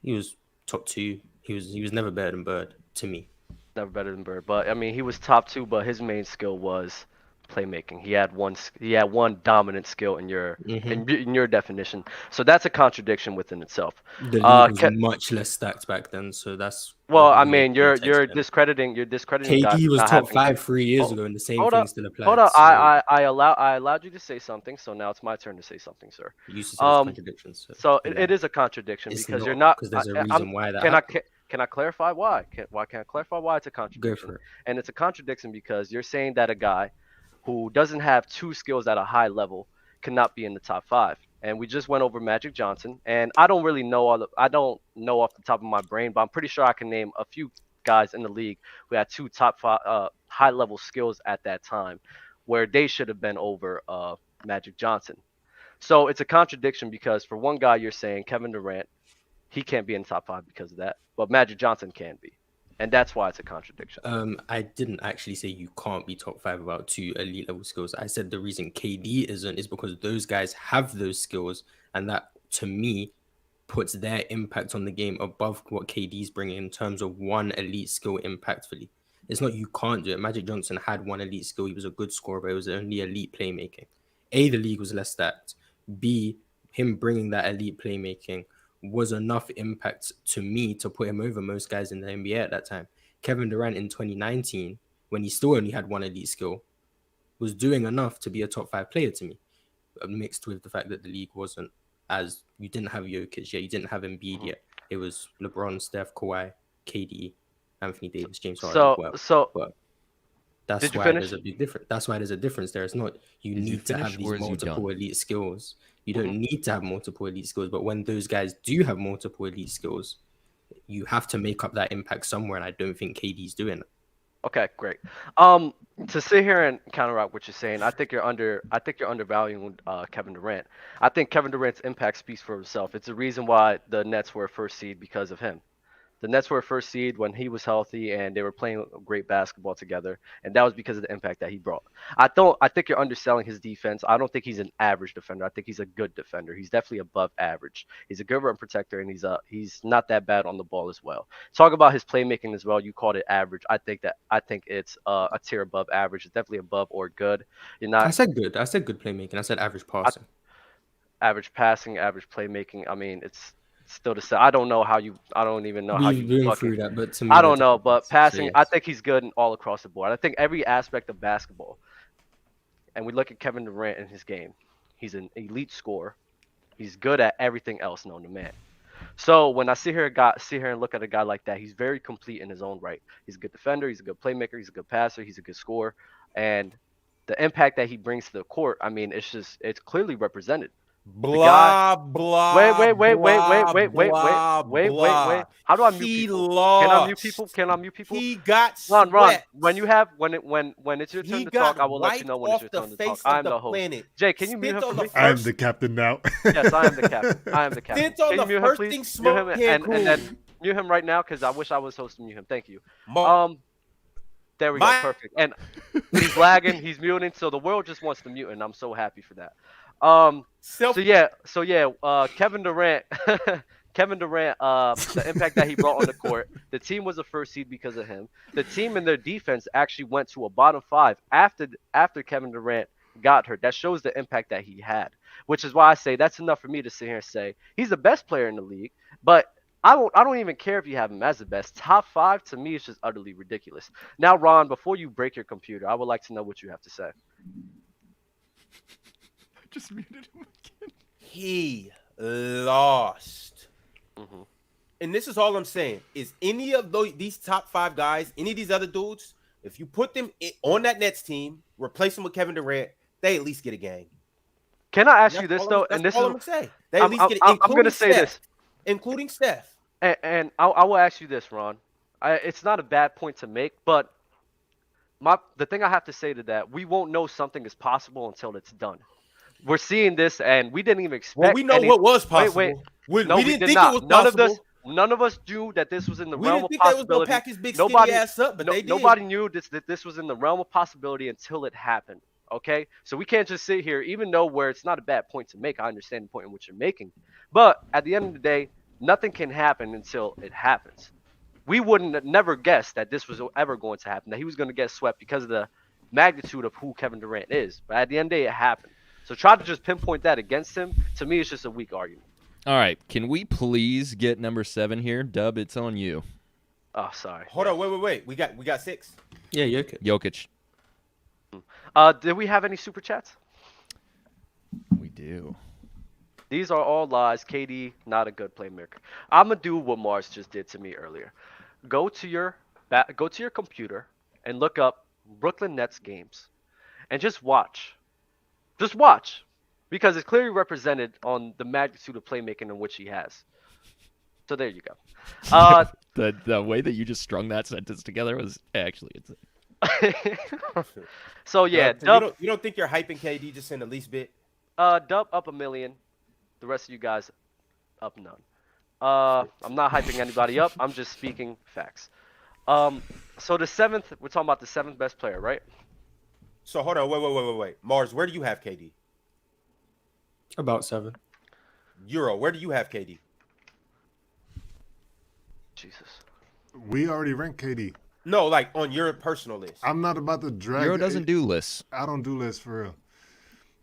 He was top 2. He was never better than Bird, to me. Never better than Bird, but I mean he was top 2. But his main skill was playmaking. He had one dominant skill in your in your definition. So that's a contradiction within itself. The league was much less stacked back then, so that's Well, I the mean you're context then. discrediting guys KD was not top having- 5 3 years Hold- ago, and the same hold thing up, still applies. Hold on, So I allowed you to say something, so now it's my turn to say something, sir. you used to say it's contradictions. So yeah. it is a contradiction It's because not, you're not. because there's a I'm- reason why that Can happened. I clarify why? Why can't I clarify why it's a Go contradiction? for it. And it's a contradiction because you're saying that a guy who doesn't have 2 skills at a high level cannot be in the top 5. And we just went over Magic Johnson, and I don't really know I don't know off the top of my brain, but I'm pretty sure I can name a few guys in the league who had 2 top 5 high level skills at that time, where they should have been over Magic Johnson. So it's a contradiction because for one guy you're saying Kevin Durant, he can't be in the top 5 because of that, but Magic Johnson can be, and that's why it's a contradiction. I didn't actually say you can't be top 5 without 2 elite level skills. I said the reason KD isn't is because those guys have those skills, and that to me puts their impact on the game above what KD's bringing in terms of one elite skill impactfully. It's not you can't do it. Magic Johnson had one elite skill. He was a good scorer, but it was only elite playmaking. A, the league was less stacked. B, him bringing that elite playmaking was enough impact to me to put him over most guys in the NBA at that time. Kevin Durant in 2019, when he still only had one elite skill, was doing enough to be a top 5 player to me, mixed with the fact that the league wasn't as, you didn't have Jokic yet, you didn't have Embiid yet. It was LeBron, Steph, Kawhi, KD, Anthony Davis, James Harden. But that's Did you why finish? there's a big difference. That's why there's a difference there. It's not you Did you need to have finish, these or is he multiple done? elite skills. You don't need to have multiple elite skills, but when those guys do have multiple elite skills, you have to make up that impact somewhere, and I don't think KD's doing it. Okay, great. To sit here and counteract what you're saying, I think you're undervaluing Kevin Durant. I think Kevin Durant's impact speaks for himself. It's the reason why the Nets were a first seed because of him. The Nets were a first seed when he was healthy and they were playing great basketball together, and that was because of the impact that he brought. I think you're underselling his defense. I don't think he's an average defender. I think he's a good defender. He's definitely above average. He's a good rim protector, and he's not that bad on the ball as well. Talk about his playmaking as well. You called it average. I think it's a tier above average. It's definitely above or good. You're I not said good. I said good playmaking. I said average I, passing. average passing, average playmaking. I mean, it's still the same. I don't know how you. I don't even know how We've you been fucking through that, but to me, I they're don't know, different but things. So passing, I yes. think he's good in all across the board. I think every aspect of basketball, and we look at Kevin Durant in his game, he's an elite scorer. He's good at everything else known to man. So when I sit here and look at a guy like that, he's very complete in his own right. He's a good defender, he's a good playmaker, he's a good passer, he's a good scorer, and the impact that he brings to the court, I mean, it's clearly represented. The guy Blah Wait, blah wait, wait, wait, wait, blah wait, wait, wait, blah wait, wait, wait. blah. How do I mute He people? Can I mute people? lost. Can I mute people? He got Ron, swept. when you have when it's your turn He to got talk, I will let you wiped know when it's off your the turn to talk. face I of am the the host. planet. Jay, can you mute him Spent for on the me? I am first. the captain now. Yes, I am the captain. I am the captain. Spent on Can you the mute him, first please? thing Mute smoke him can't and then cool. mute him right now because I wish I was hosting mute him. Thank you. My There we go. Perfect. And he's lagging. He's muting. So the world just wants to mute, and I'm so happy for that. self. So yeah. Kevin Durant, Kevin Durant. The impact that he brought on the court. The team was a first seed because of him. The team and their defense actually went to a bottom five after Kevin Durant got hurt. That shows the impact that he had, which is why I say that's enough for me to sit here and say he's the best player in the league. But I don't even care if you have him as the best. Top five to me is just utterly ridiculous. Now, Ron, before you break your computer, I would like to know what you have to say. Just muted him again. He lost. Hmm. And this is all I'm saying is any of these top 5 guys, any of these other dudes, if you put them on that Nets team, replace them with Kevin Durant, they at least get a game. Can I ask That's you this all though? that's And this all is I'm gonna say. They at least get it, I'm including gonna say Steph. this, Including Steph. and I will ask you this, Ron. It's not a bad point to make, but the thing I have to say to that, we won't know something is possible until it's done. We're seeing this, and we didn't even expect. Well, we know what was possible. Wait. We No, we didn't did think not. it was possible. None of us knew that this was in the We realm didn't of think they was gonna possibility. pack his big Nobody, skinny ass up, but they did. nobody knew that this was in the realm of possibility until it happened. Okay, so we can't just sit here, even though where it's not a bad point to make. I understand the point in which you're making, but at the end of the day, nothing can happen until it happens. We wouldn't have never guessed that this was ever going to happen. That he was going to get swept because of the magnitude of who Kevin Durant is. But at the end of the day, it happened. So try to just pinpoint that against him. To me, it's just a weak argument. All right, can we please get number 7 here? Dub, it's on you. Oh, sorry. Hold on, wait. We got 6. Yeah, Jokic. Jokic. Did we have any super chats? We do. These are all lies. KD, not a good playmaker. I'm gonna do what Mars just did to me earlier. Go to your computer and look up Brooklyn Nets games, and just watch. Just watch, because it's clearly represented on the magnitude of playmaking in which he has. So there you go. The way that you just strung that sentence together was actually insane. So yeah, So you don't think you're hyping KD just in the least bit? Dub up 1 million. The rest of you guys up none. I'm not hyping anybody up. I'm just speaking facts. So the 7th, we're talking about the 7th best player, right? So hold on, wait. Mars, where do you have KD? About 7. Euro, where do you have KD? Jesus. We already ranked KD. No, like on your personal list. I'm not about to drag. Euro doesn't do lists. I don't do lists for real.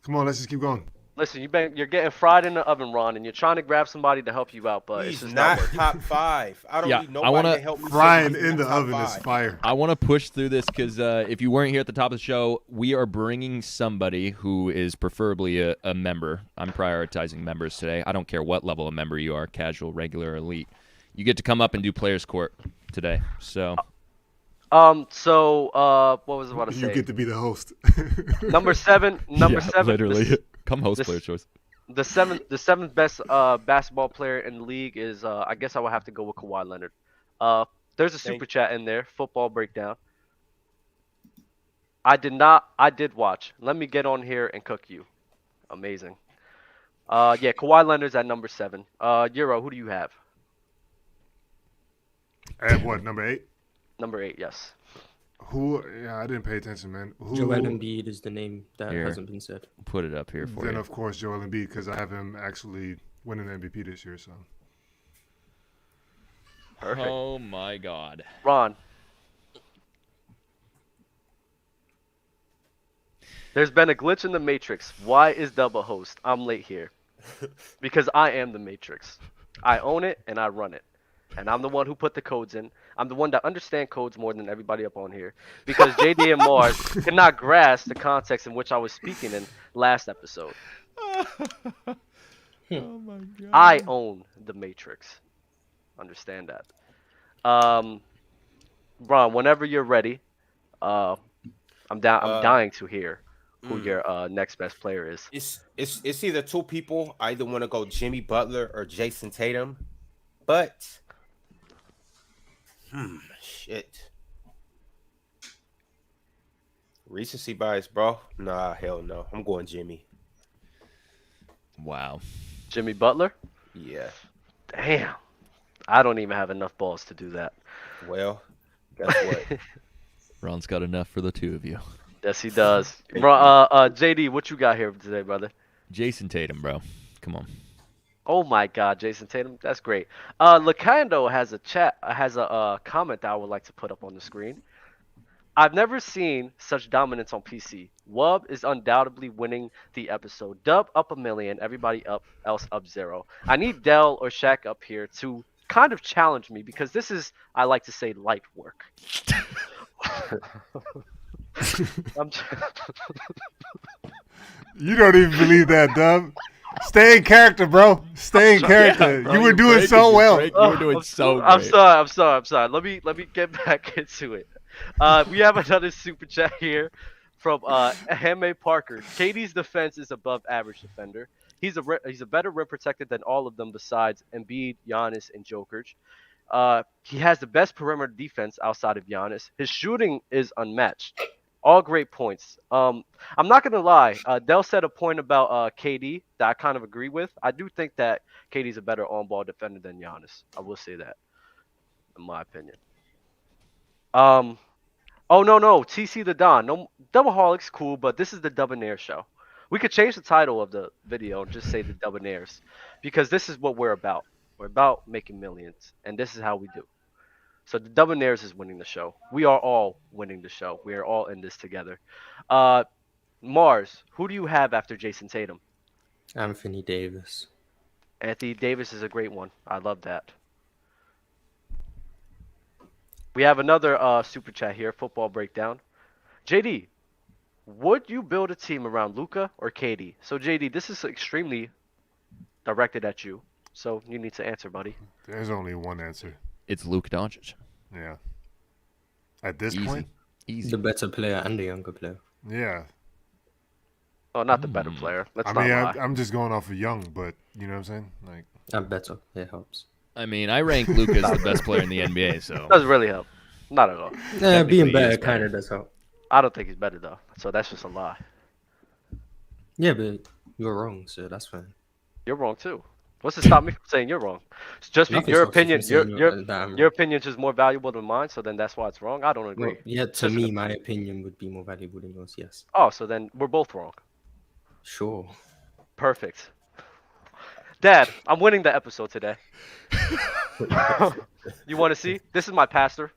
Come on, let's just keep going. Listen, you're getting fried in the oven, Ron, and you're trying to grab somebody to help you out, but it's He's just not working. top 5. I don't Yeah, need I nobody wanna- to help me. say Frying he's in not the top oven 5. is fire. I want to push through this because if you weren't here at the top of the show, we are bringing somebody who is preferably a member. I'm prioritizing members today. I don't care what level of member you are, casual, regular, elite. You get to come up and do Players Court today. So What was I about to You say? get to be the host. Number 7. yeah, 7. literally, come host this- Players Choice. The seventh best basketball player in the league is I guess I would have to go with Kawhi Leonard. There's a super chat in there, football breakdown. I did not. I did watch. Let me get on here and cook you. Amazing. Yeah, Kawhi Leonard's at number 7. Euro, who do you have? At what, number 8? Number 8, yes. Who? Yeah, I didn't pay attention, man. Who? Joel Embiid is the name that Here. hasn't been said. Put it up here for Then you. of course Joel Embiid, because I have him actually winning MVP this year. So Perfect. Oh my God. Ron. There's been a glitch in the Matrix. Why is Dub a host? I'm late here. Because I am the Matrix. I own it and I run it. And I'm the one who put the codes in. I'm the one that understands codes more than everybody up on here. Because JD and Mars could not grasp the context in which I was speaking in last episode. Oh my God. I own the Matrix. Understand that. Ron, whenever you're ready, I'm dying to hear who your next best player is. It's either two people. I either want to go Jimmy Butler or Jason Tatum, but shit. Recency bias, bro. Nah, hell no. I'm going Jimmy. Wow. Jimmy Butler? Yeah. Damn. I don't even have enough balls to do that. Well, guess what? Ron's got enough for the two of you. Yes, he does. JD, what you got here today, brother? Jason Tatum, bro. Come on. Oh my God, Jason Tatum, that's great. Lacando has a comment that I would like to put up on the screen. I've never seen such dominance on PC. Wub is undoubtedly winning the episode. Dub up 1 million, everybody else up 0. I need Dell or Shaq up here to kind of challenge me because this is, I like to say, light work. you don't even believe that, Dub. Stay in character, bro. Stay in character. Yeah, bro, you were you're doing breaking, so you're well. breaking. You were doing so I'm great. sorry. Let me get back into it. We have another super chat here from Heme Parker. KD's defense is above average defender. He's a better rim protector than all of them besides Embiid, Giannis, and Jokic. He has the best perimeter defense outside of Giannis. His shooting is unmatched. All great points. I'm not gonna lie. Dell said a point about KD that I kind of agree with. I do think that KD's a better on-ball defender than Giannis. I will say that, in my opinion. Oh no, TC the Don. No, Doubleholic's cool, but this is the Debonair show. We could change the title of the video and just say the Debonairs, because this is what we're about. We're about making millions, and this is how we do. So the Debonaires is winning the show. We are all winning the show. We are all in this together. Mars, who do you have after Jason Tatum? Anthony Davis. Anthony Davis is a great one. I love that. We have another super chat here, football breakdown. JD, would you build a team around Luka or KD? So JD, this is extremely directed at you. So you need to answer, buddy. There's only one answer. It's Luka Doncic. Yeah. At this Easy. point, Easy. The better player and the younger player. yeah. Oh, not the better player. Let's I not mean, lie. I'm just going off of young, but you know what I'm saying? Like, And better. It helps. I mean, I rank Luka as the best player in the NBA, so. Doesn't really help. Not at all. Yeah, being he better is kind better. of does help. I don't think he's better though. So that's just a lie. Yeah, but you're wrong, so that's fine. You're wrong too. What's to stop me from saying you're wrong? It's just Nothing your stops you opinion. from saying that I'm Your wrong. opinion is just more valuable than mine. So then that's why it's wrong. I don't agree. Well, yeah, to Just me, an my opinion would be more valuable than yours, yes. Oh, so then we're both wrong. Sure. Perfect. Dad, I'm winning the episode today. You want to see? This is my pastor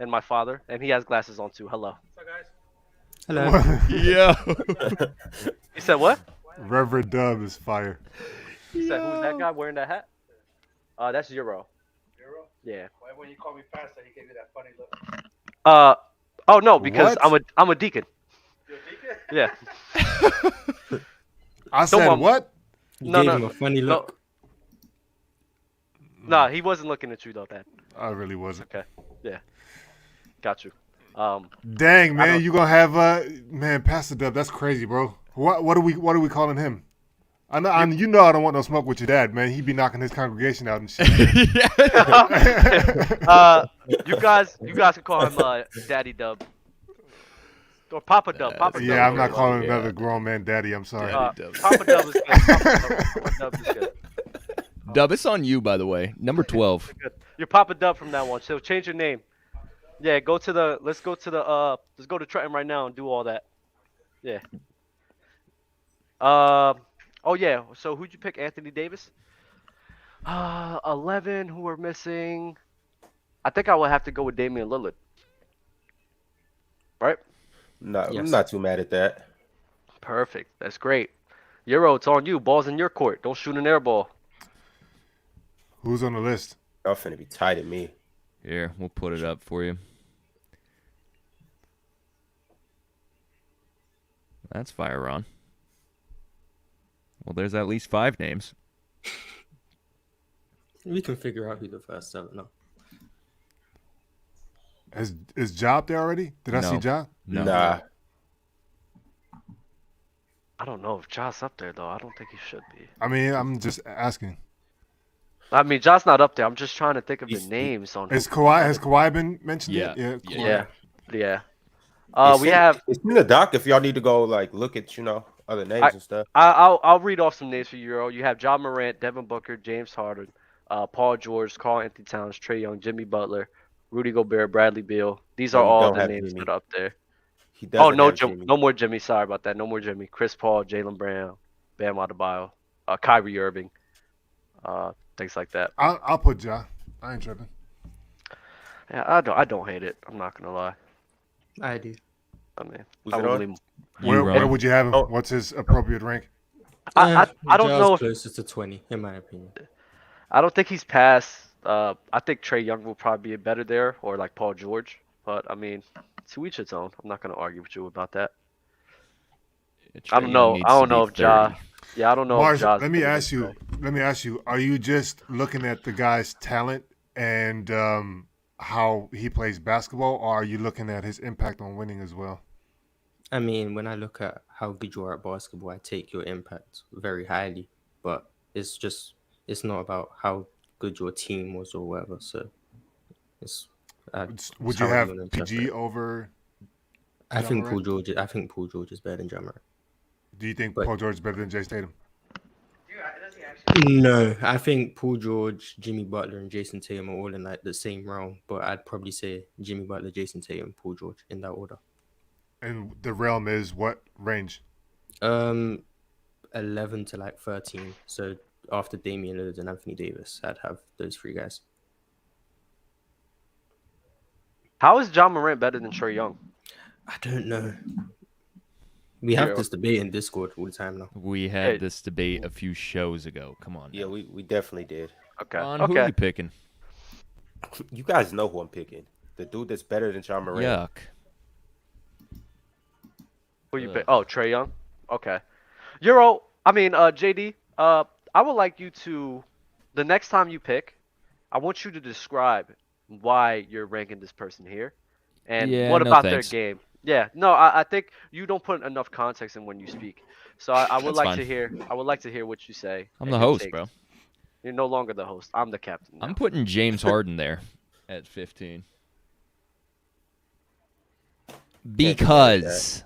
and my father, and he has glasses on too. Hello. Hello. Yeah. He said what? Reverend Dub is fire. He said, who's that guy wearing that hat? That's Euro. Euro? Yeah. Why when you call me pastor, he gave you that funny look? Oh no, because What? I'm a deacon. You're a deacon? Yeah. I said want- what? You No, gave no, him a funny No. look. Nah, he wasn't looking at you though, Dad. I really wasn't. Okay. Yeah. Got you. Dang, I man, don't- you gonna have man, Pastor Dub, that's crazy, bro. What are we calling him? I know, you know I don't want no smoke with your dad, man. He be knocking his congregation out and shit. you guys can call him Daddy Dub. Or Papa Dub. Papa Dub. Yeah, I'm not Yeah. calling another grown man daddy. I'm sorry. Daddy Dub. Papa Dub is good. Papa Dub is good. Dub, it's on you, by the way. Number 12. Good. You're Papa Dub from now on. So change your name. Yeah, let's go to Trenton right now and do all that. Yeah. Oh yeah. So who'd you pick? Anthony Davis? 11. Who are missing? I think I would have to go with Damian Lillard. Right? No, Yes. I'm not too mad at that. Perfect. That's great. Euro, it's on you. Ball's in your court. Don't shoot an air ball. Who's on the list? Y'all finna be tight at me. Here, we'll put it up for you. That's fire on. Well, there's at least 5 names. We can figure out who the first 7 are. Is Ja up there already? Did I see No. Ja? No. Nah. I don't know if Josh up there though. I don't think he should be. I mean, I'm just asking. I mean, Josh's not up there. I'm just trying to think of the He's- names on. Has Kawhi been mentioned Yeah. yet? Yeah. Kawhi. Yeah. It's We in- have. It's in the doc if y'all need to go like look at other names and stuff. I'll read off some names for you, Euro. You have John Morant, Devin Booker, James Harden, Paul George, Karl Anthony Towns, Trae Young, Jimmy Butler, Rudy Gobert, Bradley Beal. These are No, you all don't the have names Jimmy. that are up there. He Oh doesn't no, have Jimmy. no more Jimmy. Sorry about that. No more Jimmy. Chris Paul, Jaylen Brown, Bam Adebayo, Kyrie Irving, things like that. I'll put Ja. I ain't tripping. Yeah, I don't hate it. I'm not gonna lie. I do. I mean, Who's I it would on? leave- You, Where Ron? would you have him? Oh. What's his appropriate rank? I don't Ja's know if closer to 20, in my opinion. I don't think he's past. I think Trae Young will probably be better there, or like Paul George. But I mean, to each its own. I'm not gonna argue with you about that. Trae I don't Young know. needs I don't to know be if Ja. 30. Yeah, I don't know if Mars, Ja's let me gonna ask be you. better. Let me ask you. Are you just looking at the guy's talent and how he plays basketball, or are you looking at his impact on winning as well? I mean, when I look at how good you are at basketball, I take your impact very highly. But it's not about how good your team was or whatever. So it's. Would it's you how have wanna interpret PG it. over? I Ja think Morant? Paul George is better than Ja Morant. Do you think But- Paul George is better than Jay Tatum? No, I think Paul George, Jimmy Butler, and Jason Tatum are all in like the same realm. But I'd probably say Jimmy Butler, Jason Tatum, Paul George in that order. And the realm is what range? 11 to like 13. So after Damian Lillard and Anthony Davis, I'd have those 3 guys. How is John Morant better than Trae Young? I don't know. We have Yeah. this debate in Discord all the time now. We had Hey. this debate a few shows ago. Come on. Yeah, now. we definitely did. Okay. Ron, who are Okay. you picking? You guys know who I'm picking. The dude that's better than John Morant. Yuck. Who you Ugh. pick? Oh, Trae Young. Okay. Euro. I mean, JD. I would like you to, the next time you pick, I want you to describe why you're ranking this person here, and Yeah, what no about thanks. their game. Yeah. No, I think you don't put enough context in when you speak. So I would That's like fine. to hear. I would like to hear what you say. I'm and the your host, takes. bro. You're no longer the host. I'm the captain. Now. I'm putting James Harden there at 15. Because.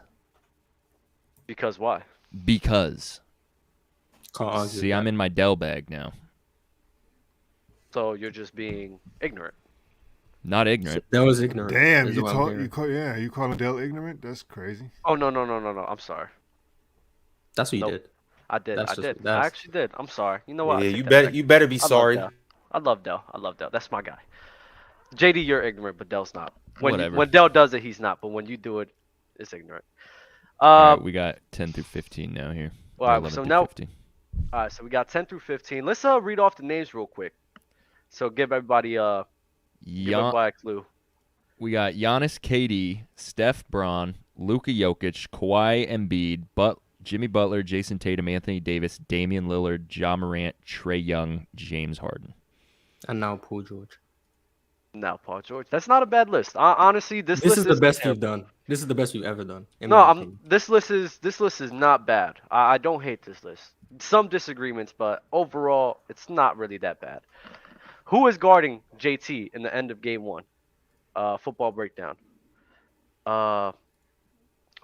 Because why? Because. Can't argue. See, I'm in my Dell bag now. So you're just being ignorant. Not ignorant. That was ignorant. Damn, is you what I'm hearing. you call Adele ignorant? That's crazy. Oh no. I'm sorry. That's what you Nope. did. I did. That's I just- did. I that's- actually did. I'm sorry. You know what? I Yeah, take you that better back. you better be I love sorry. Dell. I love Dell. That's my guy. JD, you're ignorant, but Dell's not. Whatever. When Dell does it, he's not. But when you do it, it's ignorant. All right, we got 10 through 15 now here. all right, 11 so through now- 15. All right, so we got 10 through 15. Let's read off the names real quick. So give everybody a clue. We got Giannis, KD, Steph Braun, Luka Jokic, Kawhi Embiid, Jimmy Butler, Jason Tatum, Anthony Davis, Damian Lillard, Ja Morant, Trae Young, James Harden. And now Paul George. Now, Paul George. That's not a bad list. Honestly, this This list is the best terrible. you've done. This is the best we've ever done. in No, my opinion. this list is not bad. I don't hate this list. Some disagreements, but overall, it's not really that bad. Who is guarding JT in the end of game 1? Football breakdown.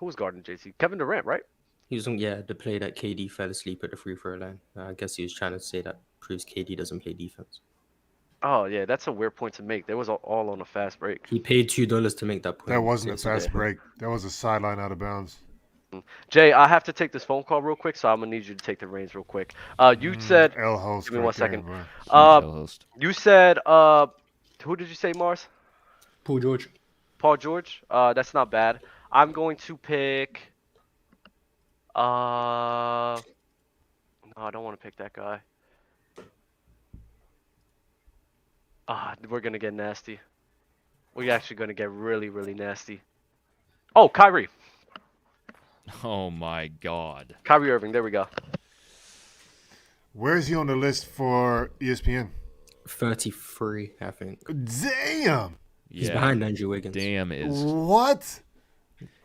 Who was guarding JT? Kevin Durant, right? He was on the play that KD fell asleep at the free throw line. I guess he was trying to say that proves KD doesn't play defense. Oh yeah, that's a weird point to make. They was all on a fast break. He paid $2 to make that point. That wasn't a So it's fast break. That was a sideline out of bounds. Jay, I have to take this phone call real quick, so I'm gonna need you to take the reins real quick. You said, L host. give me 1 second. Huge Uh, host. You said, who did you say, Mars? Paul George. Paul George. That's not bad. I'm going to pick. No, I don't want to pick that guy. We're gonna get nasty. We're actually gonna get really, really nasty. Oh, Kyrie. Oh my God. Kyrie Irving. There we go. Where is he on the list for ESPN? 33, I think. Damn. He's Yeah. behind Andrew Wiggins. Damn is What?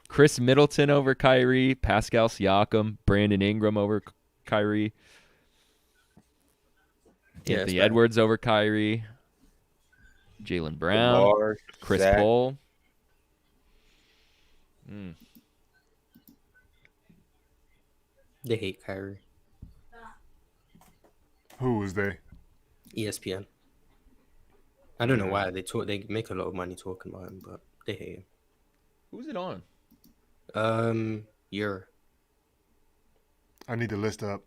Chris Middleton over Kyrie, Pascal Siakam, Brandon Ingram over Kyrie, Yeah, Anthony it's bad. Edwards over Kyrie, Jaylen Brown, Lamar, Chris Zach. Paul. They hate Kyrie. Who was they? ESPN. I don't know why they make a lot of money talking about him, but they hate Who's it on? him. I need the list up.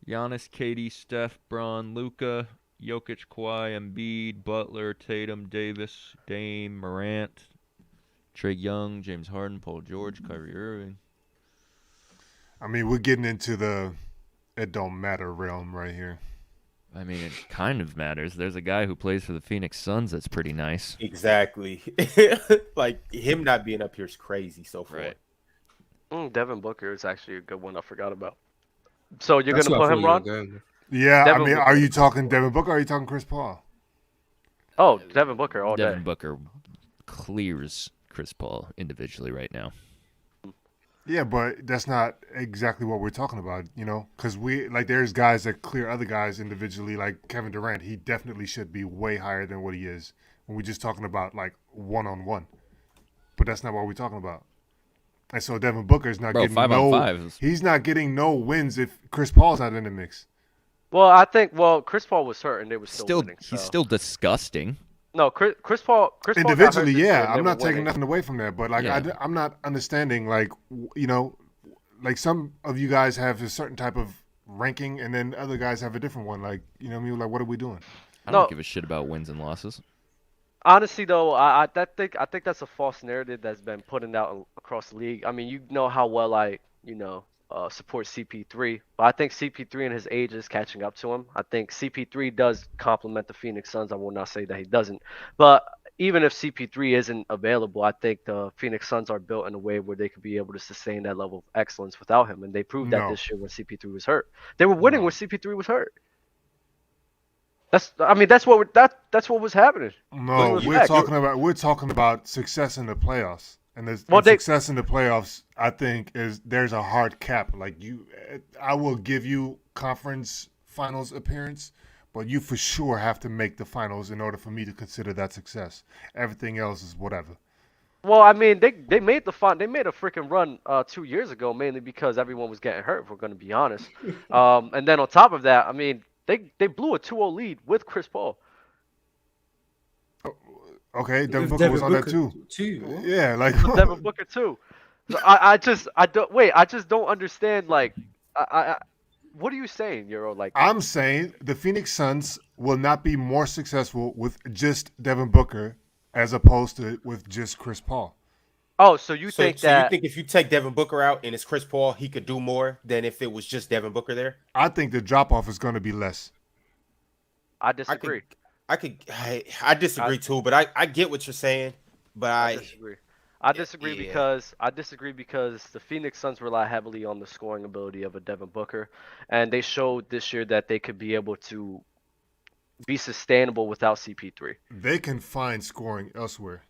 Giannis, KD, Steph, Braun, Luka, Jokic, Kawhi, Embiid, Butler, Tatum, Davis, Dame, Morant, Trae Young, James Harden, Paul George, Kyrie Irving. I mean, we're getting into the it don't matter realm right here. I mean, it kind of matters. There's a guy who plays for the Phoenix Suns that's pretty nice. Exactly. Like him not being up here is crazy so far. Right. Devin Booker is actually a good one. I forgot about. So you're That's gonna what I put him, thought you Ron? were going with. Yeah, Devin I mean, Booker. are you talking Devin Booker or are you talking Chris Paul? Oh, Devin Booker all Devin day. Booker clears Chris Paul individually right now. Yeah, but that's not exactly what we're talking about, you know? Because there's guys that clear other guys individually, like Kevin Durant. He definitely should be way higher than what he is when we're just talking about, like, one-on-one. But that's not what we're talking about. And so Devin Booker's not Bro, getting 5-on-5 he's not getting no wins if Chris Paul's not in the mix. Well, I think Chris Paul was hurt and they were still winning. He's so. still disgusting. No, Chris Paul. Chris Paul got hurt Individually, this year yeah, and they I'm were not taking winning. nothing away from that, but like Yeah. I'm not understanding, like, you know, like some of you guys have a certain type of ranking, and then other guys have a different one. Like, you know what I mean? Like, what are we doing? I don't No. give a shit about wins and losses. Honestly, though, I think that's a false narrative that's been put out across the league. I mean, you know how well I support CP3, but I think CP3 and his age is catching up to him. I think CP3 does complement the Phoenix Suns. I will not say that he doesn't, but even if CP3 isn't available, I think the Phoenix Suns are built in a way where they could be able to sustain that level of excellence without him, and they proved that No. this year when CP3 was hurt. They were winning No. when CP3 was hurt. That's what was happening. No, With we're respect, talking about success in the playoffs, and success in the playoffs. I think there's a hard cap. Like I will give you conference finals appearance, but you for sure have to make the finals in order for me to consider that success. Everything else is whatever. Well, I mean, they made they made a freaking run 2 years ago, mainly because everyone was getting hurt. If we're going to be honest, and then on top of that, I mean, they blew a 2-0 lead with Chris Paul. Okay, Devin With Booker was on that Booker too. What? Yeah, like Devin Booker too. So I just don't understand. Like, what are you saying, Euro? Like, I'm saying the Phoenix Suns will not be more successful with just Devin Booker as opposed to with just Chris Paul. oh, so you So think you that? think if you take Devin Booker out and it's Chris Paul, he could do more than if it was just Devin Booker there? I think the drop off is going to be less. I disagree. I disagree too, but I get what you're saying. But I disagree. I disagree yeah. because the Phoenix Suns rely heavily on the scoring ability of a Devin Booker, and they showed this year that they could be able to be sustainable without CP3. They can find scoring elsewhere.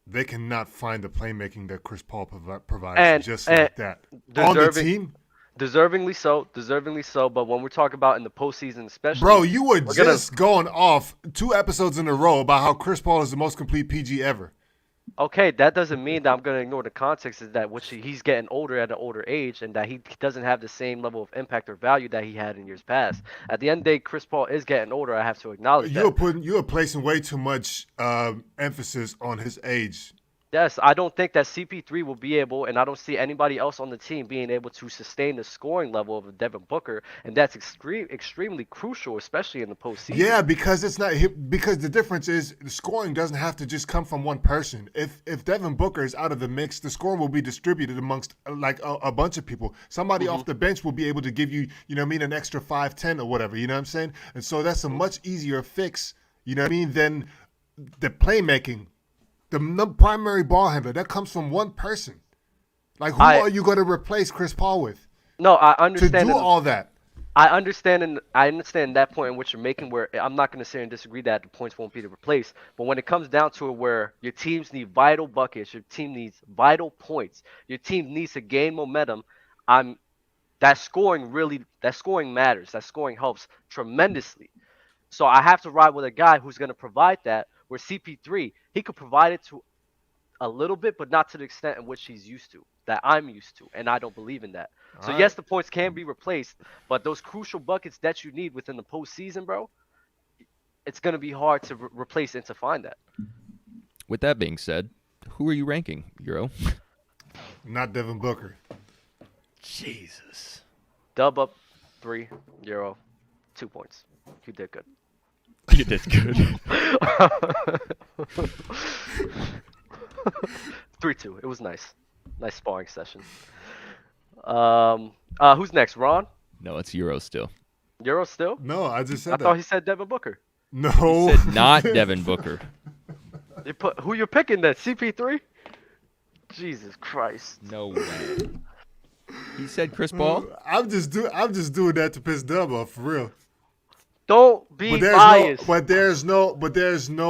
They cannot find the playmaking that Chris Paul provides And- just and like that. On the Deserving, team, Deservingly so. Deservingly so. But when we're talking about in the postseason, especially, Bro, you were we're gonna just going off 2 episodes in a row about how Chris Paul is the most complete PG ever. Okay, that doesn't mean that I'm going to ignore the context is that he's getting older at an older age and that he doesn't have the same level of impact or value that he had in years past. At the end of the day, Chris Paul is getting older. I have to acknowledge that. You are placing way too much emphasis on his age. Yes, I don't think that CP3 will be able, and I don't see anybody else on the team being able to sustain the scoring level of Devin Booker, and that's extremely crucial, especially in the postseason. Yeah, because it's not because the difference is the scoring doesn't have to just come from one person. If Devin Booker is out of the mix, the scoring will be distributed amongst like a bunch of people. Somebody off the bench will be able to give you, an extra 5-10 or whatever. You know what I'm saying? And so that's a much easier fix. You know what I mean? Than the playmaking. The primary ball handler, that comes from one person. Like, who are you going to replace Chris Paul with? No, I understand. To do all that. I understand that point in which you're making where I'm not going to say and disagree that the points won't be replaced. But when it comes down to it where your teams need vital buckets, your team needs vital points, your team needs to gain momentum, that scoring matters. That scoring helps tremendously. So I have to ride with a guy who's going to provide that. Where CP3, he could provide it to a little bit, but not to the extent in which he's used to, that I'm used to, and I don't believe in that. So yes, the points can be replaced, but those crucial buckets that you need within the postseason, bro, it's going to be hard to replace and to find that. With that being said, who are you ranking, Euro? Not Devin Booker. Jesus. Dub up 3, Euro 2 points. You did good. You did good. 3-2. It was nice. Nice sparring session. Who's next? Ron? No, it's Euro still. Euro still? No, I just said I thought he said Devin Booker. No. He said not Devin Booker. Who you picking then? CP3? Jesus Christ. No way. He said Chris Paul? I'm just doing that to piss Dub off, for real. Don't be biased. But there's no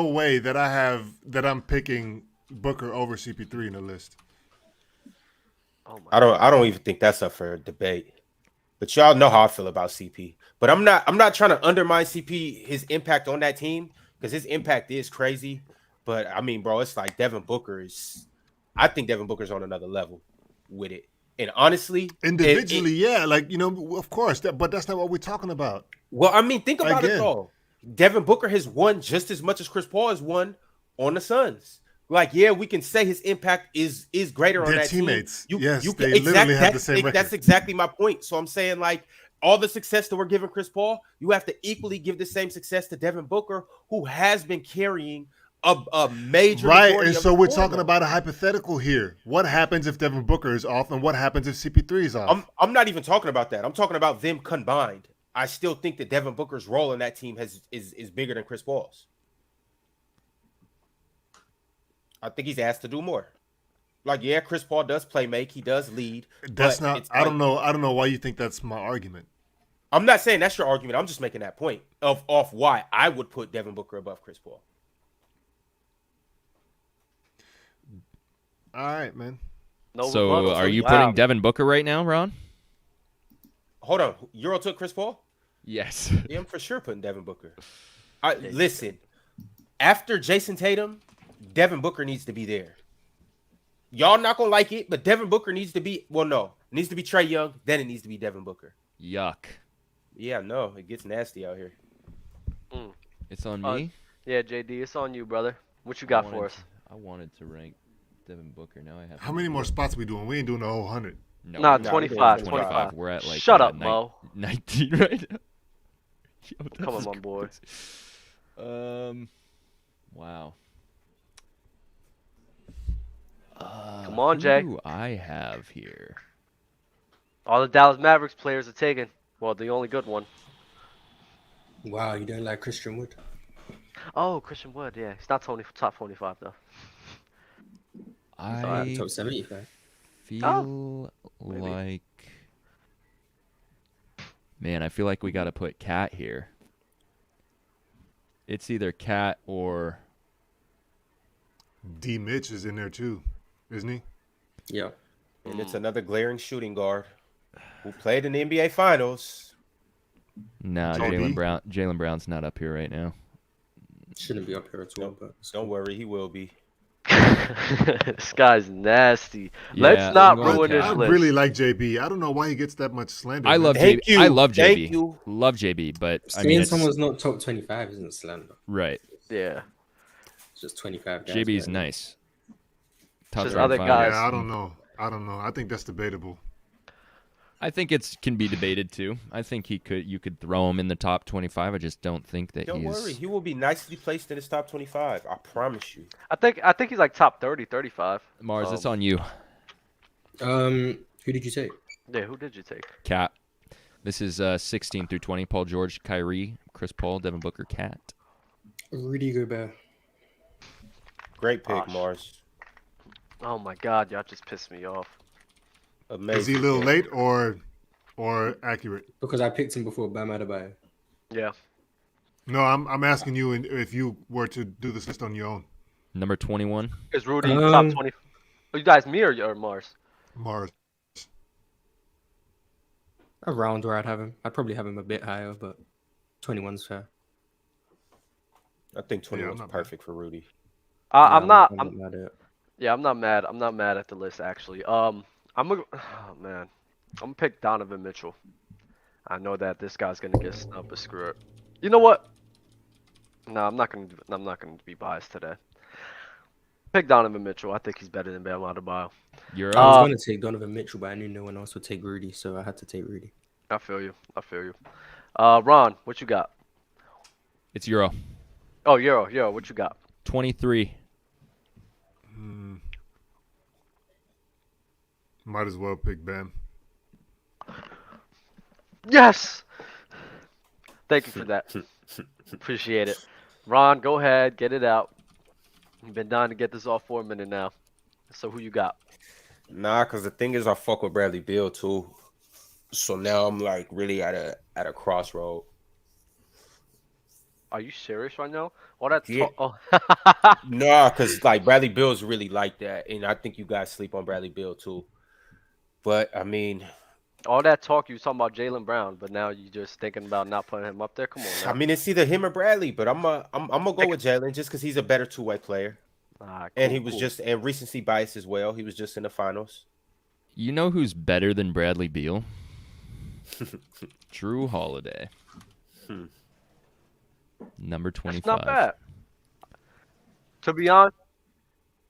way that I'm picking Booker over CP3 in the list. Oh my I don't even think that's up for debate. But y'all know how I feel about CP. But I'm not trying to undermine CP, his impact on that team, because his impact is crazy. But I mean, bro, it's like I think Devin Booker's on another level with it. And honestly, individually, of course, but that's not what we're talking about. Well, I mean, think about it though. Devin Booker has won just as much as Chris Paul has won on the Suns. Like, yeah, we can say his impact is greater on that teammates. Team. Yes, they literally have the same record. That's exactly my point. So I'm saying, like, all the success that we're giving Chris Paul, you have to equally give the same success to Devin Booker, who has been carrying a major and so we're talking about a hypothetical here. What happens if Devin Booker is off, and what happens if CP3 is off? I'm not even talking about that. I'm talking about them combined. I still think that Devin Booker's role in that team is bigger than Chris Paul's. I think he's asked to do more. Like, yeah, Chris Paul does play make, he does lead. That's not. I don't know why you think that's my argument. I'm not saying that's your argument. I'm just making that point of why I would put Devin Booker above Chris Paul. All right, man. So are you putting Devin Booker right now, Ron? Hold on. Euro took Chris Paul? Yes. Yeah, I'm for sure putting Devin Booker. Listen, after Jason Tatum, Devin Booker needs to be there. Y'all not going to like it, but Devin Booker needs to be, needs to be Trae Young, then it needs to be Devin Booker. Yuck. Yeah, no, it gets nasty out here. It's on me? Yeah, JD, it's on you, brother. What you got for us? I wanted to rank Devin Booker. Now I have. How many more spots we doing? We ain't doing the whole 100. No, nah, 25. We're at like shut up, Mo. 19 right now. Yo, come on, my boy. Wow. Come on, Jay. Who do I have here? All the Dallas Mavericks players are taken. Well, the only good one. Wow, you don't like Christian Wood? Oh, Christian Wood, yeah. He's not top 25, though. I top 75. Feel like... Man, I feel like we got to put Cat here. It's either Cat or... D. Mitch is in there, too. Isn't he? Yeah. And it's another glaring shooting guard. who played in the NBA Finals. No, JB? Jaylen Brown's not up here right now. Shouldn't be up here at all, but Don't worry, he will be. This guy's nasty. Yeah, Let's not well, ruin this I list. really like JB. I don't know why he gets that much slander. I man. love Thank JB. you. I love Thank JB. you. Love JB, but I saying mean, it's, someone's not top 25 isn't slander. right. Yeah. It's just 25 guys. JB's right? nice. Top Just other 25. guys. Yeah, I don't know. I think that's debatable. I think it can be debated too. I think you could throw him in the top 25. I just don't think that Don't worry, he will be nicely placed in his top 25. I promise you. I think he's like top 30, 35. Mars, it's on you. Who did you take? Yeah, who did you take? Cat. This is 16 through 20. Paul George, Kyrie, Chris Paul, Devin Booker, Cat. Rudy Gobert. Great pick, Gosh. Mars. Oh my God, y'all just pissed me off. Amazing. Is he a little pick. late or accurate? Because I picked him before Bam Adebayo. Yeah. No, I'm asking you if you were to do this list on your own. Number 21. Is Rudy top 20? Oh, you guys, me or Mars? Mars. Around where I'd have him. I'd probably have him a bit higher, but 21's fair. I think 21 is not bad. perfect for Rudy. I'm not. mad at it. Yeah, I'm not mad. I'm not mad at the list actually. I'm gonna. Oh man, I'm gonna pick Donovan Mitchell. I know that this guy's gonna get snubbed, but screw it. You know what? No, I'm not gonna be biased today. Pick Donovan Mitchell. I think he's better than Bam Adebayo. You're I was up. going to take Donovan Mitchell, but I knew no one else would take Rudy, so I had to take Rudy. I feel you. Ron, what you got? It's Euro. Oh, Euro, what you got? 23. Might as well pick Bam. Yes. Thank you for that. Appreciate it. Ron, go ahead, get it out. You've been dying to get this off for a minute now. So who you got? Nah, because the thing is, I fuck with Bradley Beal too. So now I'm like really at a crossroad. Are you serious right now? All that Yeah. talk. Oh. Nah, because like Bradley Beal's really like that, and I think you guys sleep on Bradley Beal too. But I mean, All that talk you was talking about Jaylen Brown, but now you just thinking about not putting him up there. Come on, I now. mean it's either him or Bradley, but I'm gonna go with Jalen just because he's a better two-way player, and he was just and recency bias as well. He was just in the finals. You know who's better than Bradley Beal? Drew Holiday. Number 25. It's not bad. To be honest,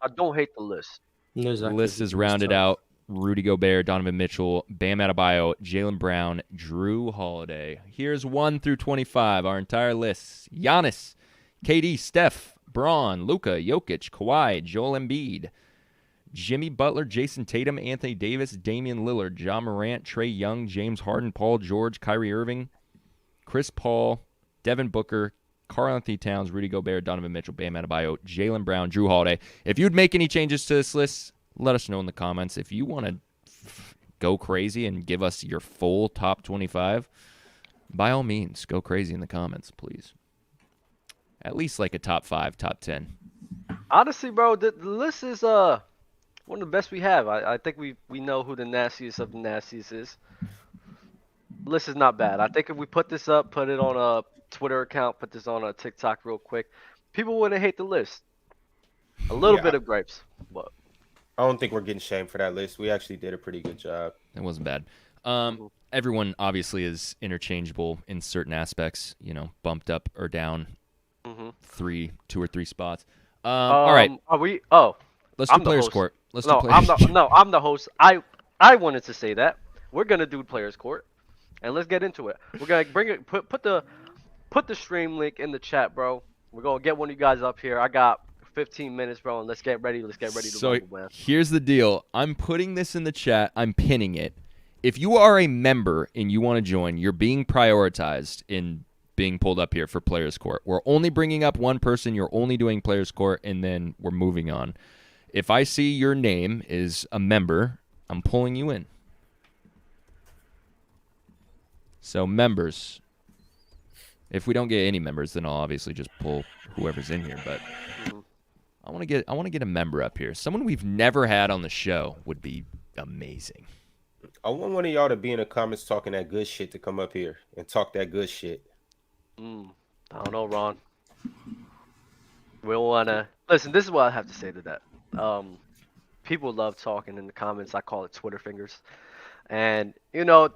I don't hate the list. No, The list is rounded out. Rudy Gobert, Donovan Mitchell, Bam Adebayo, Jaylen Brown, Drew Holiday. Here's 1 through 25, our entire list. Giannis, KD, Steph, Braun, Luka, Jokic, Kawhi, Joel Embiid, Jimmy Butler, Jason Tatum, Anthony Davis, Damian Lillard, Ja Morant, Trae Young, James Harden, Paul George, Kyrie Irving, Chris Paul, Devin Booker, Karl Anthony Towns, Rudy Gobert, Donovan Mitchell, Bam Adebayo, Jaylen Brown, Drew Holiday. If you'd make any changes to this list, let us know in the comments. If you want to go crazy and give us your full top 25, by all means, go crazy in the comments, please. At least like a top 5, top 10. Honestly, bro, the list is one of the best we have. I think we know who the nastiest of the nastiest is. The list is not bad. I think if we put this up, put it on a Twitter account, put this on a TikTok real quick, people wouldn't hate the list. A little bit of grapes, but I don't think we're getting shamed for that list. We actually did a pretty good job. It wasn't bad. Everyone obviously is interchangeable in certain aspects, bumped up or down 2 or 3 spots. All right. Are we? Oh, Let's I'm do the Players host. Court. Let's no, do Players I'm the host. I wanted to say that. We're gonna do Players Court, and let's get into it. We're gonna bring it. Put the stream link in the chat, bro. We're gonna get one of you guys up here. I got 15 minutes, bro, and let's get ready. Let's get ready to So rumble, man. here's the deal. I'm putting this in the chat. I'm pinning it. If you are a member and you want to join, you're being prioritized in being pulled up here for Players Court. We're only bringing up one person. You're only doing Players Court, and then we're moving on. If I see your name is a member, I'm pulling you in. So members, if we don't get any members, then I'll obviously just pull whoever's in here. But I want to get a member up here. Someone we've never had on the show would be amazing. I want one of y'all to be in the comments talking that good shit to come up here and talk that good shit. I don't know, Ron. We don't wanna listen. This is what I have to say to that. People love talking in the comments. I call it Twitter fingers, and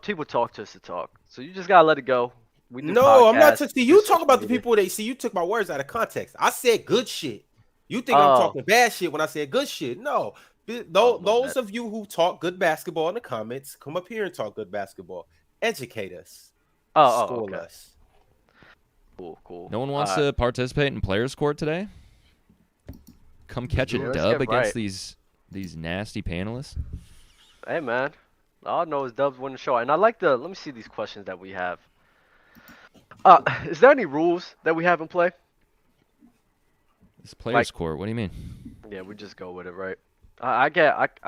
people talk to us to talk. So you just gotta let it go. We do No, I'm not. podcasts, See, we you do talk about social the media. people you took my words out of context. I said good shit. You think I'm Oh. talking bad shit when I said good shit? No. Those of you who talk good basketball in the comments, come up here and talk good basketball. Educate us. School Okay. us. Cool. No one wants to participate in Players Court today? Come catch a Let's dub get against right. these nasty panelists. Hey, man. All I know is Dubs win the show. And I like let me see these questions that we have. Is there any rules that we have in play? This Players Court, what do you mean? Yeah, we just go with it, right? I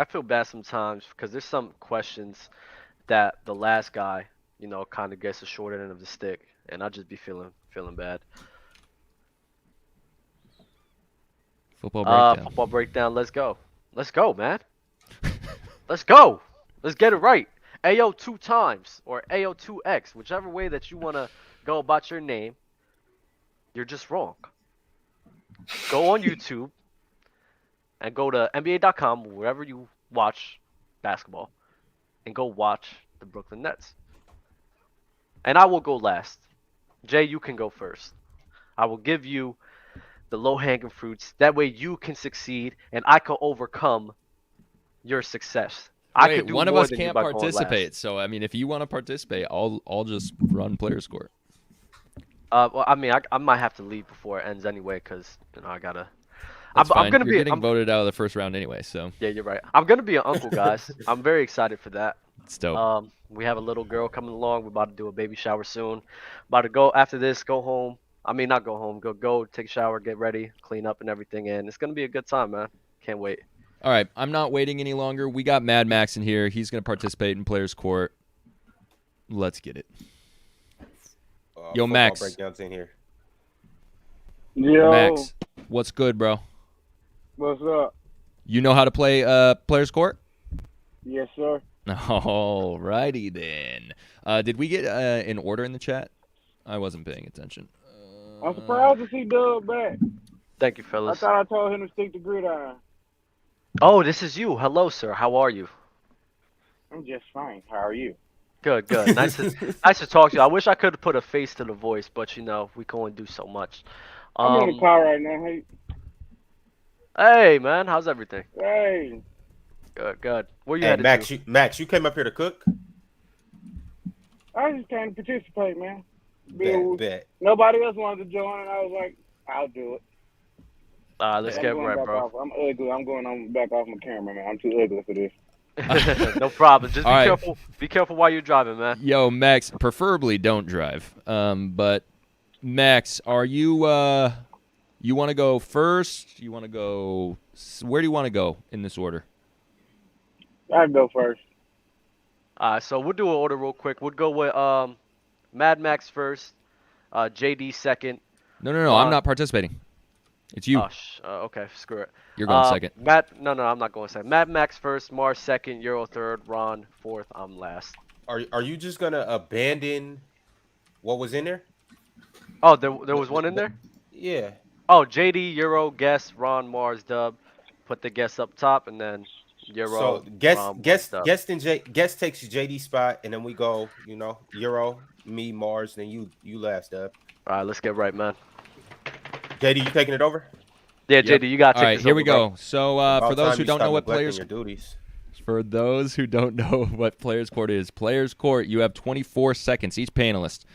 feel bad sometimes because there's some questions that the last guy, kind of gets the short end of the stick, and I just be feeling bad. Football breakdown. Football breakdown. Let's go, man. Let's go. Let's get it right. AO 2 times or AO 2X, whichever way that you want to go about your name, you're just wrong. Go on YouTube and go to NBA.com, wherever you watch basketball, and go watch the Brooklyn Nets. And I will go last. Jay, you can go first. I will give you the low-hanging fruits. That way you can succeed, and I can overcome your success. I Wait, could do one of more us than you can't by going participate. last. So I mean, if you want to participate, I'll just run Players Court. Well, I mean, I might have to leave before it ends anyway, because I gotta. That's fine. I'm gonna You're getting voted out of the first round anyway, so Yeah, you're right. I'm gonna be an uncle, guys. I'm very excited for that. it's dope. We have a little girl coming along. We're about to do a baby shower soon. About to go after this, go home. I mean, not go home. Go take a shower, get ready, clean up and everything, and it's gonna be a good time, man. Can't wait. All right, I'm not waiting any longer. We got Mad Max in here. He's going to participate in Players Court. Let's get it. Yo, Max. Breakdowns in here. Yo, Max, what's good, bro? what's up? You know how to play Players Court? Yes, sir. All righty then. Did we get an order in the chat? I wasn't paying attention. I'm surprised to see Doug back. Thank you, I fellas. thought I told him to stick to gridiron. Oh, this is you. Hello, sir. How are you? I'm just fine. How are you? Good. Nice to talk to you. I wish I could put a face to the voice, but we can only do so much. I'm in the car right now. Hey, man, how's everything? Hey, Good. Where you Hey, headed to? Max, you came up here to cook? I just came to participate, man. Bet. Nobody else wanted to join, and I was like, I'll do it. Let's get right, bro. I'm ugly. I'm going on back off my camera, man. I'm too ugly for this. No problem. Just be All right. careful. Be careful while you're driving, man. Yo, Max, preferably don't drive. But Max, are you you want to go first? You want to go? Where do you want to go in this order? I'll go first. So we'll do an order real quick. We'll go with Mad Max first, JD second. No. I'm not participating. It's you. Okay, screw it. You're going second. No, I'm not going second. Mad Max first, Mars second, Euro third, Ron fourth. I'm last. Are you just gonna abandon what was in there? Oh, there was one in there. Yeah. Oh, JD, Euro, guest, Ron, Mars, Dub. Put the guest up top, and then Euro. So Ron, Mars, Dub. guest takes JD spot, and then we go. Euro, me, Mars, then you last up. All right, let's get right, man. JD, you taking it over? Yeah, Yep. JD, you got to All take right, this here over, we bro. go. So for those who don't know what Players Court is, Players Court, you have 24 seconds each panelist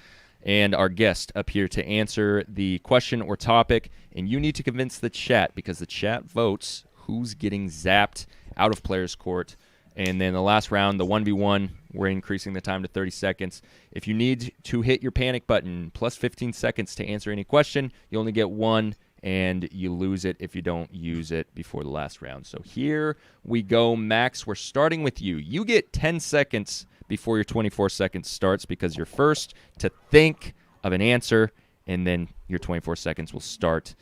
and our guest up here to answer the question or topic, and you need to convince the chat because the chat votes who's getting zapped out of Players Court. And then the last round, the 1v1, we're increasing the time to 30 seconds. If you need to hit your panic button, plus 15 seconds to answer any question, you only get one, and you lose it if you don't use it before the last round. So here we go, Max. We're starting with you. You get 10 seconds before your 24 seconds starts because you're first to think of an answer, and then your 24 seconds will start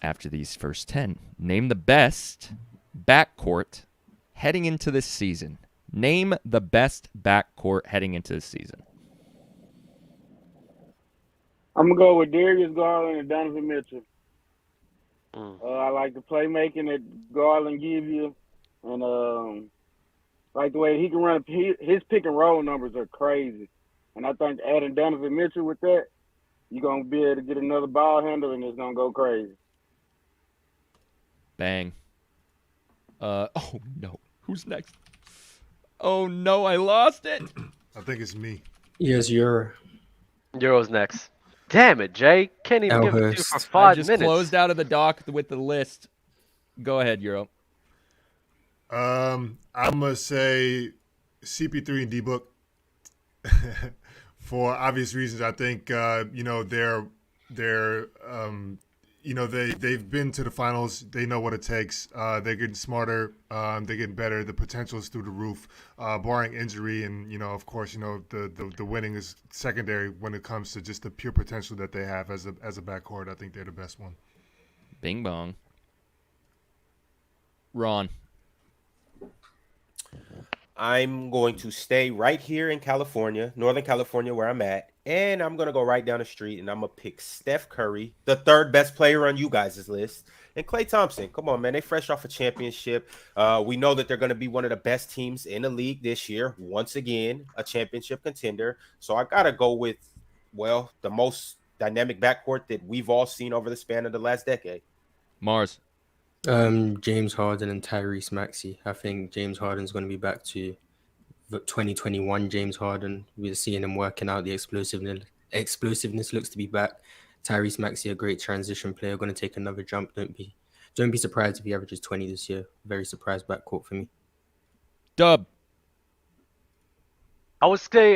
after these first 10. Name the best backcourt heading into this season. Name the best backcourt heading into the season. I'm gonna go with Darius Garland and Donovan Mitchell. Mm. I like the playmaking that Garland gives you, and like the way he can run. His pick and roll numbers are crazy, and I think adding Donovan Mitchell with that, you're gonna be able to get another ball handler, and it's gonna go crazy. Bang. Oh, no. Who's next? Oh, no, I lost it. I think it's me. Yes, you're Euro's next. Damn it, Jay. Can't even give it to you Elhurst. for I 5 just minutes. closed out of the doc with the list. Go ahead, Euro. I'm gonna say CP3 and D-Book for obvious reasons. I think they've been to the finals. They know what it takes. They're getting smarter. They're getting better. The potential's through the roof, barring injury, and of course, the winning is secondary when it comes to just the pure potential that they have as a backcourt. I think they're the best one. Bing bong. Ron. I'm going to stay right here in California, Northern California, where I'm at, and I'm going to go right down the street, and I'm going to pick Steph Curry, the third best player on you guys' list, and Klay Thompson. Come on, man. They fresh off a championship. We know that they're going to be one of the best teams in the league this year. Once again, a championship contender. So I got to go with, the most dynamic backcourt that we've all seen over the span of the last decade. Mars. James Harden and Tyrese Maxey. I think James Harden's going to be back to the 2021 James Harden. We're seeing him working out. The explosiveness looks to be back. Tyrese Maxey, a great transition player, going to take another jump. Don't be surprised if he averages 20 this year. Very surprised backcourt for me. Dub. I would say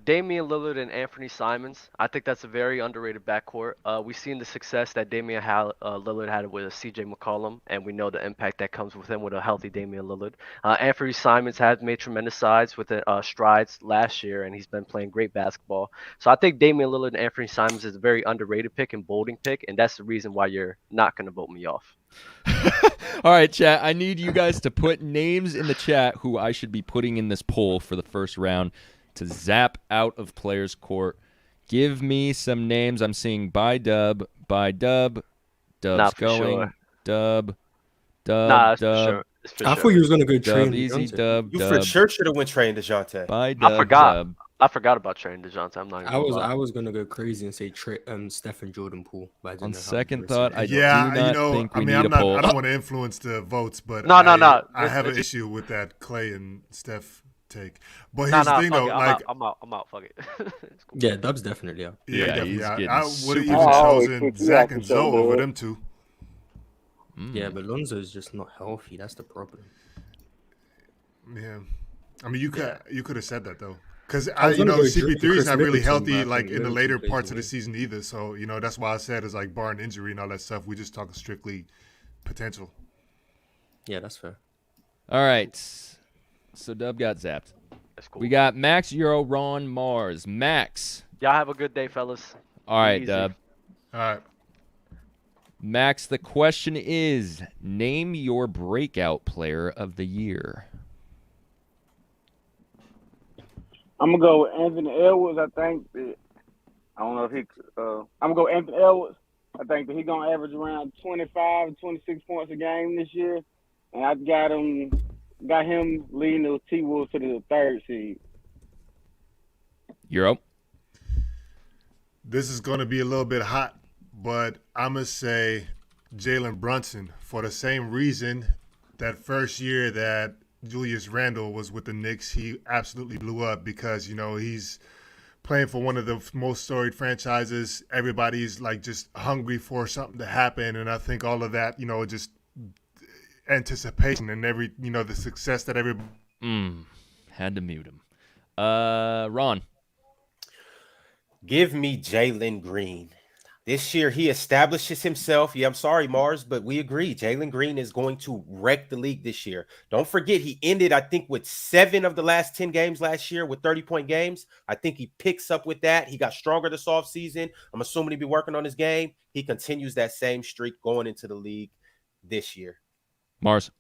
Damian Lillard and Anthony Simons. I think that's a very underrated backcourt. We've seen the success that Lillard had with CJ McCollum, and we know the impact that comes with him with a healthy Damian Lillard. Anthony Simons has made tremendous strides last year, and he's been playing great basketball. So I think Damian Lillard and Anthony Simons is a very underrated pick and bolding pick, and that's the reason why you're not going to vote me off. All right, chat. I need you guys to put names in the chat who I should be putting in this poll for the first round to zap out of players' court. Give me some names. I'm seeing by Dub. Dub's Not for going. sure. Dub. Nah, it's Dub. for sure. It's for I sure. thought you was going to go Dub. train Easy, Johnson. Dub. You Dub. for sure should have went Trey and DeJounte. By Dub. I forgot. Dub. I forgot about Trey and DeJounte. I'm not gonna lie. I was going to go crazy and say Steph and Jordan Poole. But I didn't On know how second to thought, I proceed. do not think we need I'm a not. poll. I don't want to influence the votes, but No. I have an It's- issue with that Clay and Steph take. But Nah, here's the thing, fuck though. it. Like, I'm out. Fuck it. It's cool. Yeah, Dub's definitely out. Yeah, definitely. he's getting I would have super even I always chosen put you Zach out and for Zoe sure, over bud. them two. Yeah, but Lonzo's just not healthy. That's the problem. Yeah, I mean, you could have said that though, because I was gonna go CP3 Chris is not really Middleton, healthy but I like think in the Middleton later plays parts of away. the season either. So that's why I said it's like barring injury and all that stuff. We just talking strictly potential. Yeah, that's fair. All right. So Dub got zapped. That's cool. We got Max, Euro, Ron, Mars. Max. Y'all have a good day, fellas. All right, Easy. Dub. All right, Max, the question is, name your breakout player of the year. I'm gonna go with Anthony Edwards. I think that I don't know if he. I'm gonna go Anthony Edwards. I think that he's gonna average around 25, 26 points a game this year, and I got him leading the T-Wolves to the 3rd seed. Euro. this is going to be a little bit hot, but I'm gonna say Jalen Brunson for the same reason. That first year that Julius Randle was with the Knicks, he absolutely blew up because, he's playing for one of the most storied franchises. Everybody's like just hungry for something to happen. And I think all of that, just anticipation and the success that everybody. Had to mute him. Ron. Give me Jalen Green. This year, he establishes himself. Yeah, I'm sorry, Mars, but we agree. Jalen Green is going to wreck the league this year. Don't forget, he ended, I think, with 7 of the last 10 games last year with 30-point games. I think he picks up with that. He got stronger this offseason. I'm assuming he'll be working on his game. He continues that same streak going into the league this year. Mars.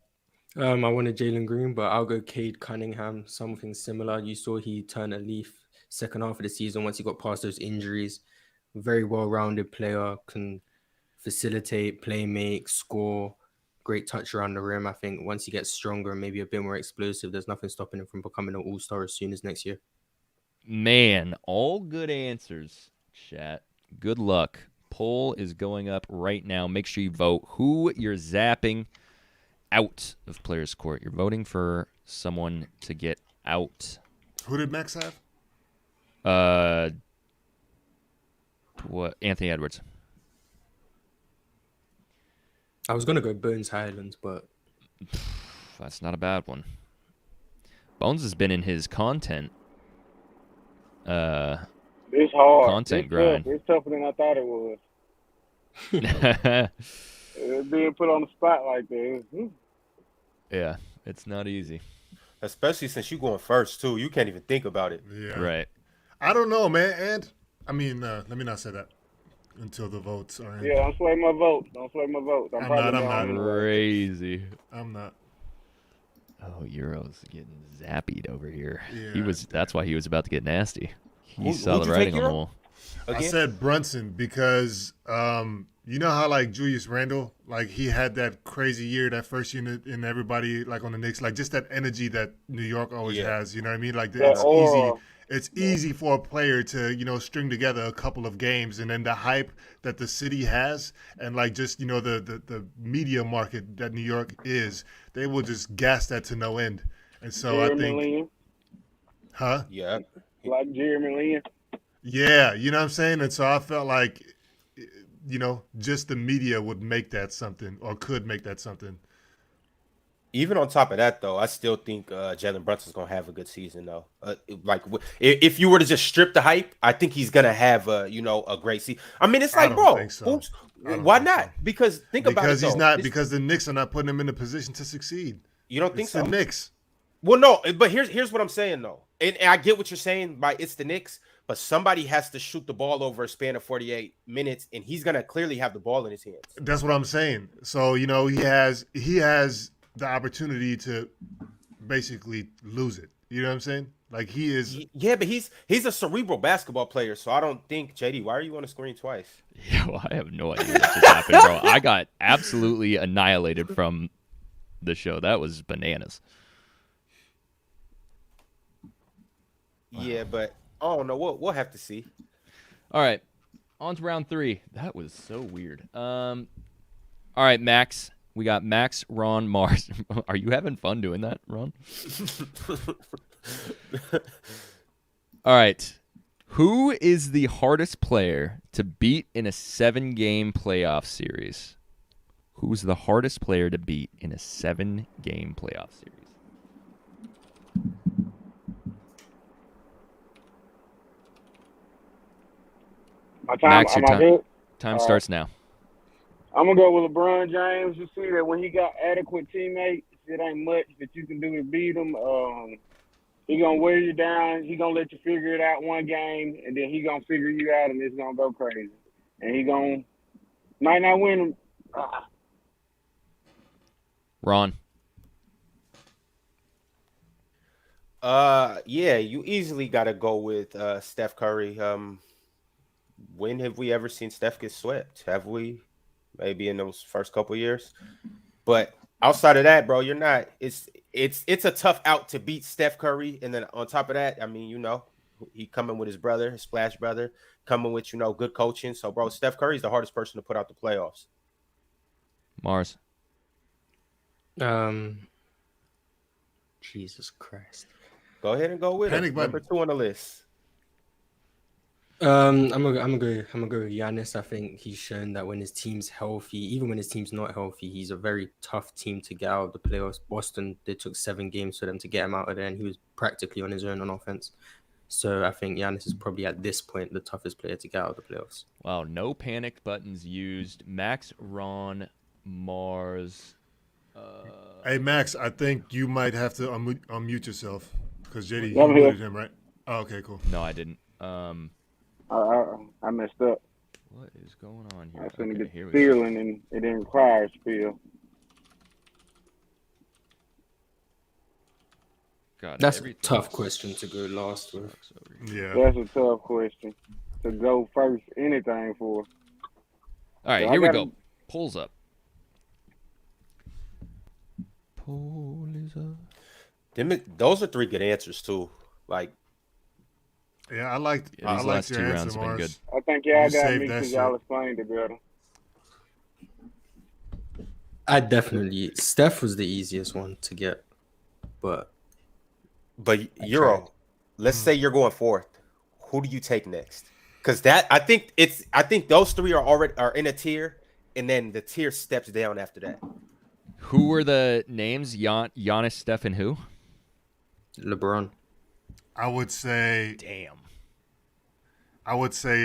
I wanted Jalen Green, but I'll go Cade Cunningham, something similar. You saw he turn a leaf second half of the season once he got past those injuries. Very well-rounded player, can facilitate, play make, score, great touch around the rim. I think once he gets stronger and maybe a bit more explosive, there's nothing stopping him from becoming an all-star as soon as next year. Man, all good answers, chat. Good luck. Poll is going up right now. Make sure you vote who you're zapping out of Players Court. You're voting for someone to get out. Who did Max have? What? Anthony Edwards. I was going to go Bones Highlands, but That's not a bad one. Bones has been in his content. It's hard. Content it's grind. Tough. It's tougher than I thought it was. Being put on the spot like that. Yeah, it's not easy. Especially since you going first too. You can't even think about it. Yeah. Right. I don't know, man. And I mean, let me not say that until the votes are in. Yeah, don't sway my vote. Don't sway my vote. I'm probably not. wrong. Crazy. I'm not. Oh, Euro's getting zapped over here. Yeah. That's why he was about to get nasty. He Who'd saw the you take, writing on the Euro? wall. Again? I said Brunson because you know how like Julius Randle, like he had that crazy year, that first year, and everybody like on the Knicks, like just that energy that New York always has. You know what I mean? Like That it's aura. easy. It's easy for a player to string together a couple of games, and then the hype that the city has, and like just the media market that New York is, they will just gas that to no end. And so I Jeremy think, Lin. huh? Yeah. Like Jeremy Lin. Yeah, you know what I'm saying? And so I felt like, just the media would make that something or could make that something. Even on top of that, though, I still think Jalen Brunson's gonna have a good season, though. If you were to just strip the hype, I think he's gonna have a great season. I mean, it's I like, don't bro, think so. I don't why think not? so. Because think about it, Because he's though. not. Because the Knicks are not putting him in a position to succeed. You don't think It's so? the Knicks. Well, no, but here's what I'm saying, though, and I get what you're saying by it's the Knicks, but somebody has to shoot the ball over a span of 48 minutes, and he's gonna clearly have the ball in his hands. That's what I'm saying. So he has the opportunity to basically lose it. You know what I'm saying? Like he is. Yeah, but he's a cerebral basketball player, so I don't think JD. Why are you on the screen twice? Yeah, well, I have no idea what just happened, bro. I got absolutely annihilated from the show. That was bananas. Yeah, but I don't know. We'll have to see. All right, on to round 3. That was so weird. All right, Max. We got Max, Ron, Mars. Are you having fun doing that, Ron? All right. Who is the hardest player to beat in a 7-game playoff series? Who's the hardest player to beat in a 7-game playoff series? My time, Max, your am I time. good? Time starts now. I'm gonna go with LeBron James. You see that when he got adequate teammates, it ain't much that you can do to beat him. He gonna wear you down. He gonna let you figure it out one game, and then he gonna figure you out, and it's gonna go crazy. And he might not win him. Ron. Yeah, you easily got to go with Steph Curry. When have we ever seen Steph get swept? Have we? Maybe in those first couple years. But outside of that, bro, you're not. It's a tough out to beat Steph Curry, and then on top of that, I mean, he coming with his brother, his Splash brother, coming with good coaching. So, bro, Steph Curry's the hardest person to put out the playoffs. Mars. Jesus Christ. Go ahead and go with Panic it. button. Number 2 on the list. I'm gonna go with Giannis. I think he's shown that when his team's healthy, even when his team's not healthy, he's a very tough team to get out of the playoffs. Boston, they took 7 games for them to get him out of there, and he was practically on his own on offense. So I think Giannis is probably at this point the toughest player to get out of the playoffs. Wow, no panic buttons used. Max, Ron, Mars. Hey Max, I think you might have to unmute yourself because JD, you I'm here. muted him, right? Oh, okay, cool. No, I didn't. I messed up. What is going on I here? was gonna Okay, get here we go. stealing, and it didn't require a spill. God, That's a everything tough else question to go last with. sucks over here. Yeah. That's a tough question to go first. Anything for. All right, So I here we gotta- go. Polls up. Poll is up. Those are 3 good answers too. Like, Yeah, I liked Yeah, these last your 2 answer, rounds have been Mars. good. I think y'all You got saved me that because y'all shit. explained it better. I definitely Steph was the easiest one to get, but Euro, let's say you're going 4th. Who do you take next? Because I think those 3 are in a tier, and then the tier steps down after that. Who were the names? Giannis, Steph, and who? LeBron. I would say Damn.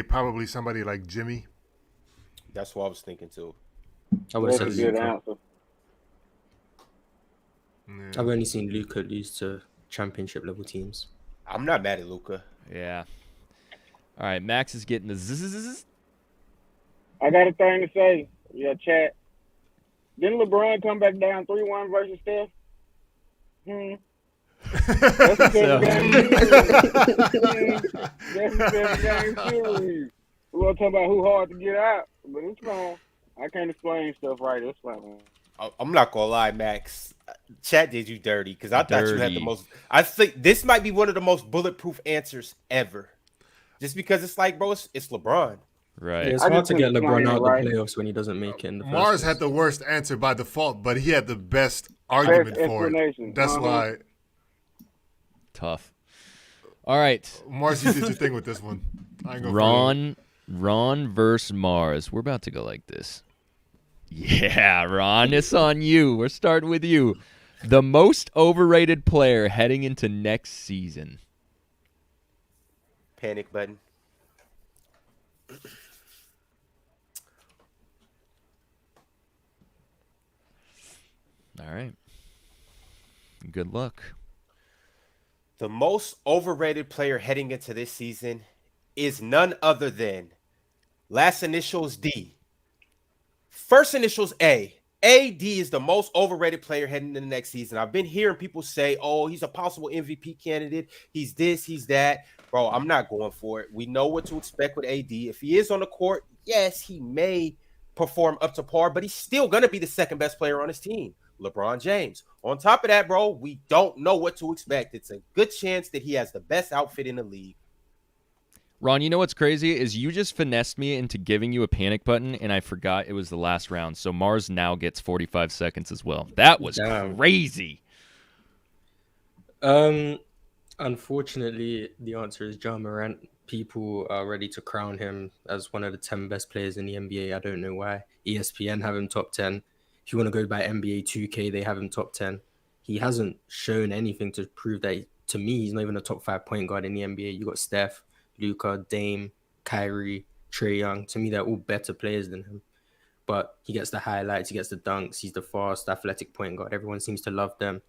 probably somebody like Jimmy. That's what I was thinking too. I would have That's a said good Luka. answer. Yeah. I've only seen Luka lose to championship level teams. I'm not mad at Luka. Yeah. All right, Max is getting the zzz. I got a thing to say. Yeah, chat. Didn't LeBron come back down 3-1 versus Steph? That's a 7-game series. That's a 7-game series. We're going to talk about who hard to get out, but it's fine. I can't explain stuff right. It's fine. I'm not gonna lie, Max. Chat did you dirty because I thought you had the Dirty. most. I think this might be one of the most bulletproof answers ever. Just because it's like, bro, it's LeBron. Right. It's I hard just to get couldn't LeBron explain out it of right. the playoffs when he doesn't make it in the first Mars place. had the worst answer by default, but he had the best argument for it. explanation. That's Uh-huh. why, Tough. All right. Mars, you did your thing with this one. I ain't gonna Ron versus Mars. We're about to go like this. Yeah, Ron, it's on you. We're starting with you. The most overrated player heading into next season. Panic button. All right. Good luck. The most overrated player heading into this season is none other than last initials D, first initials A. AD is the most overrated player heading into the next season. I've been hearing people say, oh, he's a possible MVP candidate. He's this, he's that. Bro, I'm not going for it. We know what to expect with AD. If he is on the court, yes, he may perform up to par, but he's still going to be the second best player on his team, LeBron James. On top of that, bro, we don't know what to expect. It's a good chance that he has the best outfit in the league. Ron, you know what's crazy is you just finessed me into giving you a panic button, and I forgot it was the last round. So Mars now gets 45 seconds as well. That was Damn. crazy. Unfortunately, the answer is Ja Morant. People are ready to crown him as one of the 10 best players in the NBA. I don't know why. ESPN have him top 10. If you want to go by NBA 2K, they have him top 10. He hasn't shown anything to prove that, to me, he's not even a top 5 point guard in the NBA. You got Steph, Luka, Dame, Kyrie, Trae Young. To me, they're all better players than him. But he gets the highlights, he gets the dunks, he's the fast, athletic point guard. Everyone seems to love them.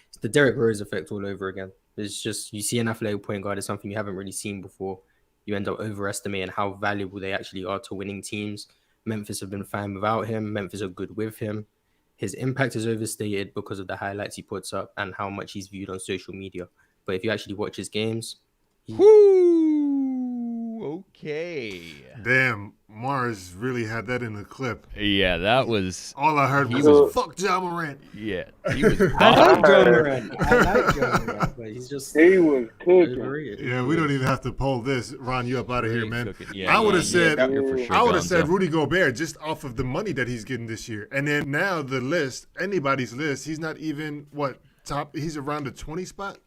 It's the Derrick Rose effect all over again. It's just, you see an athletic point guard is something you haven't really seen before. You end up overestimating how valuable they actually are to winning teams. Memphis have been fine without him. Memphis are good with him. His impact is overstated because of the highlights he puts up and how much he's viewed on social media. But if you actually watch his games, Whoo! Okay. Damn, Mars really had that in the clip. Yeah, that was. All I heard He was, was- fuck Ja Morant. Yeah, he was. I like Ja heard- Morant. I like Ja Morant, but he's just He was cooking. overrated. Yeah, we don't even have to poll this. Ron, you up out of here, Really man. cooking. Yeah, I would have yeah, said, yeah, you're for sure I would have Gonzo. said Rudy Gobert just off of the money that he's getting this year. And then now the list, anybody's list, he's not even top. He's around the 20 spot.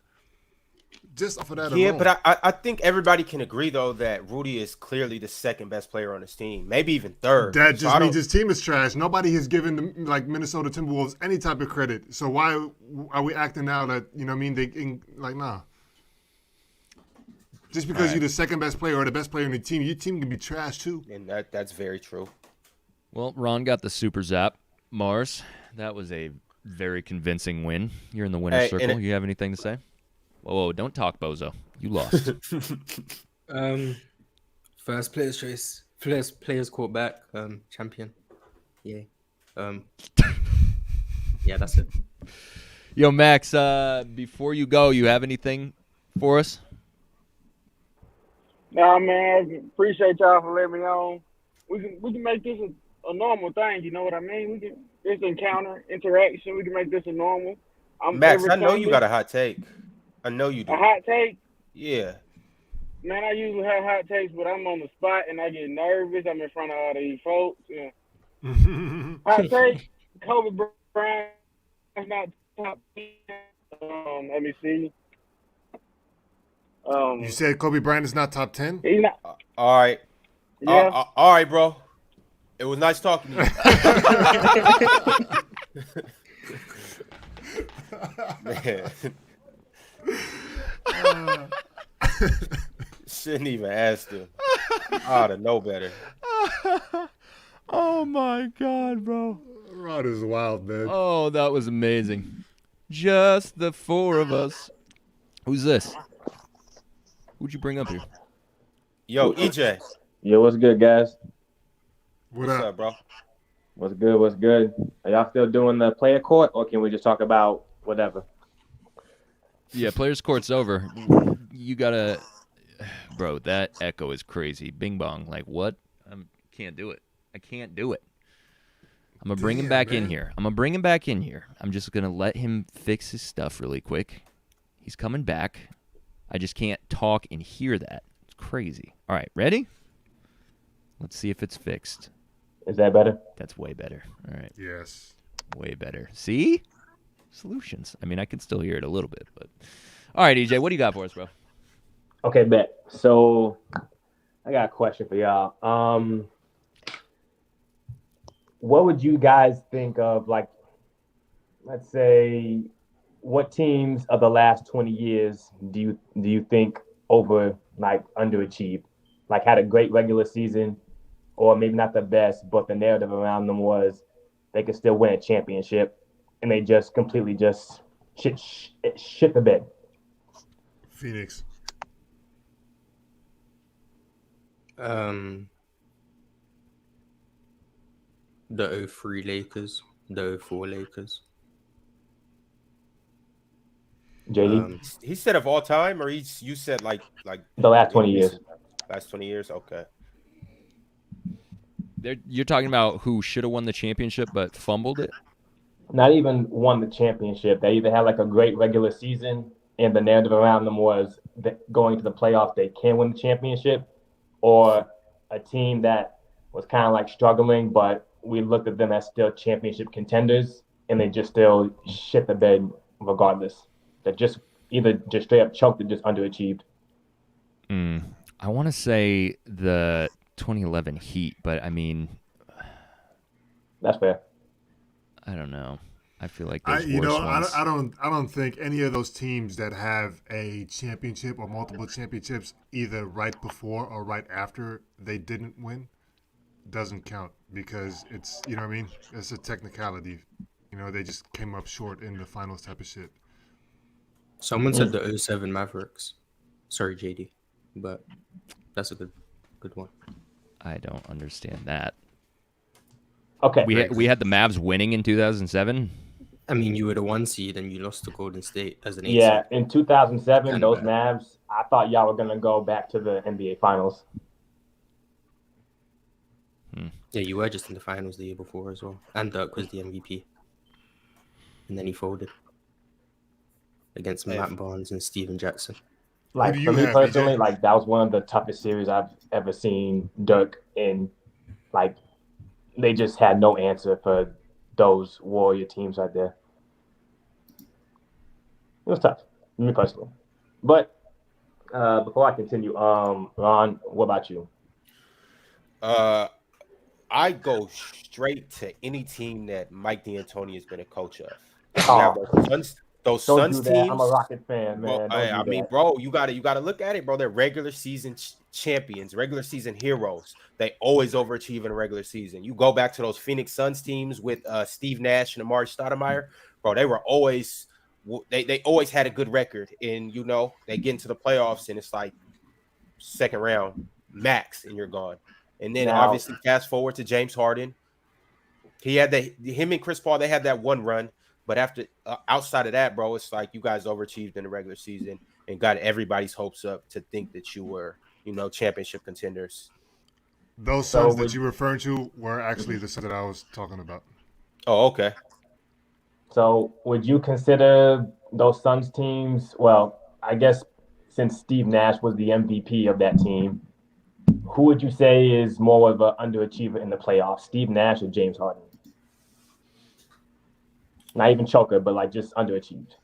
Just off of that Yeah, alone. but I think everybody can agree, though, that Rudy is clearly the second best player on his team, maybe even third. That So just I means don't- his team is trash. Nobody has given the Minnesota Timberwolves any type of credit. So why are we acting now that nah? Just because you're the second best player or the best player on the team, your team can be trash too. And that's very true. Well, Ron got the super zap. Mars, that was a very convincing win. You're in the winner's Hey, and circle. it- You have anything to say? Whoa, don't talk, bozo. You lost. First player's choice. First players caught back. Champion. Yeah. Yeah, that's it. Yo, Max, before you go, you have anything for us? Nah, man, appreciate y'all for letting me on. We can make this a normal thing. You know what I mean? We can this interaction. We can make this a normal. Max, every I know you Sunday, got a hot take. I know you do. a hot take. Yeah. Man, I usually have hot takes, but I'm on the spot and I get nervous. I'm in front of all these folks. Yeah. Hot take: Kobe Bryant is not top 10. Let me see. You said Kobe Bryant is not top 10? He's not. All right. Yeah. All right, bro. It was nice talking to you. Man. Shouldn't even ask him. I ought to know better. Oh my God, bro. Rod is wild, man. Oh, that was amazing. Just the four of us. Who's this? Who'd you bring up here? Yo, EJ. Yo, what's good, guys? What What's up? up, bro? What's good? What's good? Are y'all still doing the player court, or can we just talk about whatever? Yeah, players' court's over. You gotta, bro. That echo is crazy. Bing bong. Like what? I can't do it. I can't do it. I'm gonna bring him back in here. I'm just gonna let him fix his stuff really quick. He's coming back. I just can't talk and hear that. It's crazy. All right, ready? Let's see if it's fixed. Is that better? That's way better. All right. Yes. Way better. See? Solutions. I mean, I can still hear it a little bit, but all right, EJ, what do you got for us, bro? Okay, bet. So I got a question for y'all. What would you guys think of, like, let's say, what teams of the last 20 years do you think underachieved? Like, had a great regular season, or maybe not the best, but the narrative around them was they could still win a championship, and they just completely just shit the bed. Phoenix. The 03 Lakers, the 04 Lakers. JD? He said of all time, or you said like The last 20 years. Last 20 years, okay. You're talking about who should have won the championship but fumbled it? Not even won the championship. They either had like a great regular season, and the narrative around them was that going to the playoffs, they can win the championship, or a team that was kind of like struggling, but we looked at them as still championship contenders, and they just still shit the bed regardless. They just either just straight up choked or just underachieved. I want to say the 2011 Heat, but I mean, That's fair. I don't know. I feel like there's I worse ones. don't think any of those teams that have a championship or multiple championships either right before or right after they didn't win doesn't count, because it's, you know what I mean? It's a technicality. You know, they just came up short in the finals type of shit. Someone said the 07 Mavericks. Sorry, JD, but that's a good one. I don't understand that. Okay. We had the Mavs winning in 2007. I mean, you were the 1 seed and you lost to Golden State as an 8 Yeah, seed. in 2007, Kinda those bad. Mavs, I thought y'all were going to go back to the NBA Finals. Yeah, you were just in the finals the year before as well. And Dirk was the MVP. And then he folded against Matt Barnes and Steven Jackson. Like, do for you me have, personally, BJ? like, that was one of the toughest series I've ever seen Dirk in. Like, they just had no answer for those Warrior teams right there. It was tough, me personally. But before I continue, Ron, what about you? I go straight to any team that Mike D'Antoni has been a coach of. You have those Don't Suns do that. teams. I'm a Rocket fan, man. Bro, I mean, bro, you gotta look at it, bro. They're regular season champions, regular season heroes. They always overachieve in a regular season. You go back to those Phoenix Suns teams with Steve Nash and Amari Stoudemire, bro. They were always they always had a good record, and you know they get into the playoffs and it's like second round max, and you're gone. And then obviously fast forward to James Harden. He had him and Chris Paul. They had that one run. But after outside of that, bro, it's like you guys overachieved in the regular season and got everybody's hopes up to think that you were, championship contenders. Those Suns that you're referring to were actually the Suns that I was talking about. Oh, okay. So would you consider those Suns teams? Well, I guess since Steve Nash was the MVP of that team, who would you say is more of an underachiever in the playoffs, Steve Nash or James Harden? Not even choker, but like just underachieved.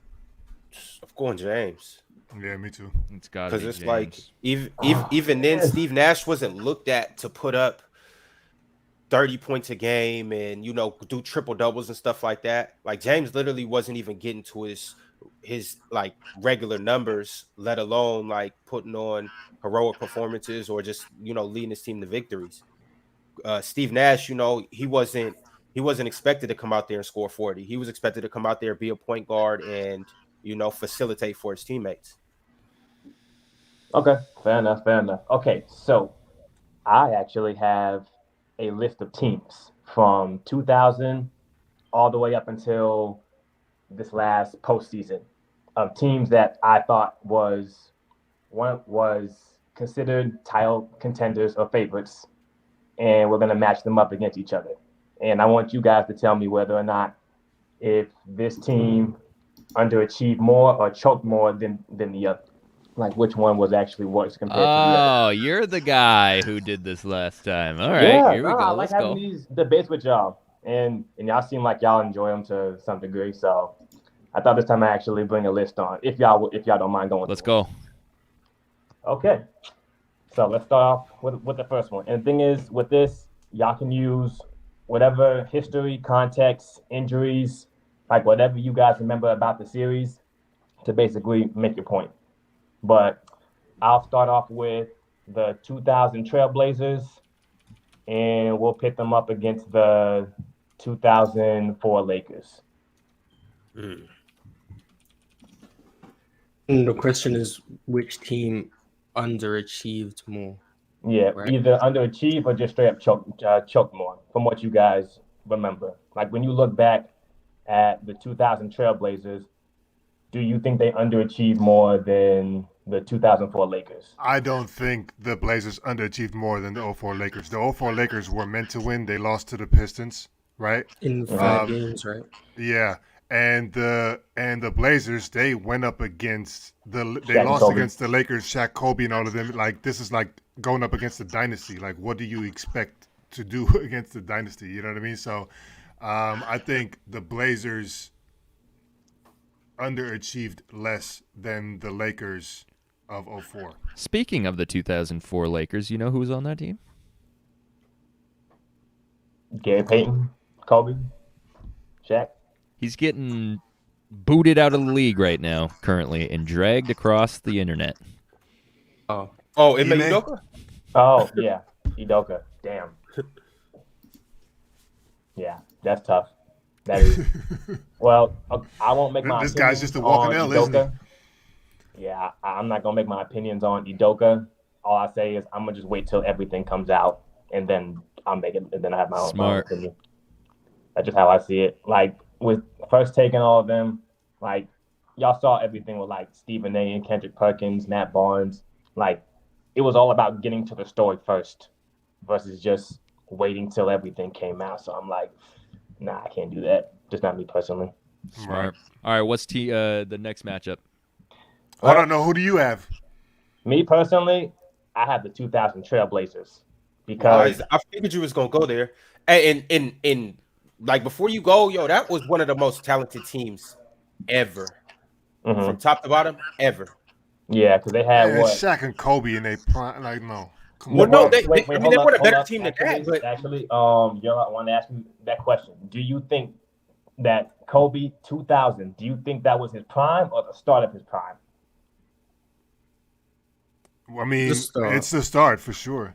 I'm going James. Yeah, me too. It's got because it's like even then, Steve Nash wasn't looked at to put up 30 points a game and do triple doubles and stuff like that. Like James literally wasn't even getting to his like regular numbers, let alone like putting on heroic performances or just leading his team to victories. Steve Nash, he wasn't expected to come out there and score 40. He was expected to come out there, be a point guard, and facilitate for his teammates. Okay, fair enough. Okay, so I actually have a list of teams from 2000 all the way up until this last postseason of teams that I thought was considered title contenders or favorites, and we're going to match them up against each other. And I want you guys to tell me whether or not if this team underachieved more or choked more than the other. Like which one was actually worse compared to the other. Oh, you're the guy who did this last time. All right, here we go. I like having these debates with y'all, and y'all seem like y'all enjoy them to some degree. So I thought this time I actually bring a list on. If y'all don't mind going. Let's go. Okay, so let's start off with the first one. And the thing is, with this, y'all can use whatever history, context, injuries, like whatever you guys remember about the series to basically make your point. But I'll start off with the 2000 Trailblazers, and we'll pit them up against the 2004 Lakers. And the question is, which team underachieved more? Yeah, right? Either underachieved or just straight up choked more, from what you guys remember. Like when you look back at the 2000 Trailblazers, do you think they underachieved more than the 2004 Lakers? I don't think the Blazers underachieved more than the 04 Lakers. The 04 Lakers were meant to win. They lost to the Pistons, right? In 5 games, right? Yeah. And the Blazers, they went up against they lost Kobe. against the Lakers, Shaq, Kobe, and all of them. Like this is like going up against the dynasty. Like what do you expect to do against the dynasty? You know what I mean? So I think the Blazers underachieved less than the Lakers of 04. Speaking of the 2004 Lakers, you know who was on that team? Gary Payton, Kobe, Shaq. He's getting booted out of the league right now, currently, and dragged across the internet. Ime Udoka? Oh, yeah. Udoka. Damn. Yeah, that's tough. That is. Well, I won't make my This opinions guy's just a walking on L, isn't he? Udoka. Yeah, I'm not going to make my opinions on Udoka. All I say is I'm going to just wait till everything comes out, and then I'll make it, and then I have my own opinion. That's just how I see it. Like, with first taking all of them, like, y'all saw everything with, like, Stephen A. and Kendrick Perkins, Matt Barnes. Like, it was all about getting to the story first versus just waiting till everything came out. So I'm like, nah, I can't do that. Just not me personally. Smart. All right, what's the next matchup? I don't know. Who do you have? Me personally, I have the 2000 Trailblazers because I figured you was gonna go there. And like before you go, yo, that was one of the most talented teams ever, from top to bottom, ever. Yeah, because they had what? Shaq and Kobe in their prime. Like no. Well, no, they were a better up. team than that. But actually, I want to ask you that question. Do you think that Kobe 2000? Do you think that was his prime or the start of his prime? I mean, it's the start for sure.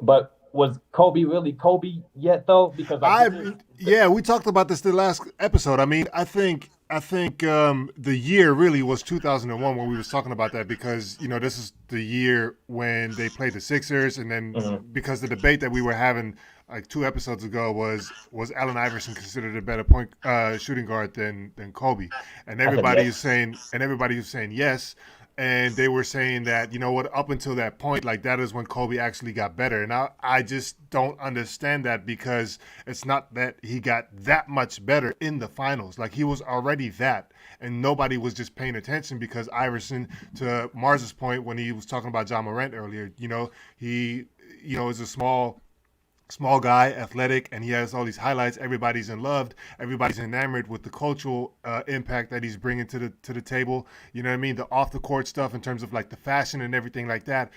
But was Kobe really Kobe yet, though? Because we talked about this the last episode. I mean, I think I think the year really was 2001 when we was talking about that, because this is the year when they played the Sixers, and then because the debate that we were having like 2 episodes ago was Allen Iverson considered a better shooting guard than Kobe, and everybody is saying yes. And they were saying that, up until that point, like that is when Kobe actually got better. And I just don't understand that, because it's not that he got that much better in the finals. Like, he was already that. And nobody was just paying attention, because Iverson, to Mars's point when he was talking about Ja Morant earlier, he, is a small guy, athletic, and he has all these highlights. Everybody's in love. Everybody's enamored with the cultural impact that he's bringing to the table. You know what I mean? The off the court stuff in terms of like the fashion and everything like that.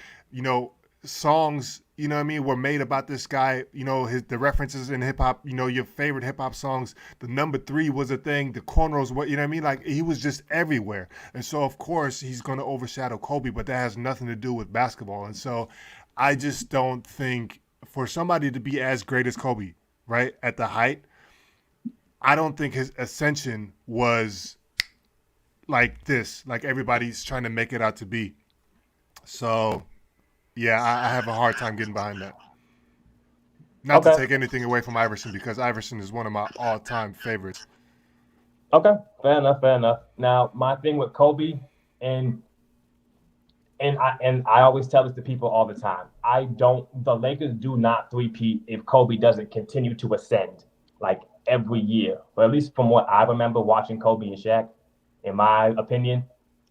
Songs, were made about this guy. The references in hip hop. Your favorite hip hop songs. The number 3 was a thing. The cornrows, what you know what I mean? Like, he was just everywhere. And so of course he's going to overshadow Kobe, but that has nothing to do with basketball. And so I just don't think, for somebody to be as great as Kobe, right, at the height, I don't think his ascension was like this, like everybody's trying to make it out to be. So, yeah, I have a hard time getting behind that. Not to take anything away from Iverson, because Iverson is one of my all-time favorites. Okay, fair enough. Now, my thing with Kobe, and I always tell this to people all the time. The Lakers do not three-peat if Kobe doesn't continue to ascend like every year. Or at least from what I remember watching Kobe and Shaq, in my opinion,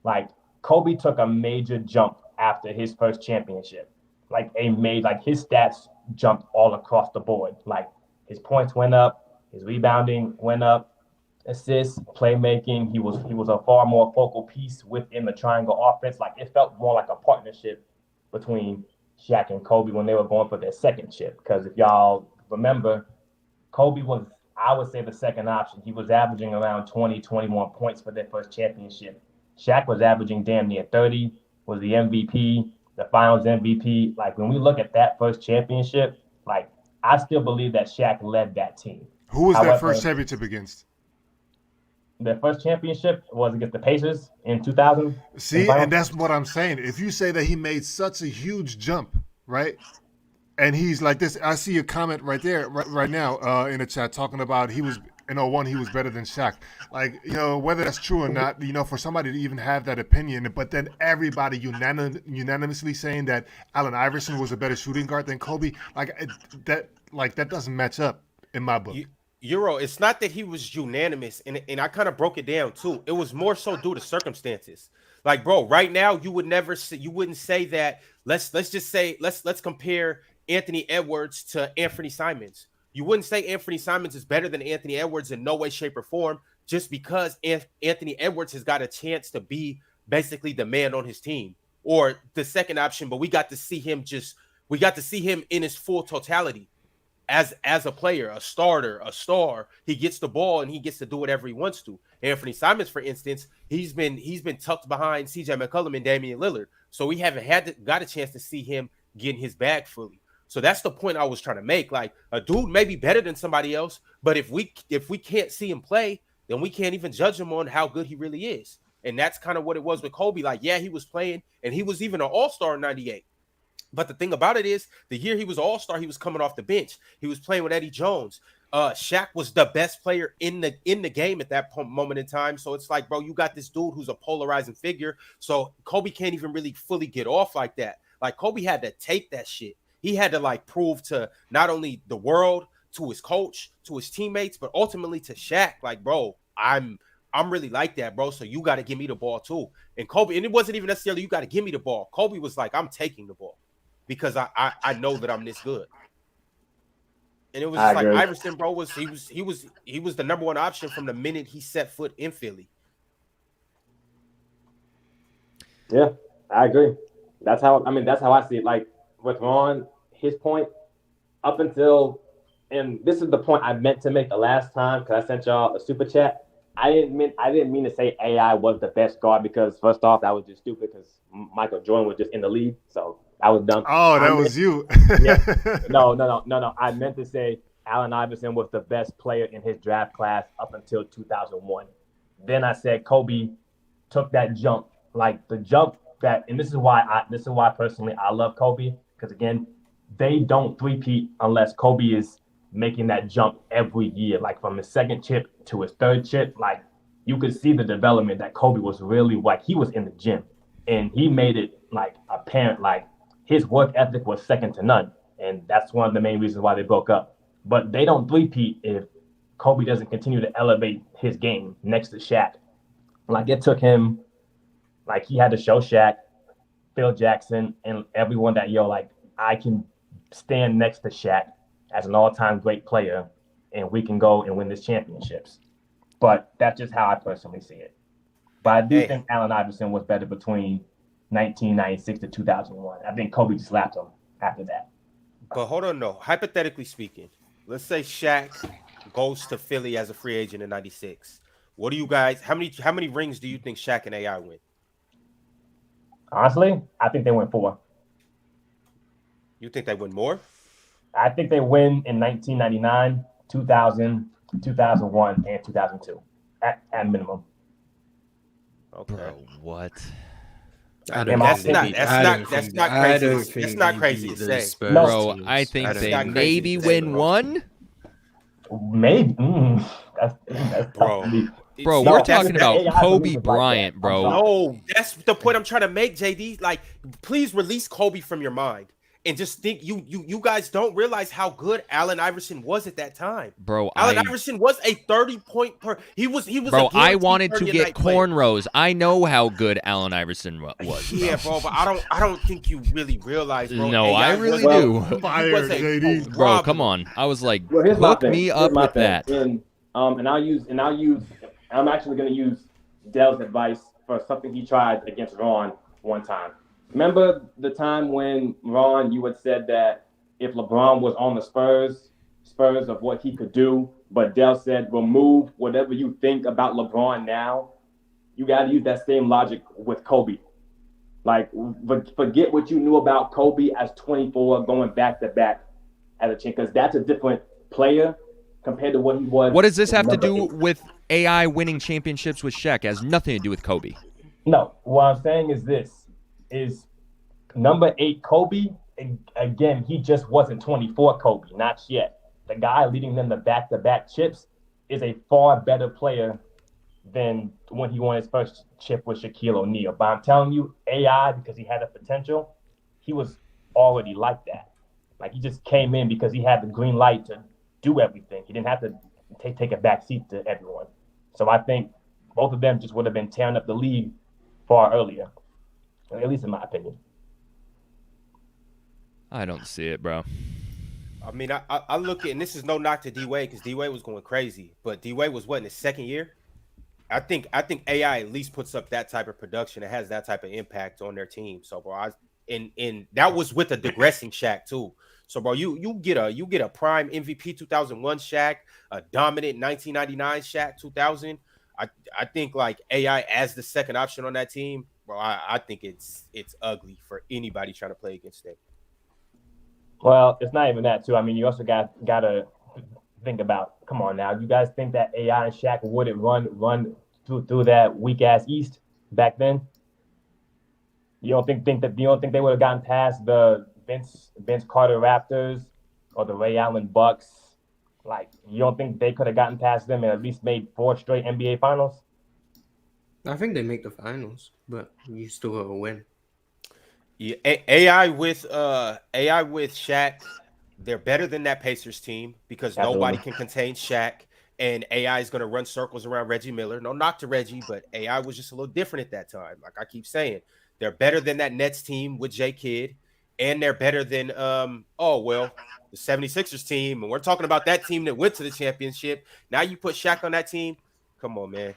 like Kobe took a major jump after his first championship. Like his stats jumped all across the board. Like, his points went up, his rebounding went up, assists, playmaking. He was a far more focal piece within the triangle offense. Like, it felt more like a partnership between Shaq and Kobe when they were going for their second chip. Because if y'all remember, Kobe was, I would say, the second option. He was averaging around 20, 21 points for their first championship. Shaq was averaging damn near 30, was the MVP, the finals MVP. Like, when we look at that first championship, like, I still believe that Shaq led that team. Who was that first championship against? Their first championship was against the Pacers in 2000. See, and that's what I'm saying. If you say that he made such a huge jump, right? And he's like this. I see a comment right there, right now in the chat, talking about he was in 01, he was better than Shaq. Like, whether that's true or not, for somebody to even have that opinion, but then everybody unanimously saying that Allen Iverson was a better shooting guard than Kobe, that doesn't match up in my book. Euro, it's not that he was unanimous, and I kind of broke it down too. It was more so due to circumstances. Like, bro, right now you wouldn't say that. Let's just say let's compare Anthony Edwards to Anthony Simons. You wouldn't say Anthony Simons is better than Anthony Edwards in no way, shape, or form, just because Anthony Edwards has got a chance to be basically the man on his team, or the second option. But we got to see him in his full totality. As a player, a starter, a star, he gets the ball and he gets to do whatever he wants to. Anthony Simons, for instance, he's been tucked behind CJ McCollum and Damian Lillard, so we haven't got a chance to see him get in his bag fully. So that's the point I was trying to make. Like, a dude may be better than somebody else, but if we can't see him play, then we can't even judge him on how good he really is. And that's kind of what it was with Kobe. Like, yeah, he was playing, and he was even an all-star in '98. But the thing about it is, the year he was all-star, he was coming off the bench. He was playing with Eddie Jones. Shaq was the best player in the game at that moment in time. So it's like, bro, you got this dude who's a polarizing figure. So Kobe can't even really fully get off like that. Like, Kobe had to take that shit. He had to, like, prove to not only the world, to his coach, to his teammates, but ultimately to Shaq, like, bro, I'm really like that, bro. So you got to give me the ball too. And Kobe, and it wasn't even necessarily you got to give me the ball. Kobe was like, I'm taking the ball, because I know that I'm this good. And it was just like Iverson, bro, he was the number one option from the minute he set foot in Philly. Yeah, I agree. That's how I see it. Like, with Ron, his point up until, and this is the point I meant to make the last time, because I sent y'all a super chat. I didn't mean to say AI was the best guard, because first off, that was just stupid, because Michael Jordan was just in the league. So I was dumb. Oh, that was you. Yeah. No. I meant to say Allen Iverson was the best player in his draft class up until 2001. Then I said Kobe took that jump, like the jump that, and this is why personally I love Kobe, because again, they don't three-peat unless Kobe is making that jump every year, like from his second chip to his third chip. Like you could see the development that Kobe was really, like, he was in the gym and he made it like apparent, like his work ethic was second to none. And that's one of the main reasons why they broke up. But they don't three-peat if Kobe doesn't continue to elevate his game next to Shaq. Like it took him, like he had to show Shaq, Phil Jackson, and everyone that, like, I can stand next to Shaq as an all-time great player, and we can go and win this championships. But that's just how I personally see it. But I do think Allen Iverson was better between 1996 to 2001. I think Kobe just slapped him after that. But hold on, no. Hypothetically speaking, let's say Shaq goes to Philly as a free agent in '96. What do you guys? How many rings do you think Shaq and AI win? Honestly, I think they win 4. You think they win more? I think they win in 1999, 2000, 2001, and 2002 at minimum. Okay. Bro, what? That's not crazy. That's not crazy to say. Bro, I think they maybe win one. Maybe. That's bro. Bro, we're talking about Kobe Bryant, bro. No, that's the point I'm trying to make, JD. Like, please release Kobe from your mind and just think you guys don't realize how good Allen Iverson was at that time. Bro, Allen Iverson was a 30-point per. He was. Bro, I wanted to get cornrows. Player. I know how good Allen Iverson was. Yeah, bro, but I don't think you really realize, bro. No, I really do. Fire, JD. Bro, come on. I was like, here's hook me up with that. And I'm actually going to use Dell's advice for something he tried against Ron one time. Remember the time when, Ron, you had said that if LeBron was on the Spurs of what he could do, but Dell said, remove whatever you think about LeBron now. You got to use that same logic with Kobe. Like, forget what you knew about Kobe as 24 going back-to-back as a champ, because that's a different player compared to what he was. What does this have to do with AI winning championships with Shaq? It has nothing to do with Kobe. No, what I'm saying is this, is number 8 Kobe, again, he just wasn't 24 Kobe, not yet. The guy leading them to back-to-back chips is a far better player than when he won his first chip with Shaquille O'Neal. But I'm telling you, AI, because he had the potential, he was already like that. Like, he just came in because he had the green light to do everything. He didn't have to take a back seat to everyone. So I think both of them just would have been tearing up the league far earlier, at least in my opinion. I don't see it, bro. I mean, I look at, and this is no knock to D-Wade, because D-Wade was going crazy, but D-Wade was, what, in his second year? I think AI at least puts up that type of production. It has that type of impact on their team. So, bro, and that was with a digressing Shaq too. So, bro, you get a prime MVP 2001 Shaq, a dominant 1999 Shaq 2000. I think like AI as the second option on that team, bro. I think it's ugly for anybody trying to play against them. Well, it's not even that too. I mean, you also got to think about. Come on now, you guys think that AI and Shaq wouldn't run through that weak ass East back then? You don't think they would have gotten past the Vince Carter Raptors or the Ray Allen Bucks? Like, you don't think they could have gotten past them and at least made 4 straight NBA finals? I think they make the finals, but you still have a win. Yeah, AI with Shaq, they're better than that Pacers team because nobody can contain Shaq, and AI is going to run circles around Reggie Miller. No knock to Reggie, but AI was just a little different at that time. Like I keep saying, they're better than that Nets team with J Kidd, and they're better than the 76ers team. And we're talking about that team that went to the championship. Now you put Shaq on that team. Come on, man.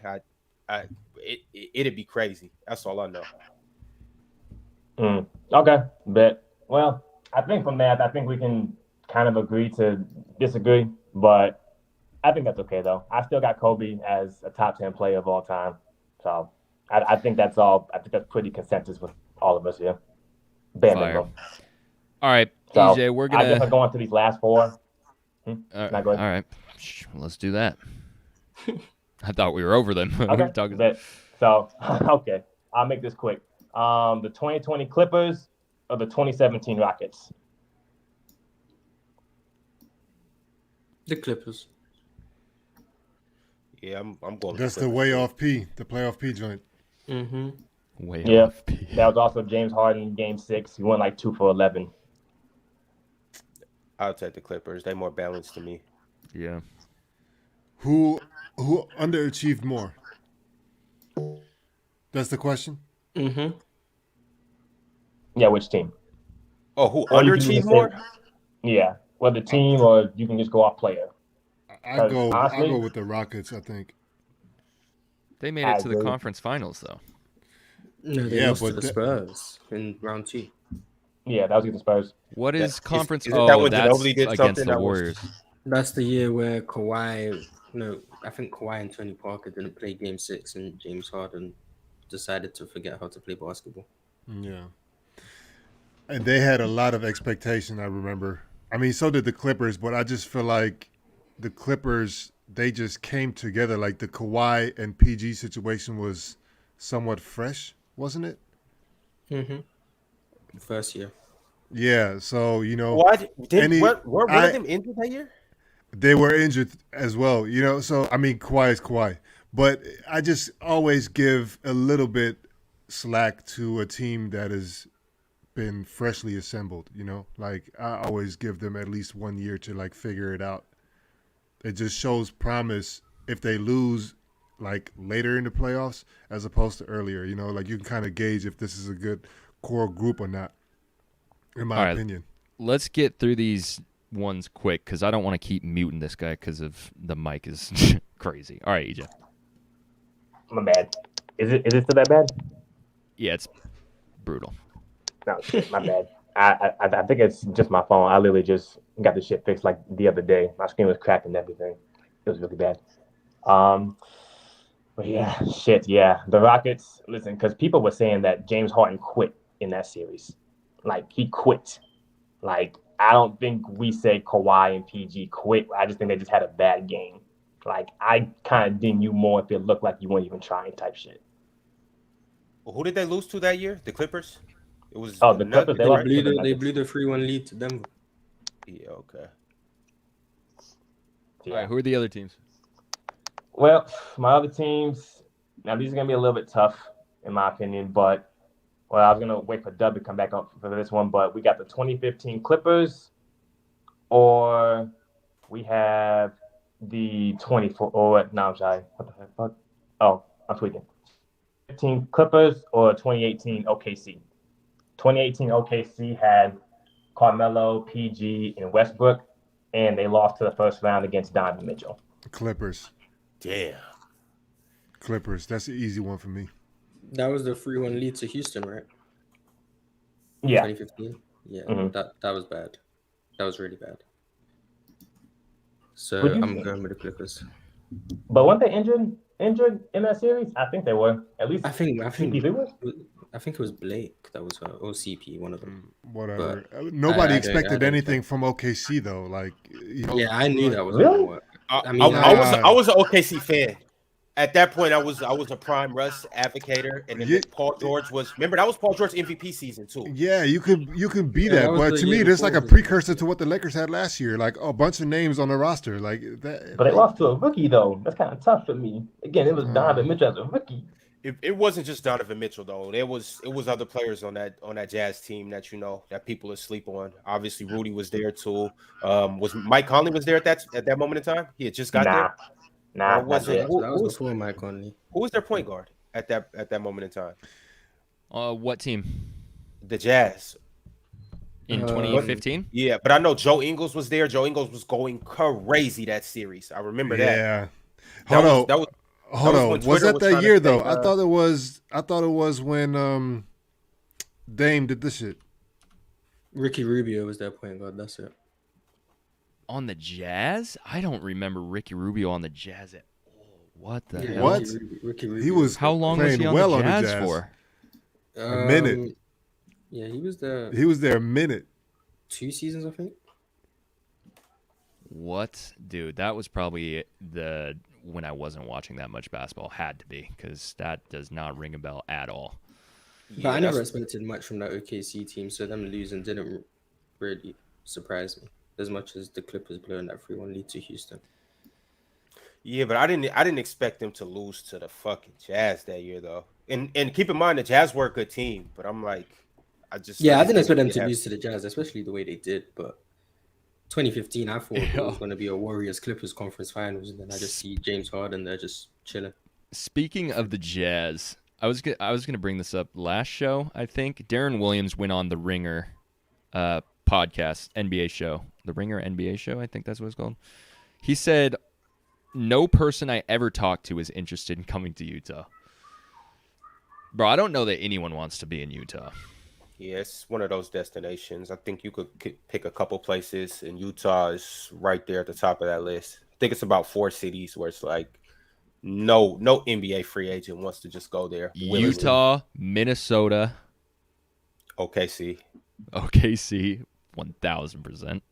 It'd be crazy. That's all I know. Okay, but well, I think from that, I think we can kind of agree to disagree, but I think that's okay though. I still got Kobe as a top 10 player of all time, so I think that's all. I think that's pretty consensus with all of us here. All right, so, EJ, we're gonna. I guess I'm going to these last 4. All right, let's do that. I thought we were over them. We Okay. were talking- Bet. So, okay, I'll make this quick. The 2020 Clippers or the 2017 Rockets? The Clippers. Yeah, I'm going. with That's the Clippers, way too. off P, the playoff P joint. Mm-hmm. Way Yeah, off. P. that was also James Harden Game 6. He went like 2 for 11. I'll take the Clippers. They more balanced to me. Yeah. Who underachieved more? That's the question. Mm-hmm. Yeah, which team? Oh, who Or you can underachieved just say- more? Yeah, whether team or you can just go off player. I go honestly- with the Rockets, I think. They made I it to the agree. conference finals, though. No, they Yeah, lost to but the Spurs in round 2. Yeah, that was against the Spurs. What is Is- conference? is it that Oh, when that's Ginobili did against something the that was- Warriors. That's the year where I think Kawhi and Tony Parker didn't play Game 6, and James Harden decided to forget how to play basketball. Yeah. And they had a lot of expectation, I remember. I mean, so did the Clippers, but I just feel like the Clippers, they just came together. Like the Kawhi and PG situation was somewhat fresh, wasn't it? Mm-hmm. First year. Yeah, so, Why did any- were one I- of them injured that year? they were injured as well, so I mean, Kawhi is Kawhi. But I just always give a little bit slack to a team that has been freshly assembled, Like I always give them at least 1 year to like figure it out. It just shows promise if they lose like later in the playoffs as opposed to earlier, like you can kind of gauge if this is a good core group or not, in my All right. opinion. Let's get through these ones quick because I don't want to keep muting this guy because of the mic is crazy. All right, EJ. My bad. Is it still that bad? Yeah, it's brutal. No, shit, my bad. I think it's just my phone. I literally just got the shit fixed like the other day. My screen was cracked and everything. It was really bad. But yeah, shit, yeah. The Rockets, listen, because people were saying that James Harden quit in that series. Like, he quit. Like, I don't think we say Kawhi and PG quit. I just think they just had a bad game. Like, I kind of ding you more if it looked like you weren't even trying type shit. Well, who did they lose to that year? The Clippers. It was Oh, the Clippers, They lost blew to the the Nuggets. 3-1 lead to Denver. Yeah, okay. All right, who are the other teams? Well, my other teams, now these are going to be a little bit tough, in my opinion, but, well, I was going to wait for Dub to come back up for this one, but we got the 2015 Clippers, or we have the 24, or, no, I'm sorry, what the fuck? Oh, I'm tweaking. 15 Clippers or 2018 OKC. 2018 OKC had Carmelo, PG, and Westbrook, and they lost to the first round against Donovan Mitchell. Clippers. Damn. Clippers. That's an easy one for me. That was the 3-1 lead to Houston, right? Yeah. 2015. Yeah, Mhm. that was bad. That was really bad. So Would you I'm say- going with the Clippers. But weren't they injured in that series? I think they were. At least I think CP was. I think it was Blake that was or CP, one of them. Whatever. But Nobody I expected don't anything think- from OKC though. Like, Yeah, I knew that was Really? gonna work. I mean, I was an OKC fan. At that point, I was a prime Russ advocator, and then Yeah. Paul George was. Remember, that was Paul George MVP season too. Yeah, you can be Yeah, that, that was but the to me, year there's like a before. precursor to what the Lakers had last year. Like a bunch of names on the roster, like that. But they lost to a rookie though. That's kind of tough for me. Again, it was Donovan Mitchell as a rookie. It wasn't just Donovan Mitchell though. It was other players on that Jazz team that that people asleep on. Obviously, Rudy was there too. Was Mike Conley was there at that moment in time? He had just got there. Nah, Or was not it- yet. who- That was who's- before Mike Conley. Who was their point guard at that moment in time? What team? The Jazz. In Uh, 2015? Yeah, but I know Joe Ingles was there. Joe Ingles was going crazy that series. I remember that. Yeah. That Hold was- on. that was- Hold was on. when Was Twitter that was that trying to year say, though? I thought it was when Dame did this shit. Ricky Rubio was their point guard. That's it. On the Jazz? I don't remember Ricky Rubio on the Jazz at all. What the Yeah, hell? What? Ricky Rubio. He was How long was playing he on well the on the Jazz Jazz. for? A minute. Yeah, he was there He was there a minute. 2 seasons, I think. What? Dude, that was probably the when I wasn't watching that much basketball. Had to be, because that does not ring a bell at all. But I never expected much from that OKC team, so them losing didn't really surprise me as much as the Clippers blowing that 3-1 lead to Houston. Yeah, but I didn't expect them to lose to the fucking Jazz that year though. And keep in mind the Jazz were a good team, but I'm like, I didn't expect them to lose to the Jazz, especially the way they did. But 2015, I thought it was going to be a Warriors Clippers conference finals, and then I just see James Harden there just chilling. Speaking of the Jazz, I was gonna bring this up last show. I think Darren Williams went on the Ringer podcast NBA show, the Ringer NBA show. I think that's what it's called. He said, "No person I ever talked to is interested in coming to Utah." Bro, I don't know that anyone wants to be in Utah. Yeah, it's one of those destinations. I think you could pick a couple places, and Utah is right there at the top of that list. I think it's about 4 cities where it's like no NBA free agent wants to just go there. Utah, Minnesota, OKC, 1000%.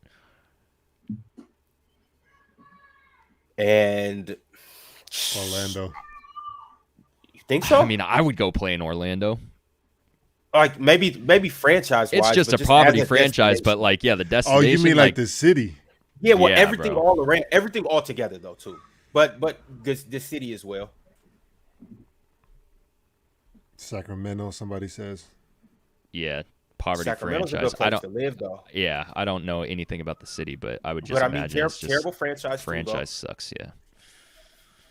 And Orlando. You think so? I mean, I would go play in Orlando. Like maybe franchise-wise. It's just a property franchise, but like, yeah, the destination. Oh, you mean like the city? Yeah, well, Yeah, everything bro. all around, everything all together though too. But the city as well. Sacramento, somebody says. Yeah, poverty Sacramento's franchise. a good place to live though. Yeah, I don't know anything about the city, but I would just But I mean, imagine it's just terrible franchise. franchise sucks. Yeah,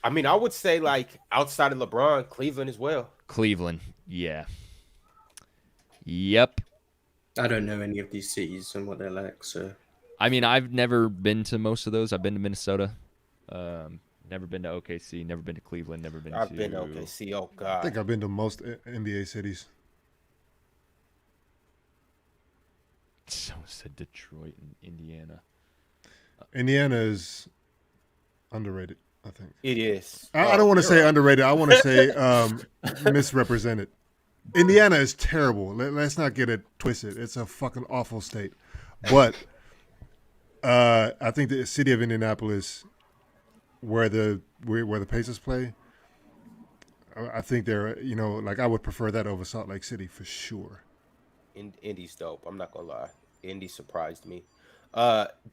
I mean, I would say like outside of LeBron, Cleveland as well. Cleveland. Yeah. Yep. I don't know any of these cities and what they're like, so. I mean, I've never been to most of those. I've been to Minnesota. Never been to OKC. Never been to Cleveland. Never been I've to. been to OKC. Oh I God. think I've been to most NBA cities. Someone said Detroit and Indiana. Indiana is underrated, I think. It is. I don't want to say underrated. I want to say misrepresented. Indiana is terrible. Let's not get it twisted. It's a fucking awful state. But I think the city of Indianapolis, where the Pacers play, I think they're, like I would prefer that over Salt Lake City for sure. Indy's dope. I'm not gonna lie. Indy surprised me.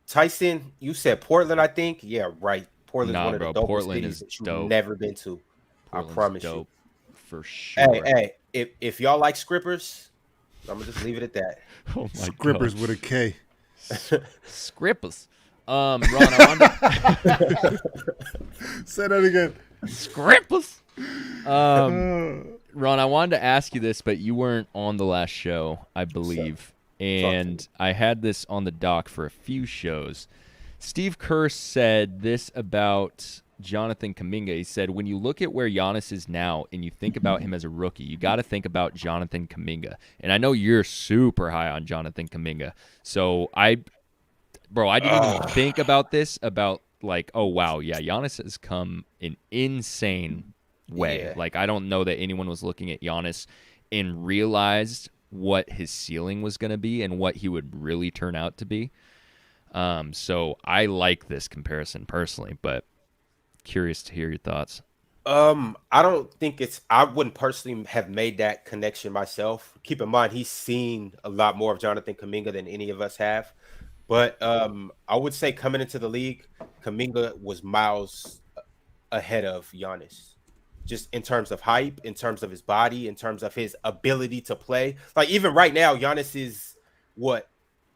Tyson, you said Portland, I think. Yeah, right. Portland's one of the dopest Portland cities is that you've dope. never been to. Portland's I promise dope, you. for sure. Hey, if y'all like Scrippers, I'm gonna just leave it at that. Oh my Scrippers God. with a K. Scrippers. Ron, I wanted Say that again. Scrippers. Ron, I wanted to ask you this, but you weren't on the last show, I believe. And I had this on the dock for a few shows. Steve Kerr said this about Jonathan Kuminga. He said, when you look at where Giannis is now and you think about him as a rookie, you got to think about Jonathan Kuminga. And I know you're super high on Jonathan Kuminga. So I didn't even think about this, about like, oh, wow, yeah, Giannis has come an insane way. Yeah. Like, I don't know that anyone was looking at Giannis and realized what his ceiling was going to be and what he would really turn out to be. So I like this comparison personally, but curious to hear your thoughts. I don't think I wouldn't personally have made that connection myself. Keep in mind, he's seen a lot more of Jonathan Kuminga than any of us have. But I would say coming into the league, Kuminga was miles ahead of Giannis. Just in terms of hype, in terms of his body, in terms of his ability to play. Like even right now, Giannis is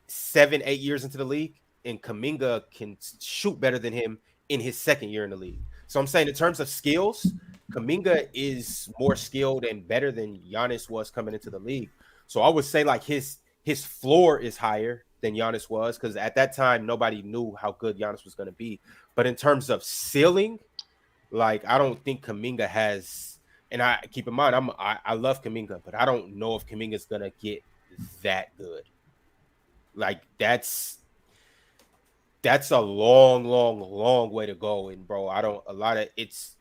7-8 years into the league, and Kuminga can shoot better than him in his second year in the league. So I'm saying in terms of skills, Kuminga is more skilled and better than Giannis was coming into the league. So I would say like his floor is higher than Giannis was, because at that time nobody knew how good Giannis was going to be. But in terms of ceiling, like I don't think Kuminga has. And I keep in mind, I love Kuminga, but I don't know if Kuminga is going to get that good. Like that's a long way to go. And bro,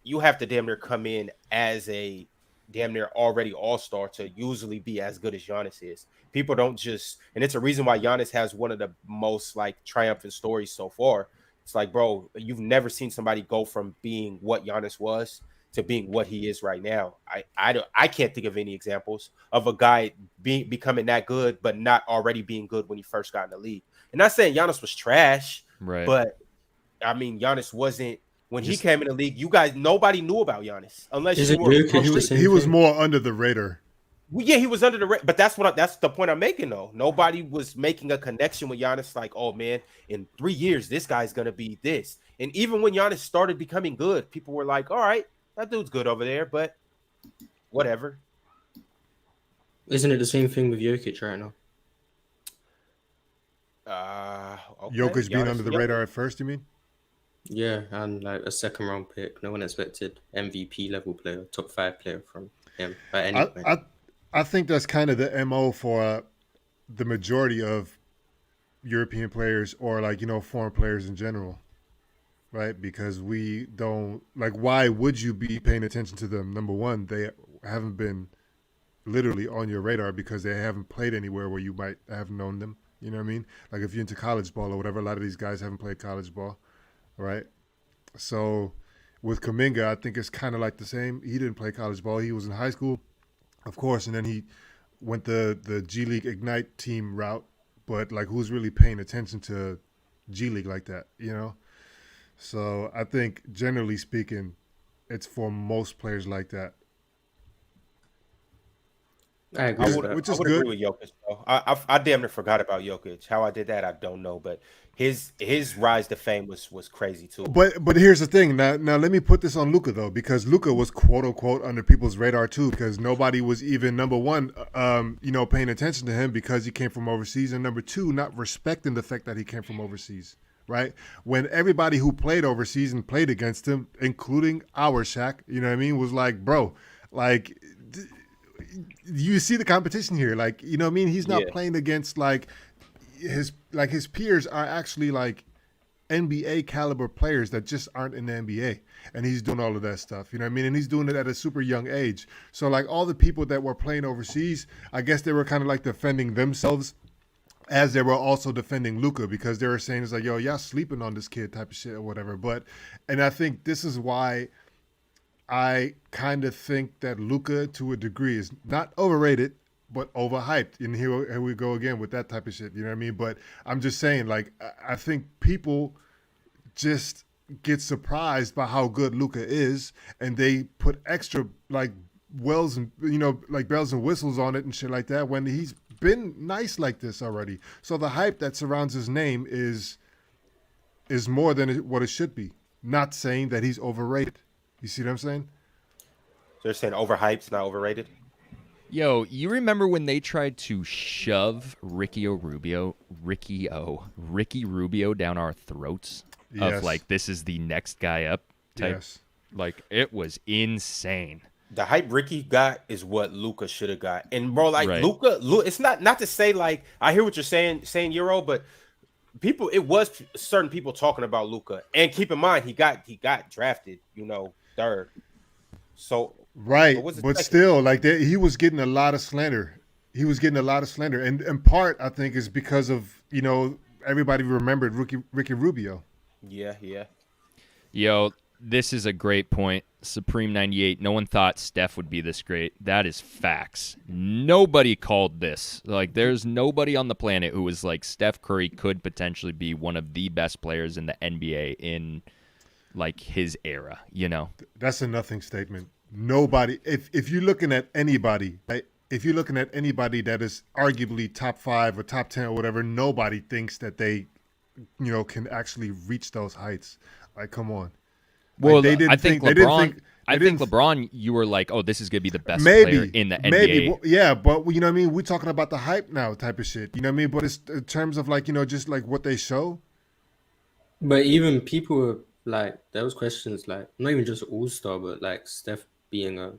you have to damn near come in as a damn near already all-star to usually be as good as Giannis is. People don't just, and it's a reason why Giannis has one of the most like triumphant stories so far, It's like, bro, you've never seen somebody go from being what Giannis was to being what he is right now. I can't think of any examples of a guy becoming that good, but not already being good when he first got in the league. And not saying Giannis was trash, Right. but I mean, Giannis wasn't when he came in the league. You guys, nobody knew about Giannis unless you were. He was more under the radar. Well, yeah, he was under the radar, but that's the point I'm making though. Nobody was making a connection with Giannis. Like, oh man, in 3 years, this guy's gonna be this. And even when Giannis started becoming good, people were like, all right, that dude's good over there, but whatever. Isn't it the same thing with Jokic right now? Okay. Jokic being under the radar at first, you mean? Yeah, and like a second round pick. No one expected MVP level player, top 5 player from him at any point. I think that's kind of the MO for the majority of European players or like, foreign players in general, right? Because we don't like, why would you be paying attention to them? Number one, they haven't been literally on your radar because they haven't played anywhere where you might have known them. You know what I mean? Like if you're into college ball or whatever, a lot of these guys haven't played college ball, right? So with Kuminga, I think it's kind of like the same. He didn't play college ball. He was in high school, of course, and then he went the G League Ignite team route. But like, who's really paying attention to G League like that, So I think generally speaking, it's for most players like that. I agree. Which is I would good. agree with Jokic. Though. I damn near forgot about Jokic. How I did that, I don't know. But his rise to fame was crazy too. But here's the thing. Now let me put this on Luka though, because Luka was quote unquote under people's radar too, because nobody was even number one, paying attention to him because he came from overseas, and number two, not respecting the fact that he came from overseas. Right? When everybody who played overseas and played against him, including our Shaq, was like, bro, like. You see the competition here, like he's not playing against like his peers are actually like NBA caliber players that just aren't in the NBA, and he's doing all of that stuff, and he's doing it at a super young age. So like all the people that were playing overseas, I guess they were kind of like defending themselves as they were also defending Luka, because they were saying it's like, yo, y'all sleeping on this kid type of shit or whatever. And I think this is why I kind of think that Luka, to a degree, is not overrated, but overhyped. And here we go again with that type of shit. You know what I mean? But I'm just saying, like, I think people just get surprised by how good Luka is, and they put extra like bells and bells and whistles on it and shit like that when he's been nice like this already. So the hype that surrounds his name is more than what it should be. Not saying that he's overrated. You see what I'm saying? They're saying overhyped, not overrated. Yo, you remember when they tried to shove Ricky Rubio down our throats? Yes. Of like, this is the next guy up type. Yes. Like, it was insane. The hype Ricky got is what Luka should have got. And bro, like Right. Luka, it's not to say like I hear what you're saying Euro, but it was certain people talking about Luka. And keep in mind, he got drafted, third. So right, but still, like he was getting a lot of slander. And in part, I think, is because of everybody remembered Ricky Rubio. Yeah. Yo, this is a great point. Supreme 98. No one thought Steph would be this great. That is facts. Nobody called this. Like, there's nobody on the planet who was like, Steph Curry could potentially be one of the best players in the NBA in like his era. That's a nothing statement. Nobody. If you're looking at anybody, right? If you're looking at anybody that is arguably top 5 or top 10 or whatever, nobody thinks that they, can actually reach those heights. Like, come on. Well, like, they didn't I think think, LeBron. I think LeBron, you were like, oh, this is gonna be the best player in the NBA. Maybe, yeah, but you know what I mean. We're talking about the hype now, type of shit. You know what I mean? But it's in terms of like just like what they show. But even people were like, there was questions like not even just All-Star, but like Steph being a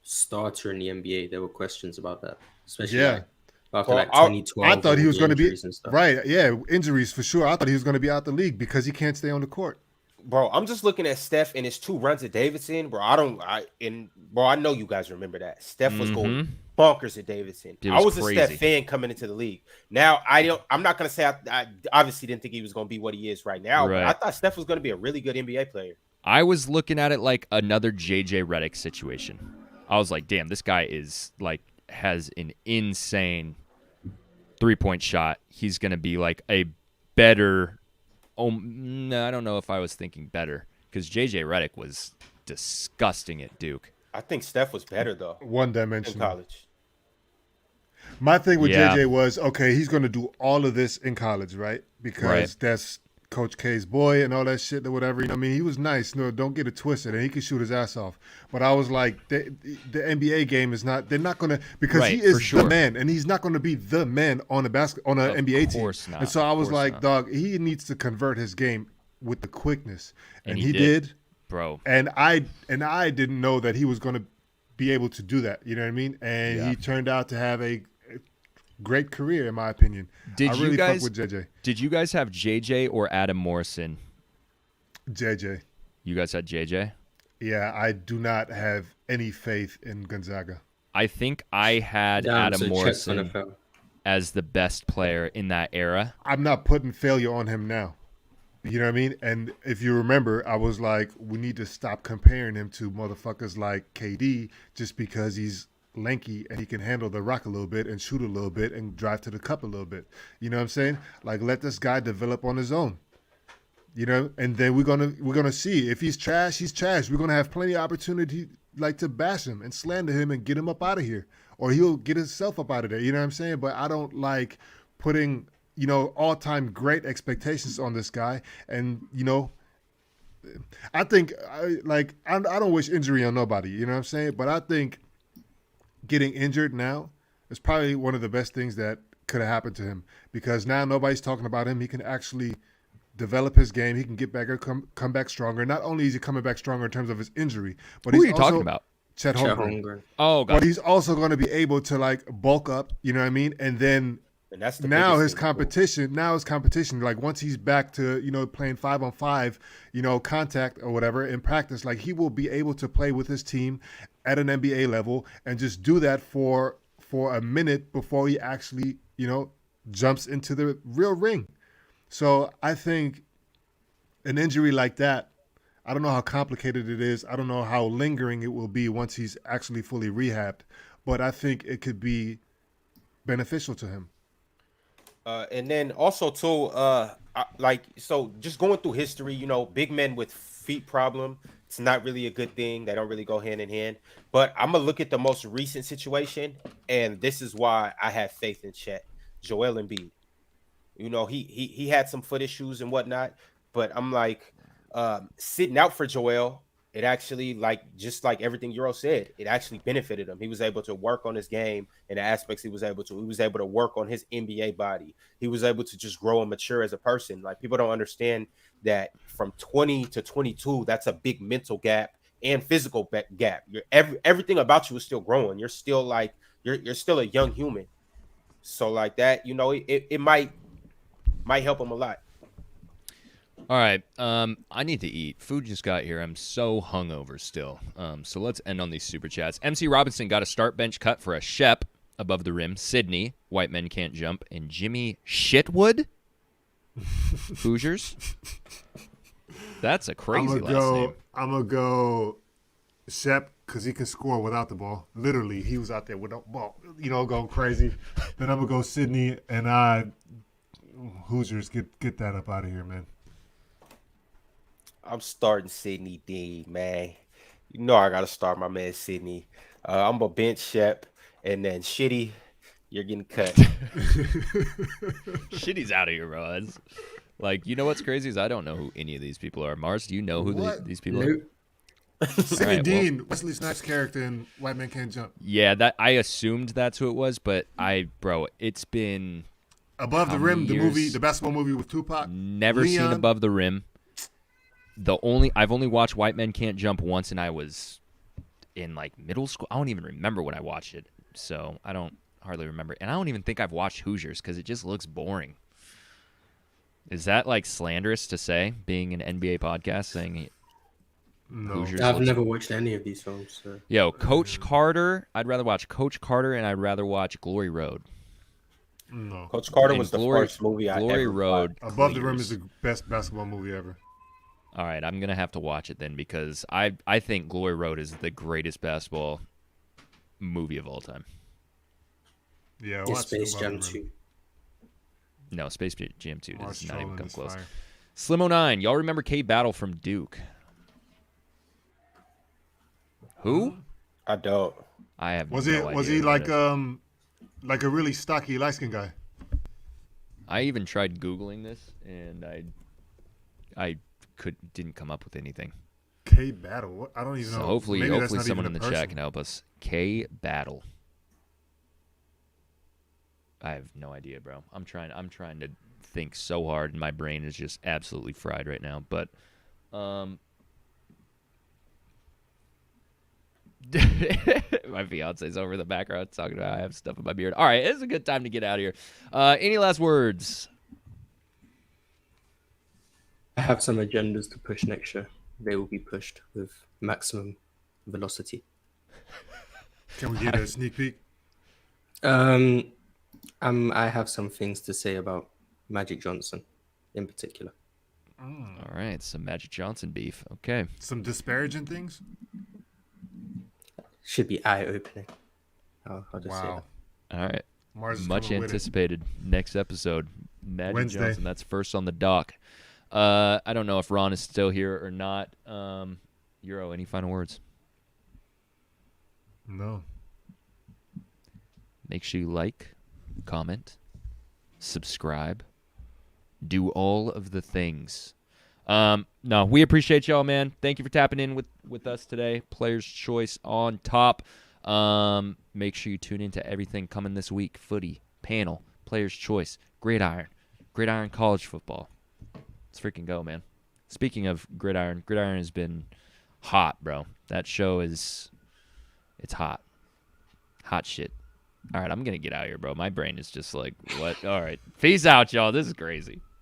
starter in the NBA. There were questions about that, especially after 2012. I thought he was going to be right. Yeah, injuries for sure. I thought he was going to be out the league because he can't stay on the court. bro, I'm just looking at Steph and his 2 runs at Davidson, bro. I know you guys remember that. Steph was going bonkers at Davidson. It I was crazy. a Steph fan coming into the league. Now I'm not gonna say I obviously didn't think he was gonna be what he is right now, but I thought Steph was gonna be a really good NBA player. I was looking at it like another JJ Redick situation. I was like, damn, this guy is like has an insane 3-point shot. He's gonna be like a better. No, I don't know if I was thinking better because JJ Redick was disgusting at Duke. I think Steph was better though. One dimension in college. My thing with JJ was, okay, he's going to do all of this in college, right? Because that's Coach K's boy and all that shit or whatever. You know, I mean, he was nice. No, don't get it twisted, and he could shoot his ass off. But I was like, the NBA game is not. They're not going to because he is the man, and he's not going to be the man on an NBA team. Not. And so I was like, dog, he needs to convert his game with the quickness, and he did, bro. And I didn't know that he was going to be able to do that. You know what I mean? And he turned out to have a great career, in my opinion. Did you guys fuck with JJ? Did you guys have JJ or Adam Morrison? JJ. You guys had JJ? Yeah, I do not have any faith in Gonzaga. I think I had Adam Morrison as the best player in that era. I'm not putting failure on him now. You know what I mean? And if you remember, I was like, we need to stop comparing him to motherfuckers like KD just because he's lanky and he can handle the rock a little bit and shoot a little bit and drive to the cup a little bit. You know what I'm saying? Like, let this guy develop on his own. You know, and then we're gonna see if he's trash. He's trash. We're gonna have plenty of opportunity like to bash him and slander him and get him up out of here, or he'll get himself up out of there. You know what I'm saying? But I don't like putting all-time great expectations on this guy. And I think I don't wish injury on nobody. You know what I'm saying? But I think getting injured now is probably one of the best things that could have happened to him, because now nobody's talking about him. He can actually develop his game. He can get back or come back stronger. Not only is he coming back stronger in terms of his injury, but who are you talking about? Chet Holmgren. Oh, God. But he's also going to be able to like bulk up. You know what I mean? And then that's his competition. Now his competition. Like once he's back to playing 5-on-5, contact or whatever in practice, like he will be able to play with his team at an NBA level and just do that for a minute before he actually jumps into the real ring. So I think an injury like that, I don't know how complicated it is. I don't know how lingering it will be once he's actually fully rehabbed, but I think it could be beneficial to him. And then also too, just going through history, big men with feet problem, it's not really a good thing. They don't really go hand in hand. But I'm gonna look at the most recent situation, and this is why I have faith in Chet. Joel Embiid. He had some foot issues and whatnot, but I'm like sitting out for Joel. It actually, just like everything Euro said, it actually benefited him. He was able to work on his game in the aspects he was able to. He was able to work on his NBA body. He was able to just grow and mature as a person. Like, people don't understand that from 20 to 22, that's a big mental gap and physical gap. Everything about you is still growing. You're still you're still a young human. So like that, it might help him a lot. All right. I need to eat. Food just got here. I'm so hungover still. So let's end on these super chats. MC Robinson got a start bench cut for a Shep above the rim. Sydney, White Men Can't Jump, and Jimmy Shitwood. Hoosiers. That's a crazy last name. I'm going to go Shep because he can score without the ball. Literally, he was out there without the ball, going crazy. Then I'm going to go Sydney, and Hoosiers, get that up out of here, man. I'm starting Sydney D, man. I got to start my man Sydney. I'm going to bench Shep, and then Shitty, you're getting cut. Shitty's out of here, bro. That's, what's crazy is I don't know who any of these people are. Mars, do you know who these people are? Sidney Dean, Wesley Snipes' character in White Man Can't Jump. Yeah, that I assumed that's who it was, but it's been Above the Rim, the movie, the basketball movie with Tupac. Never seen Above the Rim. I've only watched White Men Can't Jump once, and I was in middle school. I don't even remember when I watched it, so I don't hardly remember. And I don't even think I've watched Hoosiers because it just looks boring. Is that like slanderous to say? Being an NBA podcast saying No. Hoosiers I've looks- never watched any of these films. So. Yo, Coach Carter. I'd rather watch Coach Carter, and I'd rather watch Glory Road. No. Coach Carter And was the Glory- first movie I Glory ever Road. Above the Rim clears. is the best basketball movie ever. All right, I'm gonna have to watch it then because I think Glory Road is the greatest basketball movie of all time. Yeah, It's watch Space Above the Jam Rim. 2. No, Space Jam 2 Watch does not even Trolling come is close. fire. Slim09, y'all remember K Battle from Duke? Who? I don't. I have Was no he idea was he who like that is. like a really stocky light skinned guy? I even tried Googling this and I didn't come up with anything. K Battle. What? I don't even So know. hopefully Maybe that's not someone in even the a chat person. can help us. K Battle. I have no idea, bro. I'm trying to think so hard and my brain is just absolutely fried right now. But my fiance's over in the background talking about I have stuff in my beard. All right, it's a good time to get out of here. Any last words? I have some agendas to push next year. They will be pushed with maximum velocity. Can we get a sneak peek? I have some things to say about Magic Johnson in particular. All right, some Magic Johnson beef. Okay. Some disparaging things? Should be eye-opening. I'll just say Wow. that. All right. Mars is Much coming with it. anticipated next episode. Magic Wednesday. Johnson. That's first on the dock. I don't know if Ron is still here or not. Euro, any final words? No. Make sure you like, comment, subscribe, do all of the things. No, we appreciate y'all, man. Thank you for tapping in with us today. Player's Choice on top. Make sure you tune into everything coming this week. Footy, panel, Player's Choice, Gridiron college football. Let's freaking go, man. Speaking of Gridiron has been hot, bro. That show it's hot. Hot shit. All right, I'm going to get out of here, bro. My brain is just like, what? All right. Peace out, y'all. This is crazy.